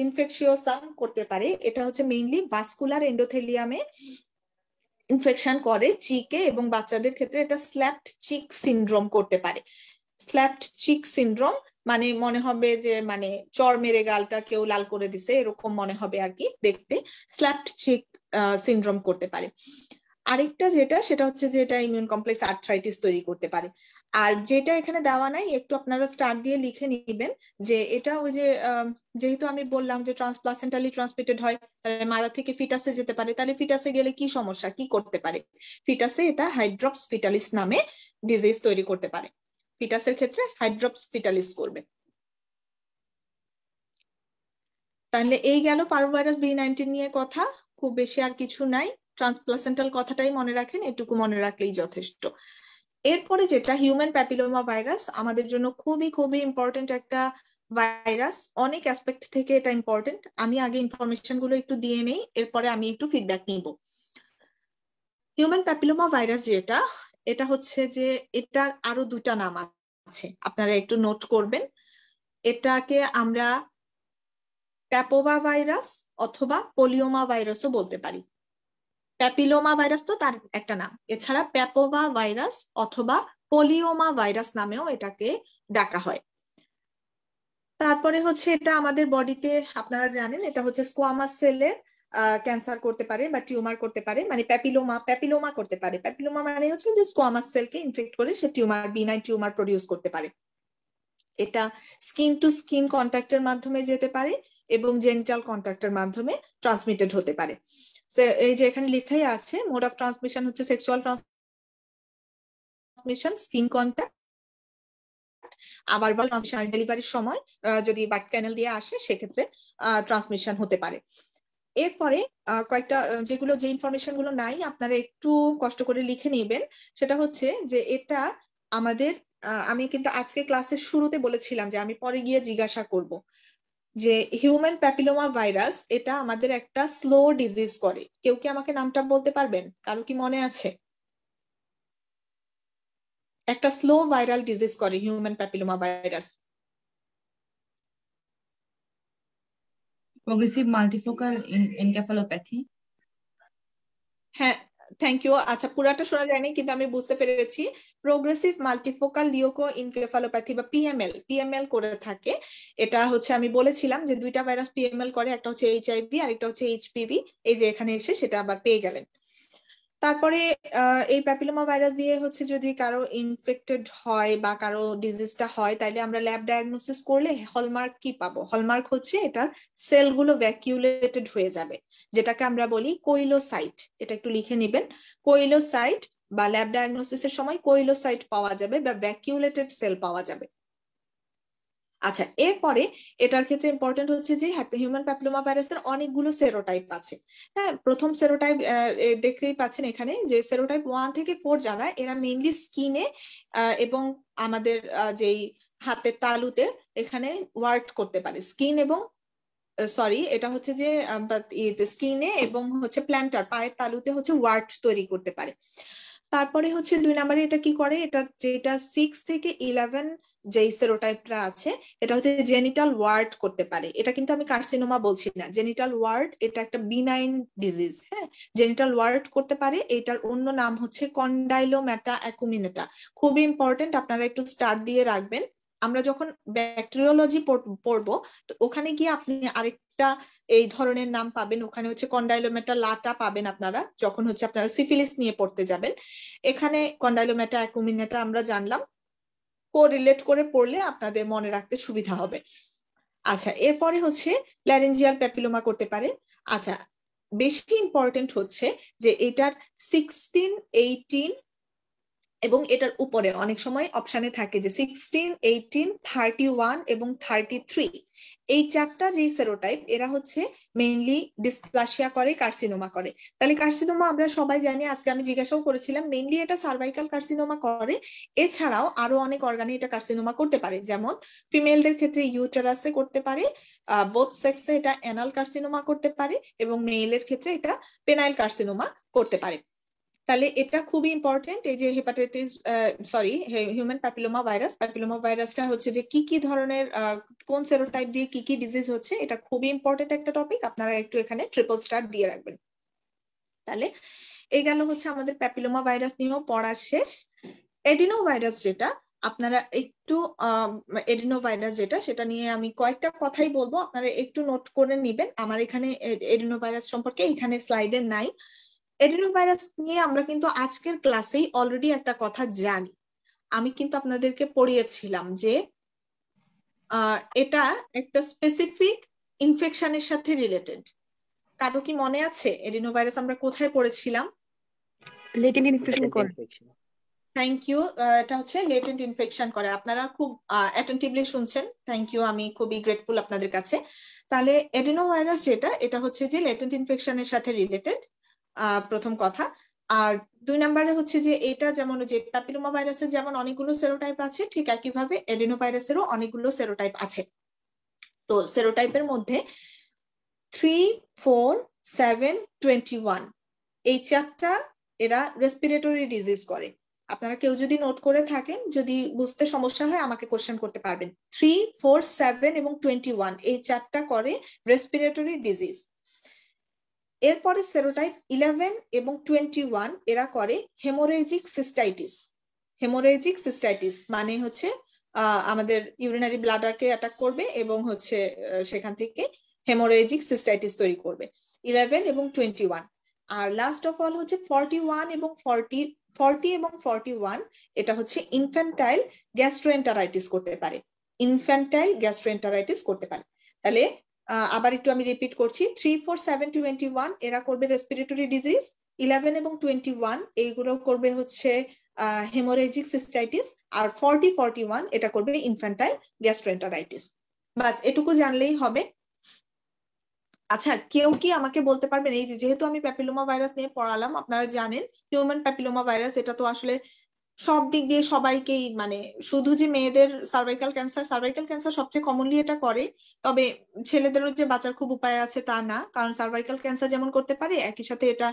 S2: ইনফেকশিওসাম করতে পারে। এটা হচ্ছে মেইনলি ভাস্কুলার এন্ডোথেলিয়ামে ইনফেকশন করে চিকে, এবং বাচ্চাদের ক্ষেত্রে এটা স্ল্যাপড চিক সিনড্রোম করতে পারে। স্ল্যাপড চিক সিনড্রোম মানে মনে হবে যে মানে চর মেরে গালটা কেউ লাল করে দিছে এরকম মনে হবে আর কি দেখতে, স্ল্যাপড চিক সিনড্রোম করতে পারে। আরেকটা যেটা সেটা হচ্ছে যে এটা ইমিউন কমপ্লেক্স আর্থ্রাইটিস তৈরি করতে পারে। আর যেটা এখানে দেওয়া নাই একটু আপনারা স্টার দিয়ে লিখে নিবেন যে এটা ওই যে যেহেতু আমি বললাম যে ট্রান্সপ্লাসেন্টালি ট্রান্সমিটেড হয়, তাহলে মাদা থেকে ফিটাসে যেতে পারে, তাহলে ফিটাসে গেলে কি সমস্যা, কি করতে পারে? ফিটাসে এটা হাইড্রপস ফিটালিস নামে ডিজিজ তৈরি করতে পারে, ফিটাসের ক্ষেত্রে হাইড্রপস ফিটালিস করবে। তাহলে এই গেল পার্ভোভাইরাস B19 নিয়ে কথা, খুব বেশি আর কিছু নাই। ট্রান্সপ্লাসেন্টাল কথাটাই মনে রাখেন, এটুকু মনে রাখলেই যথেষ্ট। এরপরে যেটা হিউম্যান প্যাপিলোমা ভাইরাস, আমাদের জন্য খুবই খুবই ইম্পর্টেন্ট একটা ভাইরাস, অনেক অ্যাসপেক্ট থেকে এটা ইম্পর্টেন্ট। আমি আগে ইনফরমেশন গুলো একটু দিয়ে নেই, এরপরে আমি একটু ফিডব্যাক নিব। হিউম্যান প্যাপিলোমা ভাইরাস যেটা, এটা হচ্ছে যে এটার আরো দুটা নাম আছে, আপনারা একটু নোট করবেন। এটাকে আমরা প্যাপোভা ভাইরাস অথবা পোলিওমা ভাইরাসও বলতে পারি। প্যাপিলোমা ভাইরাস তো তার একটা নাম, এছাড়া প্যাপোভা ভাইরাস অথবা পোলিওমা ভাইরাস নামেও এটাকে ডাকা হয়। তারপরে হচ্ছে এটা আমাদের বডিতে, আপনারা জানেন এটা হচ্ছে স্কোয়ামাস সেলের ক্যান্সার করতে পারে বা টিউমার করতে পারে, মানে প্যাপিলোমা করতে পারে। প্যাপিলোমা মানে হচ্ছে যে স্কোয়ামাস সেলকে ইনফেক্ট করে সে B9 টিউমার প্রডিউস করতে পারে। এটা স্কিন টু স্কিন কন্ট্যাক্টের মাধ্যমে যেতে পারে এবং জেনিটাল কন্ট্যাক্টের মাধ্যমে ট্রান্সমিটেড হতে পারে। এই যে এখানে লেখাই আছে, মোড অফ ট্রান্সমিশন হচ্ছে সেক্সুয়াল ট্রান্সমিশন, স্কিন কন্ট্যাক্ট, আবার ট্রান্সমিশন ডেলিভারির সময় যদি বাট ক্যানেল দিয়ে আসে সেক্ষেত্রে ট্রান্সমিশন হতে পারে। এরপরে কয়েকটা যেগুলো যে ইনফরমেশন গুলো নাই আপনারা একটু কষ্ট করে লিখে নেবেন, সেটা হচ্ছে যে এটা আমাদের আমি কিন্তু আজকে ক্লাসের শুরুতে বলেছিলাম যে আমি পরে গিয়ে জিজ্ঞাসা করব যে হিউম্যান প্যাপিলোমা ভাইরাস এটা আমাদের একটা স্লো ডিজিজ করে। কেউ কি আমাকে নামটা বলতে পারবেন? কারো কি মনে আছে? একটা স্লো ভাইরাল ডিজিজ করে human papilloma virus.
S7: Progressive multifocal encephalopathy.
S2: হ্যাঁ, থ্যাংক ইউ। আচ্ছা, পুরাটা শোনা যায়নি কিন্তু আমি বুঝতে পেরেছি। প্রোগ্রেসিভ মাল্টিফোকাল লিওকো ইনকেফালোপ্যাথি বা পিএমএল করে থাকে। এটা হচ্ছে আমি বলেছিলাম যে দুইটা ভাইরাস পিএমএল করে, একটা হচ্ছে HIV আর একটা হচ্ছে HPV। এই যে এখানে এসে সেটা আবার পেয়ে গেলেন। তারপরে এই প্যাপিলোমা ভাইরাস দিয়ে হচ্ছে যদি কারো ইনফেক্টেড হয় বা কারো ডিজিজটা হয়, তাইলে আমরা ল্যাব ডায়াগনোসিস করলে হলমার্ক কি পাবো? হলমার্ক হচ্ছে এটার সেলগুলো ভ্যাকিউলেটেড হয়ে যাবে, যেটাকে আমরা বলি কোইলোসাইট। এটা একটু লিখে নেবেন, কোইলোসাইট, বা ল্যাব ডায়াগনোসিসের সময় কোইলোসাইট পাওয়া যাবে বা ভ্যাকিউলেটেড সেল পাওয়া যাবে। আচ্ছা, এরপরে এটার ক্ষেত্রে ইম্পর্টেন্ট হচ্ছে যে হিউম্যান প্যাপিলোমা ভাইরাসের অনেকগুলো সেরোটাইপ আছে। হ্যাঁ, প্রথম সেরোটাইপ দেখতেই পাচ্ছেন এখানে যে সেরোটাইপ 1 থেকে 4 যারা, এরা মেইনলি স্কিনে এবং আমাদের যেই হাতের তালুতে এখানে ওয়ার্ক করতে পারে, স্কিন এবং সরি, এটা হচ্ছে যে স্কিনে এবং হচ্ছে প্ল্যান্টার পায়ের তালুতে হচ্ছে ওয়ার্ট তৈরি করতে পারে। তারপরে হচ্ছে 2 নম্বরে এটা কি করে, এটা যেটা 6 থেকে 11 যে সেরোটাইপটা আছে এটা হচ্ছে জেনিটাল ওয়ার্ট করতে পারে। এটা কিন্তু আমি কার্সিনোমা বলছি না, জেনিটাল ওয়ার্ট এটা একটা বিনাইন ডিজিজ। হ্যাঁ, জেনিটাল ওয়ার্ট করতে পারে, এটার অন্য নাম হচ্ছে কন্ডাইলোমেটা অ্যাকুমিনেটা। খুবই ইম্পর্টেন্ট, আপনারা একটু স্টার্ট দিয়ে রাখবেন। আমরা যখন ব্যাকটেরিওলজি পড়বো তো ওখানে গিয়ে আপনি আরেকটা এই ধরনের নাম পাবেন, ওখানে হচ্ছে কন্ডাইলোমেটা লাটা পাবেন আপনারা যখন হচ্ছে আপনারা সিফিলিস নিয়ে পড়তে যাবেন। এখানে কন্ডাইলোমেটা অ্যাকুমিনেটা আমরা জানলাম, কোরিলেট করে পড়লে আপনাদের মনে রাখতে সুবিধা হবে। আচ্ছা, এরপরে হচ্ছে ল্যারিঞ্জিয়াল প্যাপিলোমা করতে পারে। আচ্ছা, বেশি ইম্পর্টেন্ট হচ্ছে যে এটার 16, 18 এবং এটার উপরে অনেক সময় অপশানে থাকে যে 16, 18, 31 এবং 33। এই চারটা যে সেরোটাইপ এরা হচ্ছে মেইনলি ডিসপ্লাসিয়া করে, কার্সিনোমা করে। তাহলে কার্সিনোমা আমরা সবাই জানি, আজকে আমি জিজ্ঞাসাও করেছিলাম, মেইনলি এটা সার্ভাইকাল কার্সিনোমা করে। এছাড়াও আরো অনেক অর্গানে এটা কার্সিনোমা করতে পারে, যেমন ফিমেলদের ক্ষেত্রে ইউটেরাসে করতে পারে, বোথ সেক্সে এটা অ্যানাল কার্সিনোমা করতে পারে, এবং মেইলের ক্ষেত্রে এটা পেনাইল কার্সিনোমা করতে পারে। তাহলে এটা খুবই ইম্পর্টেন্ট। এই যে হেপাটাইটিস হিউম্যান প্যাপিলোমা ভাইরাসটা হচ্ছে যে কি কি ধরনের কোন সেরোটাইপ দিয়ে কি কি ডিজিজ হচ্ছে, এটা খুবই ইম্পর্টেন্ট একটা টপিক, আপনারা একটু এখানে ট্রিপল স্টার দিয়ে রাখবেন। তাহলে এই গেল হচ্ছে আমাদের প্যাপিলোমা ভাইরাস নিয়েও পড়া শেষ। এডিনো ভাইরাস যেটা আপনারা একটু এডিনো ভাইরাস যেটা সেটা নিয়ে আমি কয়েকটা কথাই বলবো, আপনারা একটু নোট করে নিবেন। আমার এখানে এডিনো ভাইরাস সম্পর্কে এখানে স্লাইডে নাই। এডিনো ভাইরাস নিয়ে আমরা কিন্তু আজকের ক্লাসেই অলরেডি একটা কথা জানি, আমি কিন্তু আপনাদেরকে পড়িয়েছিলাম যে এটা একটা স্পেসিফিক ইনফেকশনের সাথে রিলেটেড। কারো কি মনে আছে এডিনো ভাইরাস আমরা কোথায় পড়েছিলাম?
S4: লেটেন্ট ইনফেকশন করে।
S2: Thank you. এটা হচ্ছে লেটেন্ট ইনফেকশন করে। আপনারা খুব অ্যাটেন্টিভলি শুনছেন, থ্যাংক ইউ, আমি খুবই গ্রেটফুল আপনাদের কাছে। তাহলে এডিনো ভাইরাস যেটা এটা হচ্ছে যে লেটেন্ট ইনফেকশনের সাথে রিলেটেড, প্রথম কথা। আর 2 নম্বরে হচ্ছে যে এটা যেমন যে প্যাপিলোমা ভাইরাসের যেমন অনেকগুলো সেরোটাইপ আছে, ঠিক একইভাবে এডিনো ভাইরাসেরও অনেকগুলো সেরোটাইপ আছে। তো সেরোটাইপের মধ্যে 3, 4, 7, 21 এই চারটা এরা রেসপিরেটরি ডিজিজ করে। আপনারা কেউ যদি নোট করে থাকেন, যদি বুঝতে সমস্যা হয় আমাকে কোশ্চেন করতে পারবেন। 3, 4, 7 এবং 21 এই চারটা করে রেসপিরেটরি ডিজিজ। এরপরে সেরোটাইপ 11 এবং 21 এরা করে হেমোরেজিক সিস্টাইটিস। হেমোরেজিক সিস্টাইটিস মানে হচ্ছে আমাদের ইউরিনারি ব্লাডারকে অ্যাটাক করবে এবং হচ্ছে সেখান থেকে হেমোরেজিক সিস্টাইটিস তৈরি করবে, 11 এবং 21। আর লাস্ট অফ অল হচ্ছে 41 এবং 40 এবং 41 এটা হচ্ছে ইনফ্যান্টাইল গ্যাস্ট্রোএন্টারাইটিস করতে পারে, ইনফ্যান্টাইল গ্যাস্ট্রোএন্টারাইটিস করতে পারে। তাহলে আবার একটু আমি রিপিট করছি, 3, 4, 7, 21 এরা করবে রেসপিরেটরি ডিজিজ, 11 এবং 21 এইগুলো করবে হচ্ছে হেমোরেজিক সিস্টাইটিস, আর 40, 41 এটা করবে ইনফ্যান্টাইল গ্যাস্ট্রোএন্টারাইটিস। বাস এটুকু জানলেই হবে। আচ্ছা, কেউ কি আমাকে বলতে পারবেন, এই যে যেহেতু আমি প্যাপিলোমা ভাইরাস নিয়ে পড়ালাম, আপনারা জানেন হিউম্যান প্যাপিলোমা ভাইরাস এটা তো আসলে সব দিক দিয়ে সবাইকেই, মানে শুধু যে মেয়েদের সার্ভাইকাল ক্যান্সার সবচেয়ে কমনলি এটা করে, তবে ছেলেদেরও যে বাঁচার খুব উপায় আছে তা না, কারণ সার্ভাইকাল ক্যান্সার যেমন করতে পারে একই সাথে এটা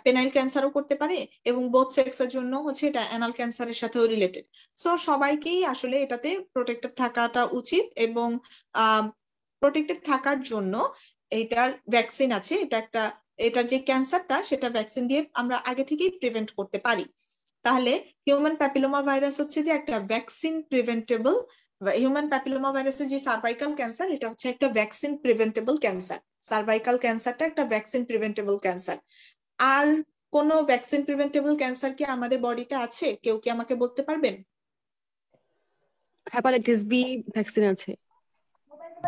S2: পেনাইল ক্যান্সারও করতে পারে, এবং বোথ সেক্সের জন্য হচ্ছে এটা অ্যানাল ক্যান্সারের সাথেও রিলেটেড। সো সবাইকেই আসলে এটাতে প্রোটেক্টেড থাকাটা উচিত, এবং প্রোটেক্টেড থাকার জন্য এটার ভ্যাকসিন আছে। এটার যে ক্যান্সারটা সেটা ভ্যাকসিন দিয়ে আমরা আগে থেকেই প্রিভেন্ট করতে পারি। তাহলে হিউম্যান প্যাপিলোমা ভাইরাস হচ্ছে যে একটা ভ্যাকসিন প্রিভেন্টেবল, হিউম্যান প্যাপিলোমা ভাইরাসের যে সার্ভাইকাল ক্যান্সার এটা হচ্ছে একটা ভ্যাকসিন প্রিভেন্টেবল ক্যান্সার। সার্ভাইকাল ক্যান্সারটা একটা ভ্যাকসিন প্রিভেন্টেবল ক্যান্সার। আর কোন ভ্যাকসিন প্রিভেন্টেবল ক্যান্সার কি আমাদের বডিতে আছে? কেউ কি আমাকে বলতে পারবেন?
S4: হেপাটাইটিস বি ভ্যাকসিন আছে।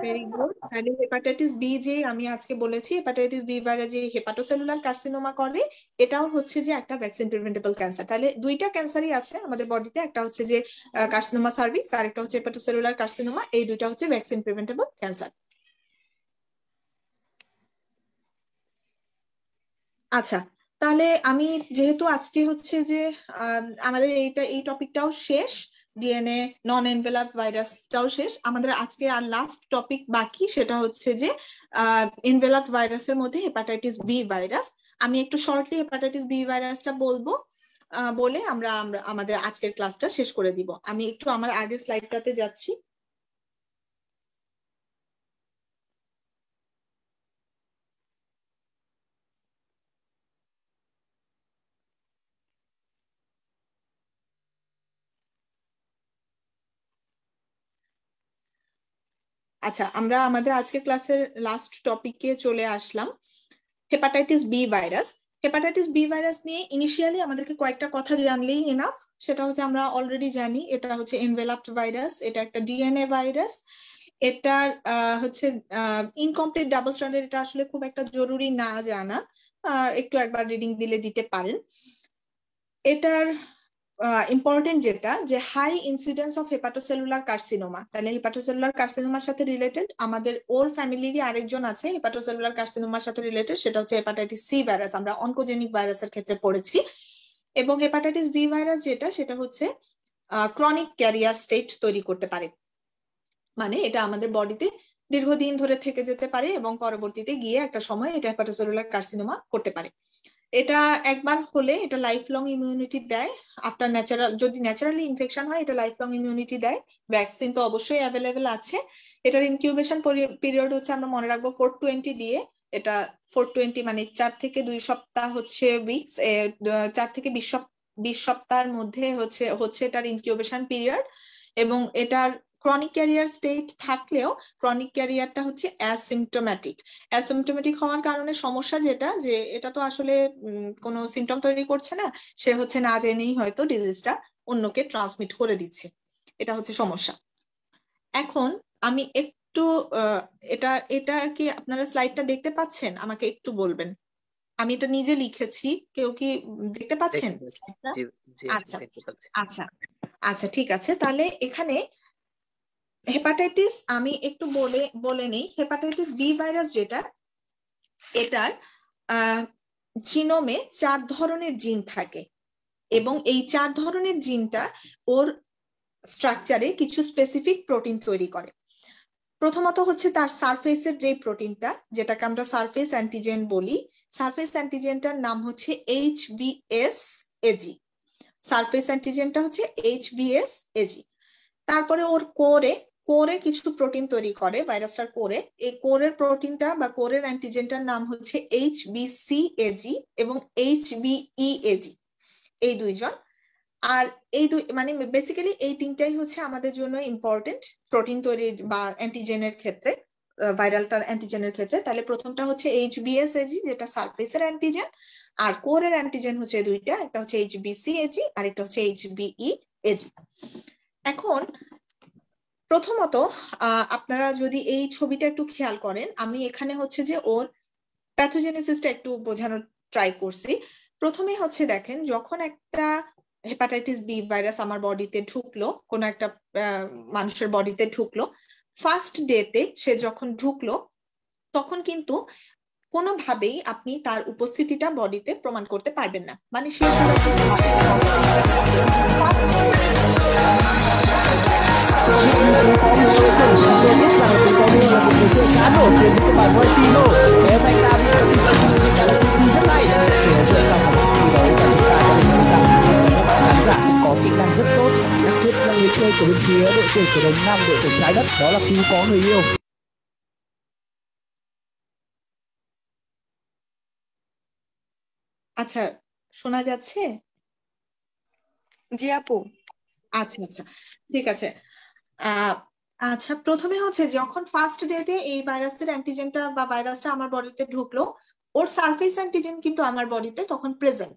S2: Very good. তাহলে হেপাটাইটিস বি যে আমি আজকে বলেছি, হেপাটাইটিস বি ভাইরাস যে হেপাটোসেলুলার কার্সিনোমা করে, এটাও হচ্ছে যে একটা ভ্যাকসিন প্রিভেন্টেবল ক্যান্সার। তাহলে দুইটা ক্যান্সারই আছে আমাদের বডিতে, একটা হচ্ছে যে কার্সিনোমা সার্ভিক্স আর একটা হচ্ছে হেপাটোসেলুলার কার্সিনোমা, এই দুইটা হচ্ছে ভ্যাকসিন প্রিভেন্টেবল ক্যান্সার। আচ্ছা, তাহলে আমি যেহেতু আজকে হচ্ছে যে আমাদের এই টপিকটাও শেষ, ডিএনএ নন এনভেলাপ ভাইরাসটাও শেষ। আমাদের আজকে আর লাস্ট টপিক বাকি, সেটা হচ্ছে যে এনভেলাপ ভাইরাসের মধ্যে হেপাটাইটিস বি ভাইরাস। আমি একটু শর্টলি হেপাটাইটিস বি ভাইরাসটা বলবো, বলে আমরা আমাদের আজকের ক্লাসটা শেষ করে দিব। আমি একটু আমার আগের স্লাইডটাতে যাচ্ছি। আচ্ছা, আমরা আমাদের আজকের ক্লাসের লাস্ট টপিকে চলে আসলাম, hepatitis B virus. Hepatitis B virus নিয়ে ইনিশিয়ালি আমাদেরকে কয়েকটা কথা জানলেই এনাফ। সেটা হচ্ছে আমরা অলরেডি জানি এটা হচ্ছে এনভেলাপড ভাইরাস, এটা একটা ডিএনএ ভাইরাস। এটার হচ্ছে ইনকমপ্লিট ডাবল স্ট্র্যান্ডেড, এটা আসলে খুব একটা জরুরি না জানা, একটু একবার রিডিং দিলে দিতে পারেন। এটার ইম্পর্টেন্ট যেটা যে high incidence of hepatocellular carcinoma, তাহলে হেপাটোসেলুলার কার্সিনোমার সাথে রিলেটেড আমাদের ওর ফ্যামিলিরই আরেকজন আছে হেপাটোসেলুলার কার্সিনোমার সাথে রিলেটেড, সেটা হচ্ছে হেপাটাইটিস সি ভাইরাস। আমরা অনকোজেনিক ভাইরাসের ক্ষেত্রে পড়েছি। এবং হেপাটাইটিস বি ভাইরাস যেটা, সেটা হচ্ছে ক্রনিক ক্যারিয়ার স্টেট তৈরি করতে পারে, মানে এটা আমাদের বডিতে দীর্ঘদিন ধরে থেকে যেতে পারে এবং পরবর্তীতে গিয়ে একটা সময় এটা হেপাটোসেলুলার কার্সিনোমা করতে পারে। এটা একবার হলে এটা লাইফ লং ইমিউনিটি দেয়। আফটার ন্যাচারাল, যদি ন্যাচারালি ইনফেকশন হয় এটা লাইফ লং ইমিউনিটি দেয়। ভ্যাকসিন তো অবশ্যই অ্যাভেলেবেল আছে। এটার ইনকিউবেশন পিরিয়ড হচ্ছে আমরা মনে রাখবো 420 দিয়ে। এটা 420 মানে 4 থেকে 2 সপ্তাহ হচ্ছে উইকস, 4 থেকে 20 সপ্তাহের মধ্যে হচ্ছে এটার ইনকিউবেশন পিরিয়ড। এবং এটার ক্রনিক ক্যারিয়ার স্টেট থাকলেও ক্রনিক ক্যারিয়ারটা হচ্ছে অ্যাসিম্পটোমেটিক হওয়ার কারণে সমস্যা যেটা, যে এটা তো আসলে কোনো সিমটম তৈরি করছে না, সে হচ্ছে না জেনেই হয়তো ডিজিজটা অন্যকে ট্রান্সমিট করে দিচ্ছে, এটা হচ্ছে সমস্যা। এখন আমি একটু এটা কি আপনারা স্লাইডটা দেখতে পাচ্ছেন? আমাকে একটু বলবেন। আমি এটা নিজে লিখেছি, কেউ কি দেখতে পাচ্ছেন স্লাইডটা? আচ্ছা আচ্ছা আচ্ছা, ঠিক আছে। তাহলে এখানে হেপাটাইটিস আমি একটু বলে নেই। হেপাটাইটিস বি ভাইরাস যেটা, এটার জিনোমে 4 ধরনের জিন থাকে এবং এই 4 ধরনের জিনটা ওর স্ট্রাকচারে কিছু স্পেসিফিক প্রোটিন তৈরি করে। প্রথমত হচ্ছে তার সারফেসের যে প্রোটিনটা, যেটাকে আমরা সারফেস অ্যান্টিজেন বলি, সারফেস অ্যান্টিজেনটার নাম হচ্ছে HBsAg। সারফেস অ্যান্টিজেনটা হচ্ছে HBsAg। তারপরে ওর কোরে কিছু প্রোটিন তৈরি করে ভাইরাসটার কোরে। এই কোরের প্রোটিনটা বা কোরের অ্যান্টিজেনটার নাম হচ্ছে HBcAg এবং HBeAg, এই দুইজন। আর এই মানে বেসিক্যালি এই তিনটাই হচ্ছে আমাদের জন্য ইম্পর্টেন্ট প্রোটিন তৈরি বা অ্যান্টিজেনের ক্ষেত্রে, ভাইরালটার অ্যান্টিজেনের ক্ষেত্রে। তাহলে প্রথমটা হচ্ছে HBsAg, যেটা সারফেসের অ্যান্টিজেন, আর কোরের অ্যান্টিজেন হচ্ছে দুইটা, একটা হচ্ছে HBcAg আর একটা হচ্ছে HBeAg। এখন প্রথমত আপনারা যদি এই ছবিটা একটু খেয়াল করেন, আমি এখানে হচ্ছে যে ওর প্যাথোজেনেসিসটা একটু বোঝানোর ট্রাই করছি। প্রথমে হচ্ছে দেখেন, যখন একটা হেপাটাইটিস বি ভাইরাস আমার বডিতে ঢুকলো, কোন একটা মানুষের বডিতে ঢুকলো, ফার্স্ট ডেতে সে যখন ঢুকলো তখন কিন্তু কোনোভাবেই আপনি তার উপস্থিতিটা বডিতে প্রমাণ করতে পারবেন না, মানে সে
S8: có kỹ năng rất tốt, đặc biệt là người chơi của bên phía đội tuyển của Đồng Nam, đội tuyển trái đất, đó là cứu có người yêu.
S2: আচ্ছা, শোনা যাচ্ছে?
S4: জি আপু।
S2: আচ্ছা আচ্ছা, ঠিক আছে। আচ্ছা, প্রথমে হচ্ছে যখন ফার্স্ট ডেতে এই ভাইরাসের অ্যান্টিজেনটা বা ভাইরাসটা আমার বডিতে ঢুকলো, ওর সারফেস অ্যান্টিজেন কিন্তু আমার বডিতে তখন present.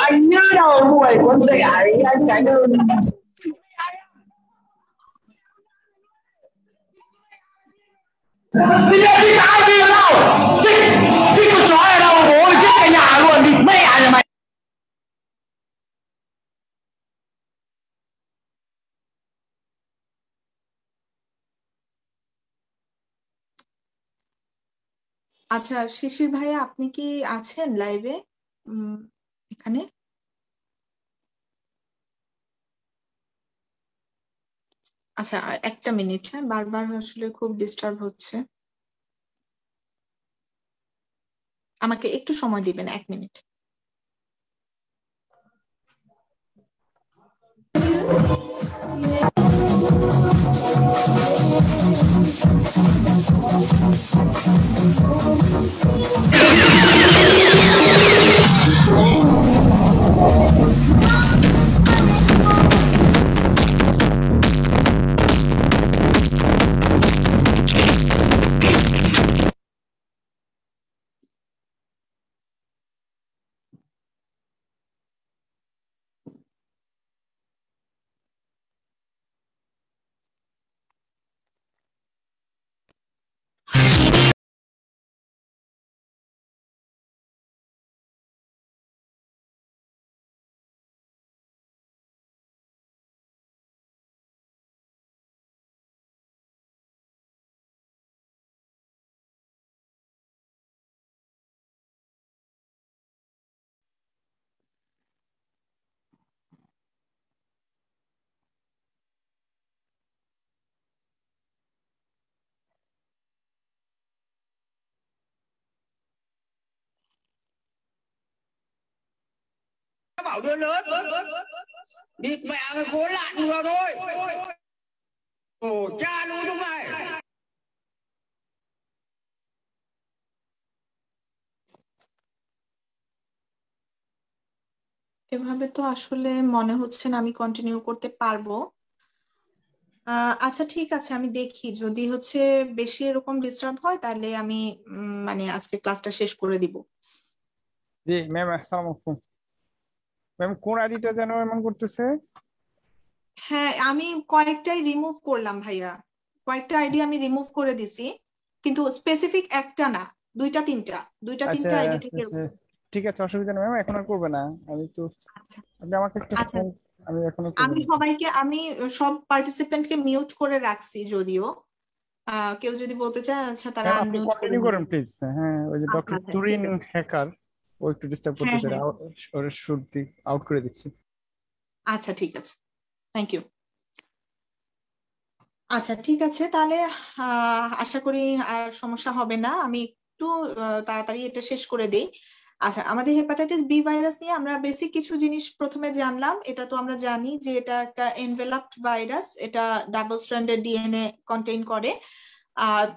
S9: Anh nhớ đầu mùi con rẻ anh tránh hơn. Bây giờ đi tao đi đâu? Thích con chó ở đâu? Bố mày chết cả nhà luôn, đi mẹ nhà mày.
S2: আচ্ছা, শিশির ভাইয়া আপনি কি আছেন লাইভে এখানে? আচ্ছা, একটা মিনিট, হ্যাঁ, বারবার আসলে খুব ডিস্টার্ব হচ্ছে, আমাকে একটু সময় দিবেন, 1 minute.
S9: Bảo đứa lớn địt mẹ mày khốn nạn vừa thôi. Ồ cha luôn chúng mày.
S2: এভাবে তো আসলে মনে হচ্ছে না আমি কন্টিনিউ করতে পারবো। আচ্ছা ঠিক আছে, আমি দেখি যদি হচ্ছে বেশি এরকম ডিস্টার্ব হয় তাহলে আমি মানে আজকে ক্লাসটা শেষ করে দিব।
S10: জি ম্যাম, আসসালামু আলাইকুম ম্যাম। কোন আইডিটা যেন এমন করতেছে?
S2: হ্যাঁ, আমি কয়েকটাই রিমুভ করলাম ভাইয়া, কয়েকটা আইডি আমি রিমুভ করে দিছি, কিন্তু স্পেসিফিক একটা না, দুইটা তিনটা আইডি থেকে।
S10: ঠিক আছে, অসুবিধা নেই ম্যাম, এখন আর করবে না। আমি তো আপনি আমাকে একটা
S2: আচ্ছা,
S10: আমি এখন
S2: আমি সব পার্টিসিপেন্টকে মিউট করে রাখছি, যদিও কেউ যদি বলতে চায় আচ্ছা তারা
S10: আপনি
S2: আনমিউট করে
S10: কন্টিনিউ করেন প্লিজ। হ্যাঁ, ওই যে ডক্টর
S2: আচ্ছা,
S10: তুরিন
S2: ঠিক আছে।
S10: হ্যাকার ও একটু ডিস্টার্ব করতেছে,
S2: হ্যাঁ।
S10: ওর শুরুতে আউট করে দিচ্ছি।
S2: আচ্ছা ঠিক আছে, থ্যাংক ইউ। আচ্ছা ঠিক আছে, তাহলে আশা করি আর সমস্যা হবে না, আমি একটু তাড়াতাড়ি এটা শেষ করে দিই। আচ্ছা, আমাদের হেপাটাইটিস বি ভাইরাস নিয়ে আমরা বেসিক কিছু জিনিস প্রথমে জানলাম। এটা তো আমরা জানি যে এটা একটা এনভেলপড ভাইরাস, এটা ডাবল স্ট্র্যান্ডেড ডিএনএ কন্টেইন করে।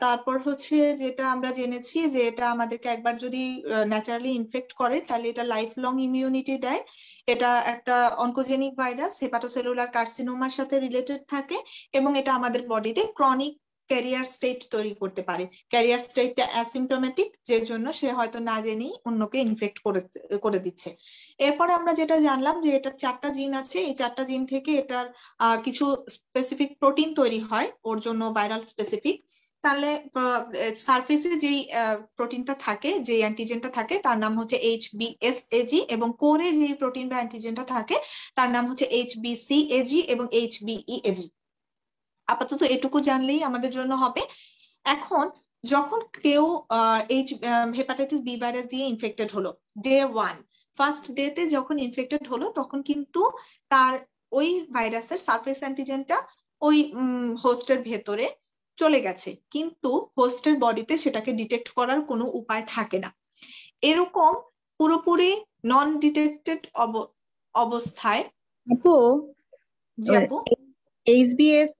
S2: তারপর হচ্ছে যেটা আমরা জেনেছি যে এটা আমাদেরকে একবার যদি ন্যাচারালি ইনফেক্ট করে তাহলে এটা লাইফ লং ইমিউনিটি দেয়। এটা একটা অনকোজেনিক ভাইরাস, হেপাটোসেলুলার কার্সিনোমার সাথে রিলেটেড থাকে, এবং এটা আমাদের বডিতে ক্রনিক ক্যারিয়ার স্টেট তৈরি করতে পারে। ক্যারিয়ার স্টেটটা অ্যাসিমটোমেটিক, যে জন্য সে হয়তো না জেনেই অন্যকে ইনফেক্ট করে দিচ্ছে। এরপরে আমরা যেটা জানলাম যে এটার 4টা জিন আছে, এই 4টা জিন থেকে এটার কিছু স্পেসিফিক প্রোটিন তৈরি হয় ওর জন্য, ভাইরাল স্পেসিফিক। তাহলে সারফেসে যেই প্রোটিনটা থাকে, যে অ্যান্টিজেনটা থাকে, তার নাম হচ্ছে HBsAg, এবং কোরে যে প্রোটিন বা অ্যান্টিজেনটা থাকে তার নাম হচ্ছে HBcAg এবং HBeAg। আপাতত এটুকু জানলেই আমাদের জন্য হবে। এখন যখন কেউ হেপাটাইটিস বি ভাইরাস দিয়ে ইনফেক্টেড হলো, ডে 1 ফার্স্ট ডেতে যখন ইনফেক্টেড হলো, তখন কিন্তু তার ওই ভাইরাসের সারফেস অ্যান্টিজেনটা ওই হোস্টের ভেতরে চলে গেছে, কিন্তু হোস্টের বডিতে সেটাকে ডিটেক্ট করার কোনো উপায় থাকে না। এরকম পুরোপুরি নন ডিটেক্টেড অবস্থায়
S11: আপু,
S2: যাবো
S11: HBs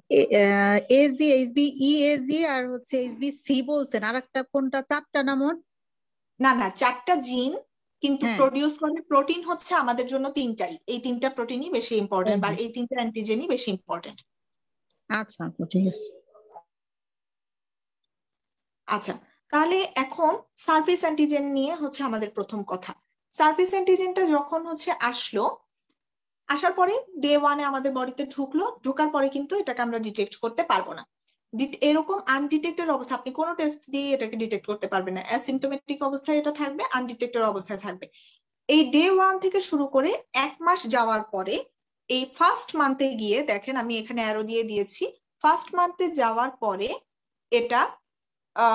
S11: AG HBeAg আর হচ্ছে HBc বলছেন, আর একটা কোনটা? 4টা না মোট?
S2: না 4টা জিন, কিন্তু প্রডিউস করে প্রোটিন হচ্ছে আমাদের জন্য 3টাই। এই 3টা প্রোটিনই বেশি ইম্পর্টেন্ট, বা এই 3টা অ্যান্টিজেনই বেশি ইম্পর্টেন্ট।
S11: আচ্ছা ঠিক আছে।
S2: আচ্ছা, তাহলে এখন সারফেস অ্যান্টিজেন নিয়ে হচ্ছে আমাদের প্রথম কথা। সারফেস অ্যান্টিজেনটা যখন হচ্ছে আসার পরে ডে 1-এ আমাদের বডিতে ঢুকলো, ঢোকার পরে কিন্তু এটাকে আমরা ডিটেক্ট করতে পারবো না। এরকম আনডিটেক্টেড অবস্থা, আপনি কোনো টেস্ট দিয়ে এটাকে ডিটেক্ট করতে পারবেন না। অ্যাসিমটোমেটিক অবস্থায় এটা থাকবে, আনডিটেক্টেড অবস্থায় থাকবে। এই ডে 1 থেকে শুরু করে 1 মাস যাওয়ার পরে এই ফার্স্ট মান্থে গিয়ে দেখেন, আমি এখানে অ্যারো দিয়ে দিয়েছি, ফার্স্ট মান্থে যাওয়ার পরে এটা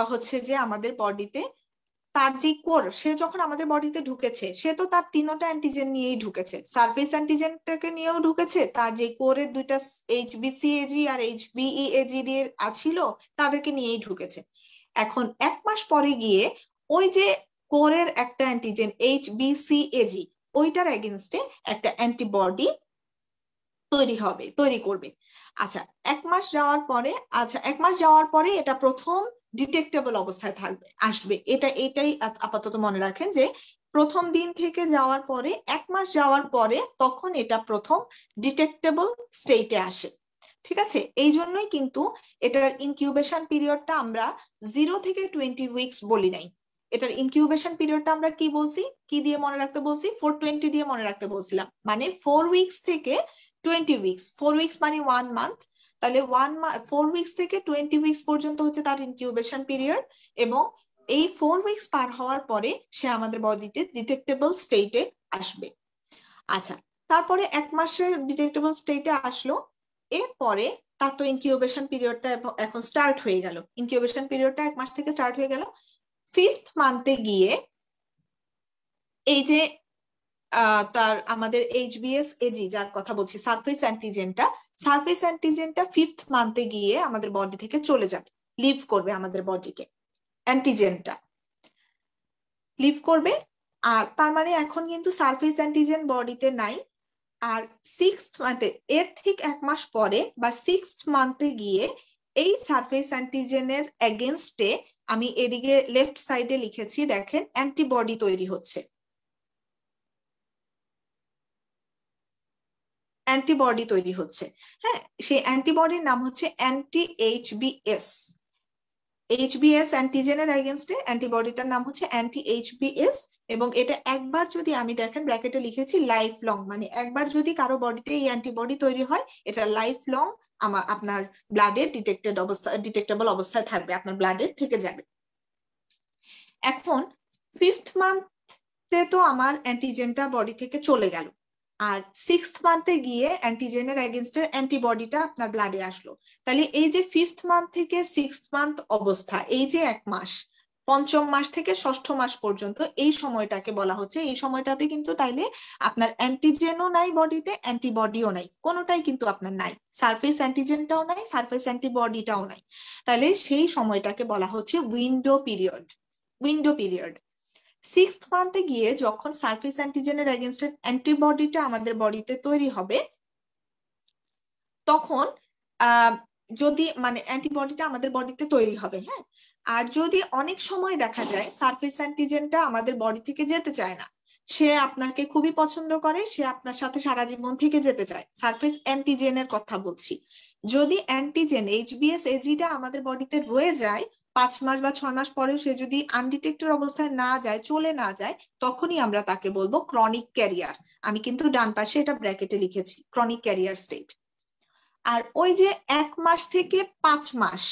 S2: হচ্ছে যে আমাদের বডিতে তার যে কোর, সে যখন আমাদের বডিতে ঢুকেছে সে তো তার তিনটা অ্যান্টিজেন নিয়েই ঢুকেছে, সারফেস অ্যান্টিজেনটাকে নিয়েও ঢুকেছে, তার যে কোরের দুইটা HBCAG আর HBEAG দিয়ে আছিল তাদেরকে নিয়েই ঢুকেছে। এখন 1 মাস পরে গিয়ে ওই যে কোরের একটা অ্যান্টিজেন HBCAG ওইটার এগেনস্টে একটা অ্যান্টিবডি তৈরি করবে। আচ্ছা 1 মাস যাওয়ার পরে, আচ্ছা 1 মাস যাওয়ার পরে এটা প্রথম ডিটেক্টেবল অবস্থায় আসবে। এটাই আপাতত মনে রাখেন যে প্রথম দিন থেকে যাওয়ার পরে 1 মাস যাওয়ার পরে তখন এটা প্রথম ডিটেক্টেবল স্টেটে আসে। ঠিক আছে, এই জন্যই কিন্তু এটার ইনকিউবেশন পিরিয়ডটা আমরা 0 থেকে 20 উইকস বলি নাই। এটার ইনকিউবেশন পিরিয়ডটা আমরা কি বলছি, কি দিয়ে মনে রাখতে বলছি? 420 দিয়ে মনে রাখতে বলছিলাম। মানে 4 উইকস থেকে 20 উইকস, 4 উইকস মানে 1 মান্থ, তাহলে 4 উইকস থেকে 20 উইকস পর্যন্ত হচ্ছে তার ইনকিউবেশন পিরিয়ড। এবং এই 4 উইকস পার হওয়ার পরে সে আমাদের বডিতে ডিটেক্টেবল স্টেটে আসবে। আচ্ছা, তারপরে 1 মাসের ডিটেক্টেবল স্টেটে আসলো, এরপরে তার তো ইনকিউবেশন পিরিয়ডটা এখন স্টার্ট হয়ে গেল। ইনকিউবেশন পিরিয়ডটা 1 মাস থেকে স্টার্ট হয়ে গেল। 5th মান্থে গিয়ে এই যে তার আমাদের HBsAg যার কথা বলছি, সারফেস অ্যান্টিজেনটা 5th মান্থে গিয়ে আমাদের বডি থেকে চলে যাবে, লিভ করবে, আমাদের বডিকে অ্যান্টিজেনটা লিভ করবে। আর তার মানে এখন কিন্তু সারফেস অ্যান্টিজেন বডিতে নাই। আর 6th মান্থে, এর ঠিক 1 মাস পরে বা 6th মান্থে গিয়ে এই সারফেস অ্যান্টিজেনের এগেনস্টে আমি এদিকে লেফট সাইডে লিখেছি, দেখেন অ্যান্টিবডি তৈরি হচ্ছে। অ্যান্টিবডি তৈরি হচ্ছে, হ্যাঁ, সেই অ্যান্টিবডির নাম হচ্ছে anti-HBs। HBs অ্যান্টিজেনের এগেনস্টে অ্যান্টিবডিটার নাম হচ্ছে anti-HBs। এবং এটা একবার যদি আমি দেখেন ব্র্যাকেটে লিখেছি লাইফ লং, মানে একবার যদি কারো বডিতে এই অ্যান্টিবডি তৈরি হয় এটা লাইফ লং আপনার ব্লাডে ডিটেক্টেবল অবস্থায় থাকবে, আপনার ব্লাডে থেকে যাবে। এখন 5th মান্থে তো আমার অ্যান্টিজেনটা বডি থেকে চলে গেল, আর 6th মান্থে গিয়ে অ্যান্টিজেনের এগেনস্টের অ্যান্টিবডিটা আপনার ব্লাডে আসলো। তাহলে এই যে 5th মান্থ থেকে 6th মান্থ অবস্থা, এই যে 1 মাস, 5ম মাস থেকে 6ষ্ঠ মাস পর্যন্ত এই সময়টাকে বলা হচ্ছে, এই সময়টাতে কিন্তু তাইলে আপনার অ্যান্টিজেনও নাই বডিতে, অ্যান্টিবডিও নাই, কোনোটাই কিন্তু আপনার নাই, সারফেস অ্যান্টিজেনটাও নাই, সারফেস অ্যান্টিবডিটাও নাই। তাহলে সেই সময়টাকে বলা হচ্ছে উইন্ডো পিরিয়ড। 6th মান্থে গিয়ে যখন সারফেস অ্যান্টিজেনের এগেনস্টে অ্যান্টিবডিটা আমাদের বডিতে তৈরি হবে, তখন যদি মানে অ্যান্টিবডিটা আমাদের বডিতে তৈরি হবে, হ্যাঁ। আর যদি অনেক সময় দেখা যায় সারফেস অ্যান্টিজেনটা আমাদের বডি থেকে যেতে চায় না, সে আপনাকে খুবই পছন্দ করে, সে আপনার সাথে সারা জীবন থেকে যেতে চায়, সারফেস অ্যান্টিজেনের কথা বলছি। যদি অ্যান্টিজেন HBsAgটা আমাদের বডিতে রয়ে যায় 5 মাস বা 6 মাস পরেও সে যদি আনডিটেক্টেড অবস্থায় না যায়, চলে না যায়, তখনই আমরা তাকে বলবো ক্রনিক ক্যারিয়ার। আমি কিন্তু ডান পাশে এটা ব্র্যাকেটে লিখেছি, ক্রনিক ক্যারিয়ার স্টেট। আর ওই যে 1 মাস থেকে 5 মাস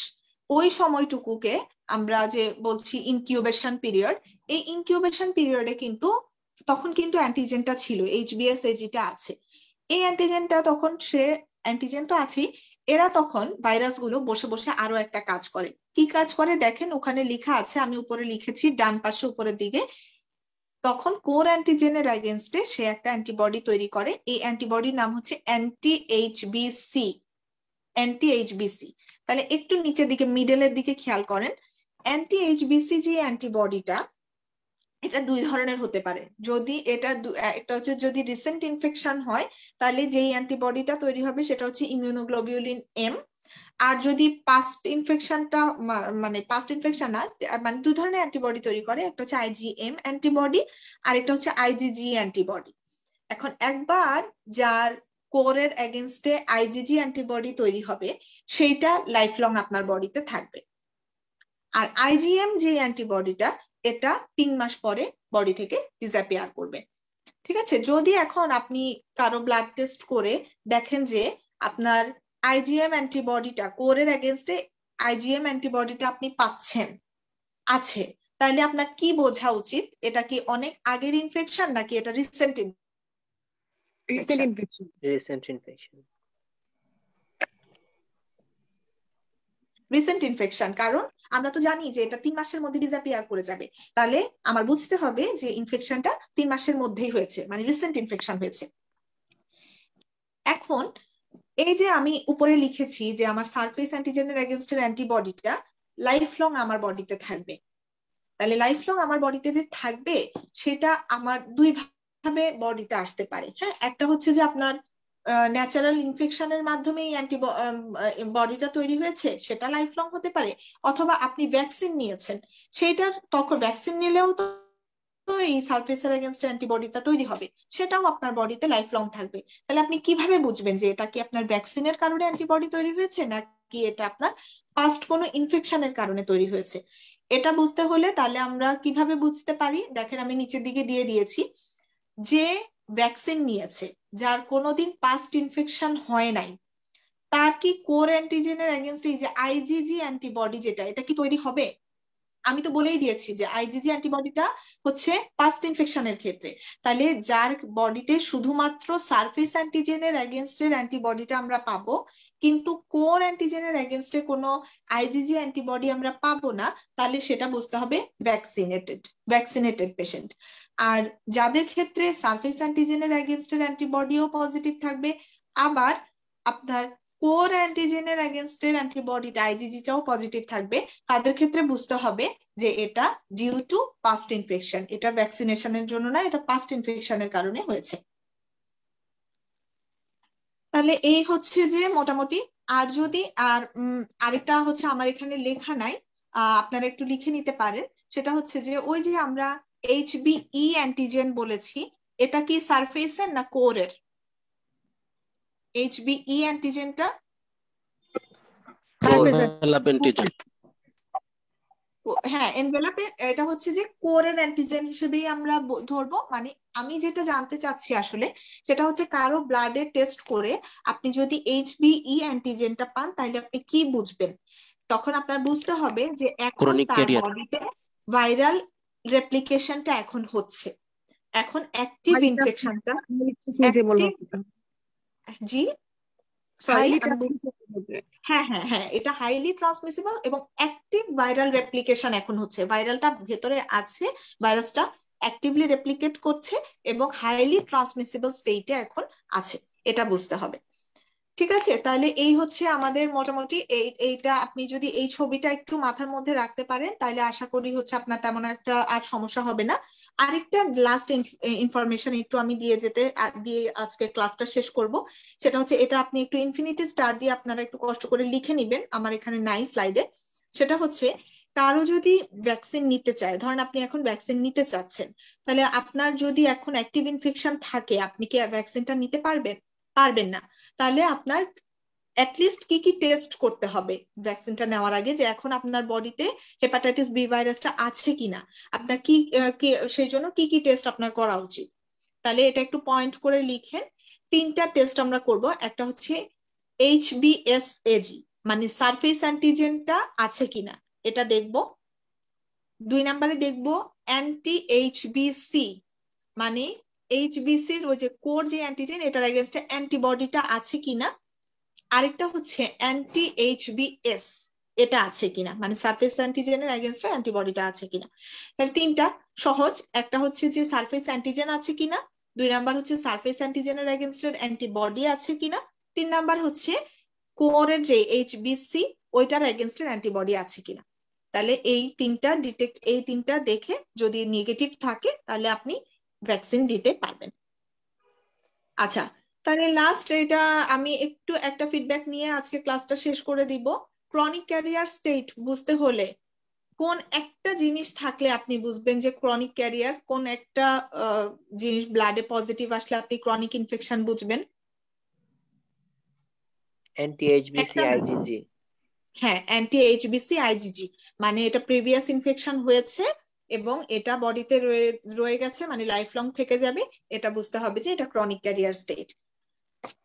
S2: ওই সময়টুকুকে আমরা যে বলছি ইনকিউবেশন পিরিয়ড, এই ইনকিউবেশন পিরিয়ডে কিন্তু তখন কিন্তু অ্যান্টিজেনটা ছিল, HBsAgটা আছে। এই অ্যান্টিজেনটা তখন অ্যান্টিজেন তো আছেই, এরা তখন ভাইরাসগুলো বসে বসে আরো একটা কাজ করে। কি কাজ করে দেখেন, ওখানে লেখা আছে, আমি উপরে লিখেছি ডান পাশে উপরের দিকে। তখন কোর অ্যান্টিজেনের এগেনস্টে সে একটা অ্যান্টিবডি তৈরি করে, এই অ্যান্টিবডির নাম হচ্ছে anti-HBc। তাহলে একটু নিচের দিকে মিডলের দিকে খেয়াল করেন, anti-HBc যে অ্যান্টিবডিটা, এটা 2 ধরনের হতে পারে। যদি একটা হচ্ছে যদি রিসেন্ট ইনফেকশন হয় তাহলে যেই অ্যান্টিবডিটা তৈরি হবে সেটা হচ্ছে ইমিউনোগ্লোবিউলিন M। আর যদি পাস্ট ইনফেকশনটা মানে পাস্ট ইনফেকশন না, মানে 2 ধরনের অ্যান্টিবডি তৈরি করে, একটা হচ্ছে IgM অ্যান্টিবডি আর একটা হচ্ছে IgG অ্যান্টিবডি। এখন একবার যার কোরের এগেনস্টে IgG অ্যান্টিবডি তৈরি হবে সেইটা লাইফ লং আপনার বডিতে থাকবে। আর IgM যে অ্যান্টিবডিটা, এটা 3 মাস পরে বডি থেকে ডিসঅ্যাপিয়ার করবে। ঠিক আছে, যদি এখন আপনি কারো ব্লাড টেস্ট করে দেখেন যে আপনার IgM অ্যান্টিবডিটা কোরের এগেনস্টে আইজিএম অ্যান্টিবডিটা আপনি পাচ্ছেন আছে, তাহলে আপনার কি বোঝা উচিত? এটা কি অনেক আগের ইনফেকশন নাকি এটা recent
S4: infection?
S1: Recent infection.
S2: Recent infection, কারণ আমরা তো জানি যে এটা 3 মাসের মধ্যে ডিসঅ্যাপিয়ার করে যাবে, তাহলে আমার বুঝতে হবে যে ইনফেকশনটা 3 মাসের মধ্যেই হয়েছে, মানে রিসেন্ট ইনফেকশন হয়েছে। এখন এই যে আমি উপরে লিখেছি যে আমার সারফেস অ্যান্টিজেনের এগেনস্টের অ্যান্টিবডিটা লাইফ লং আমার বডিতে থাকবে, তাহলে লাইফ লং আমার বডিতে যে থাকবে সেটা আমার দুই ভাবে বডিতে আসতে পারে। হ্যাঁ, একটা হচ্ছে যে আপনার ন্যাচারাল ইনফেকশনের মাধ্যমে এই বডিটা তৈরি হয়েছে, সেটা লাইফ লং হতে পারে, অথবা আপনি ভ্যাকসিন নিয়েছেন, সেইটার তখন ভ্যাকসিন নিলেও তো এই সারফেসের এগেনস্ট অ্যান্টিবডিটা তৈরি হবে, সেটাও আপনার বডিতে লাইফ লং থাকবে। তাহলে আপনি কিভাবে বুঝবেন যে এটা কি আপনার ভ্যাকসিনের কারণে অ্যান্টিবডি তৈরি হয়েছে নাকি এটা আপনার পাস্ট কোনো ইনফেকশনের কারণে তৈরি হয়েছে? এটা বুঝতে হলে তাহলে আমরা কিভাবে বুঝতে পারি? দেখেন আমি নিচের দিকে দিয়ে দিয়েছি, যে ভ্যাকসিন নিয়েছে, যার কোনোদিন পাস্ট ইনফেকশন হয় নাই, তার কি কোর অ্যান্টিজেনের এগেনস্ট এই যে আইজিজি অ্যান্টিবডি যেটা, এটা কি তৈরি হবে? আমি তো বলেই দিয়েছি যে আইজিজি অ্যান্টিবডিটা হচ্ছে পাস্ট ইনফেকশনের ক্ষেত্রে, তাহলে যার বডিতে শুধুমাত্র সারফেস অ্যান্টিজেনের এগেনস্টের অ্যান্টিবডিটা আমরা পাবো, কিন্তু কোর অ্যান্টিজেনের এগেনস্টে কোনো আইজিজি অ্যান্টিবডি আমরা পাবো না, তাহলে সেটা বুঝতে হবে ভ্যাকসিনেটেড পেশেন্ট। আর যাদের ক্ষেত্রে সারফেস অ্যান্টিজেনের এগেনস্টের অ্যান্টিবডিও পজিটিভ থাকবে, আবার আপনার কোর অ্যান্টিজেনের এগেনস্টের অ্যান্টিবডিটা আইজিজিটাও পজিটিভ থাকবে, তাদের ক্ষেত্রে বুঝতে হবে যে এটা ডিউ টু পাস্ট ইনফেকশন, এটা ভ্যাকসিনেশনের জন্য না, এটা পাস্ট ইনফেকশনের কারণে হয়েছে। তাহলে এই হচ্ছে যে মোটামুটি। আর যদি আরেকটা হচ্ছে আমার এখানে লেখা নাই, আপনারা একটু লিখে নিতে পারেন, সেটা হচ্ছে যে ওই যে আমরা HBE অ্যান্টিজেন বলেছি, এটা কি সারফেসের না কোরের? HBE অ্যান্টিজেনটা হ্যাঁ এনভেলাপে, এটা হচ্ছে যে কোরের অ্যান্টিজেন হিসেবেই আমরা ধরবো। মানে আমি যেটা জানতে চাচ্ছি আসলে সেটা হচ্ছে কারো ব্লাডে টেস্ট করে আপনি যদি HBE অ্যান্টিজেনটা পান তাহলে আপনি কি বুঝবেন? তখন আপনার বুঝতে হবে যে এখন তার বডিতে ভাইরাল রেপ্লিকেশনটা এখন হচ্ছে, এখন অ্যাক্টিভ ইনফেকশনটা জি সরি হ্যাঁ এটা হাইলি ট্রান্সমিসিবল এবং অ্যাক্টিভ ভাইরাল রেপ্লিকেশন এখন হচ্ছে, ভাইরালটা ভেতরে আছে, ভাইরাসটা অ্যাক্টিভলি রেপ্লিকেট করছে এবং হাইলি ট্রান্সমিসিবল স্টেটে এখন আছে, এটা বুঝতে হবে। ঠিক আছে, তাহলে এই হচ্ছে আমাদের মোটামুটি এইটা আপনি যদি এই ছবিটা একটু মাথার মধ্যে রাখতে পারেন তাহলে আশা করি হচ্ছে আপনার তেমন একটা আর সমস্যা হবে না। আরেকটা লাস্ট ইনফরমেশন একটু আমি দিয়ে আজকে ক্লাসটা শেষ করব, সেটা হচ্ছে এটা আপনি একটু ইনফিনিটি স্টার দিয়ে আপনারা একটু কষ্ট করে লিখে নিবেন, আমার এখানে নাই স্লাইডে। সেটা হচ্ছে কারো যদি ভ্যাকসিন নিতে চায়, ধরেন আপনি এখন ভ্যাকসিন নিতে চাচ্ছেন, তাহলে আপনার যদি এখন অ্যাক্টিভ ইনফেকশন থাকে আপনি কি ভ্যাকসিনটা নিতে পারবেন না। তাহলে আপনার অ্যাটলিস্ট কি কি টেস্ট করতে হবে ভ্যাকসিনটা নেওয়ার আগে, যে এখন আপনার বডিতে হেপাটাইটিস বি ভাইরাসটা আছে কিনা, আপনার কি সেই জন্য কি কি টেস্ট আপনার করা উচিত। তাহলে এটা একটু পয়েন্ট করে লিখেন। 3টা টেস্ট আমরা করব, একটা হচ্ছে HBsAg মানে সারফেস অ্যান্টিজেনটা আছে কিনা এটা দেখব। 2 নম্বরে দেখব anti-HBc মানে HBCর ওই যে কোর যে অ্যান্টিজেন এটার এগেইনস্টে অ্যান্টিবডিটা আছে কিনা। আরেকটা হচ্ছে anti-HBs এটা আছে কিনা মানে সারফেস অ্যান্টিজেনের এগেইনস্টে অ্যান্টিবডিটা আছে কিনা। তাহলে 3টা সহজ, একটা হচ্ছে যে সারফেস অ্যান্টিজেন আছে কিনা, 2 নাম্বার হচ্ছে সারফেস অ্যান্টিজেনের এগেইনস্টে অ্যান্টিবডি আছে কিনা, 3 নাম্বার হচ্ছে কোরের যে HBc ওইটার এগেইনস্টে অ্যান্টিবডি আছে কিনা। তাহলে এই 3টা দেখে যদি নেগেটিভ থাকে তাহলে আপনি ভ্যাকসিন দিতে পারবেন। আচ্ছা, তাহলে লাস্ট এটা আমি একটু একটা ফিডব্যাক নিয়ে আজকে ক্লাসটা শেষ করে দিব। ক্রনিক ক্যারিয়ার স্টেট বুঝতে হলে কোন একটা জিনিস থাকলে আপনি বুঝবেন যে ক্রনিক ক্যারিয়ার, কোন একটা জিনিস ব্লাডে পজিটিভ আসলে আপনি ক্রনিক ইনফেকশন বুঝবেন?
S1: anti-HBc IgG।
S2: হ্যাঁ anti-HBc IgG মানে এটা প্রিভিয়াস ইনফেকশন হয়েছে এবং এটা বডিতে রয়ে গেছে মানে লাইফ লং থেকে যাবে, এটা বুঝতে হবে যে এটা ক্রনিক ক্যারিয়ার স্টেট।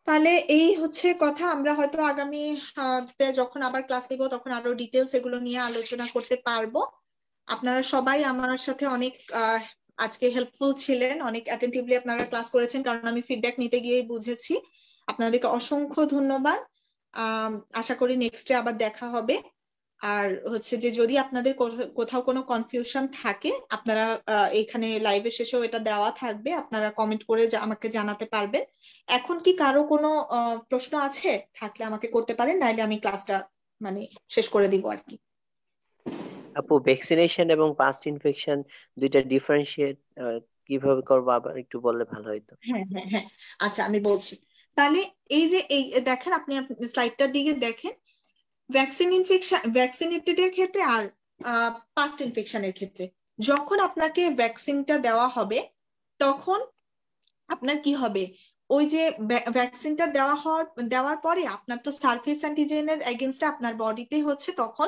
S2: তাহলে এই হচ্ছে কথা। আমরা হয়তো আগামী তে যখন আবার ক্লাস নিব তখন আরো ডিটেলস এগুলো নিয়ে আলোচনা করতে পারবো। আপনারা সবাই আমার সাথে অনেক আজকে হেল্পফুল ছিলেন, অনেক অ্যাটেন্টিভলি আপনারা ক্লাস করেছেন, কারণ আমি ফিডব্যাক নিতে গিয়েই বুঝেছি। আপনাদেরকে অসংখ্য ধন্যবাদ। আশা করি নেক্সটে আবার দেখা হবে। আর হচ্ছে যে যদি আপনাদের কোথাও কোনো কনফিউশন থাকে, আপনারা এখানে লাইভের শেষেও এটা দেওয়া থাকবে, আপনারা কমেন্ট করে আমাকে জানাতে পারবেন। এখন কি কারো কোনো প্রশ্ন আছে? থাকলে আমাকে করতে পারেন, নাইলে আমি ক্লাসটা মানে শেষ করে দিব আর কি।
S1: আপু, ভ্যাকসিনেশন এবং পাস্ট ইনফেকশন দুইটা ডিফারেন্সিয়েট কিভাবে করবো আবার একটু বললে ভালো হতো।
S2: হ্যাঁ হ্যাঁ হ্যাঁ, আচ্ছা আমি বলছি। তাহলে এই যে এই দেখেন, আপনি স্লাইডটার দিকে দেখেন, ভ্যাকসিনেটেড এর ক্ষেত্রে আর পাস্ট ইনফেকশনের ক্ষেত্রে যখন আপনাকে ভ্যাকসিনটা দেওয়া হবে তখন আপনার কি হবে, ওই যে ভ্যাকসিনটা দেওয়ার পরে আপনার তো সারফেস অ্যান্টিজেনের এগেনস্টে আপনার বডিতে হচ্ছে তখন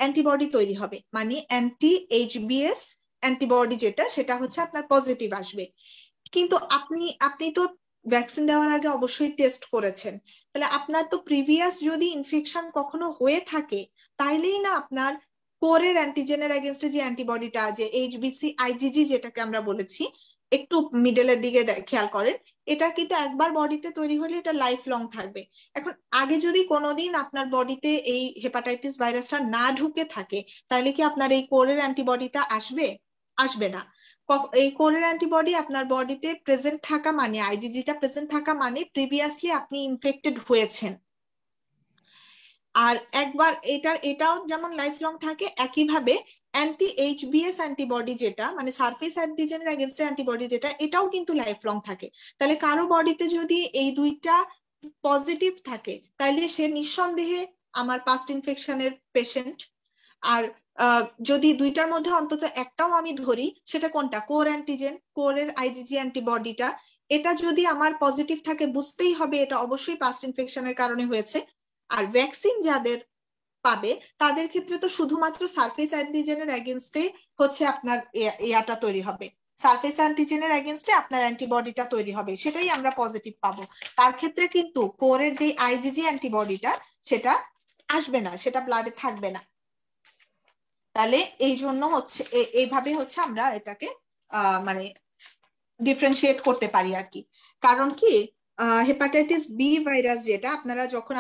S2: অ্যান্টিবডি তৈরি হবে, মানে অ্যান্টি এইচবিএস অ্যান্টিবডি যেটা, সেটা হচ্ছে আপনার পজিটিভ আসবে। কিন্তু আপনি তো ভ্যাকসিন দেওয়ার আগে অবশ্যই টেস্ট করেছেন, তাহলে আপনার তো প্রিভিয়াস যদি ইনফেকশন কখনো হয়ে থাকে তাইলেই না আপনার কোরের অ্যান্টিজেনের এগেনস্টে যে অ্যান্টিবডিটা, যে এইচবিসি আইজিজি যেটাকে আমরা বলেছি, একটু মিডলের দিকে খেয়াল করেন, এটা কিন্তু একবার বডিতে তৈরি হলে এটা লাইফ লং থাকবে। এখন আগে যদি কোনোদিন আপনার বডিতে এই হেপাটাইটিস ভাইরাসটা না ঢুকে থাকে, তাহলে কি আপনার এই কোরের অ্যান্টিবডিটা আসবে? আসবে না। এই কোরের অ্যান্টিবডি আপনার বডিতে প্রেজেন্ট থাকা মানে, আইজিজিটা প্রেজেন্ট থাকা মানে প্রিভিয়াসলি আপনি ইনফেক্টেড হয়েছেন। আর একবার এটাও যেমন লাইফ লং থাকে, একইভাবে অ্যান্টি এইচবিএস অ্যান্টিবডি যেটা, মানে সারফেস অ্যান্টিজেনের এগেনস্টে অ্যান্টিবডি যেটা, এটাও কিন্তু লাইফ লং থাকে। তাহলে কারো বডিতে যদি এই দুইটা পজিটিভ থাকে তাহলে সে নিঃসন্দেহে আমার পাস্ট ইনফেকশনের পেশেন্ট। আর যদি দুইটার মধ্যে অন্তত একটাও আমি ধরি, সেটা কোনটা? কোর অ্যান্টিজেন, কোরের আইজিজি অ্যান্টিবডিটা, এটা যদি আমার পজিটিভ থাকে বুঝতেই হবে এটা অবশ্যই পাস্ট ইনফেকশনের কারণে হয়েছে। আর ভ্যাকসিন যাদের পাবে তাদের ক্ষেত্রে তো শুধুমাত্র সারফেস অ্যান্টিজেনের এগেনস্টে হচ্ছে আপনার ইয়াটা তৈরি হবে, সারফেস অ্যান্টিজেনের এগেনস্টে আপনার অ্যান্টিবডিটা তৈরি হবে, সেটাই আমরা পজিটিভ পাবো। তার ক্ষেত্রে কিন্তু কোরের যে আইজিজি অ্যান্টিবডিটা সেটা আসবে না, সেটা ব্লাডে থাকবে না। তাহলে এই জন্য হচ্ছে এইভাবে হচ্ছে আমরা এটাকে মানে ডিফারেন্সিয়েট করতে পারি আর কি। কারণ কি, হেপাটাইটিস বি ভাইরাস যেটা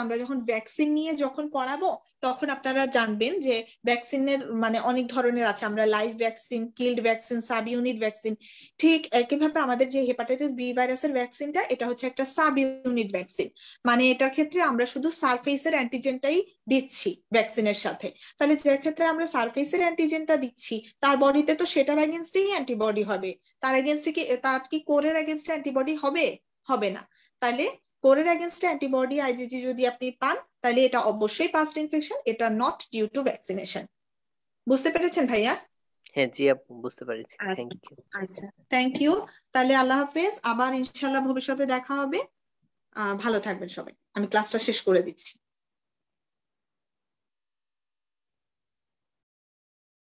S2: আমরা যখন ভ্যাকসিন নিয়ে যখন পড়াবো তখন আপনারা জানবেন যে ভ্যাকসিনের মানে অনেক ধরনের আছে। আমরা live vaccine, killed vaccine, sub unit vaccine, ঠিক একইভাবে আমাদের যে হেপাটাইটিস বি ভাইরাসের ভ্যাকসিনটা, এটা হচ্ছে একটা সাব ইউনিট ভ্যাকসিন, মানে এটার ক্ষেত্রে আমরা শুধু সারফেসের অ্যান্টিজেনটাই দিচ্ছি ভ্যাকসিনের সাথে। তাহলে যে ক্ষেত্রে আমরা সারফেসের অ্যান্টিজেনটা দিচ্ছি তার বডিতে তো সেটার এগেনস্টেই অ্যান্টিবডি হবে, তার কি কোরের এগেনস্টে অ্যান্টিবডি হবে? হবে না। তাহলে কোরের এগেনস্টে অ্যান্টিবডি আইজিজি যদি আপনি পান তাহলে এটা অবশ্যই পাস্ট ইনফেকশন, এটা নট ডিউ টু ভ্যাকসিনেশন। বুঝতে পেরেছেন ভাইয়া?
S1: হ্যাঁ জি আপু, বুঝতে পেরেছি। Thank you.
S2: আচ্ছা, থ্যাংক ইউ। তাহলে আল্লাহ হাফেজ, আবার ইনশাল্লাহ ভবিষ্যতে দেখা হবে। ভালো থাকবেন সবাই। আমি ক্লাসটা শেষ করে দিচ্ছি।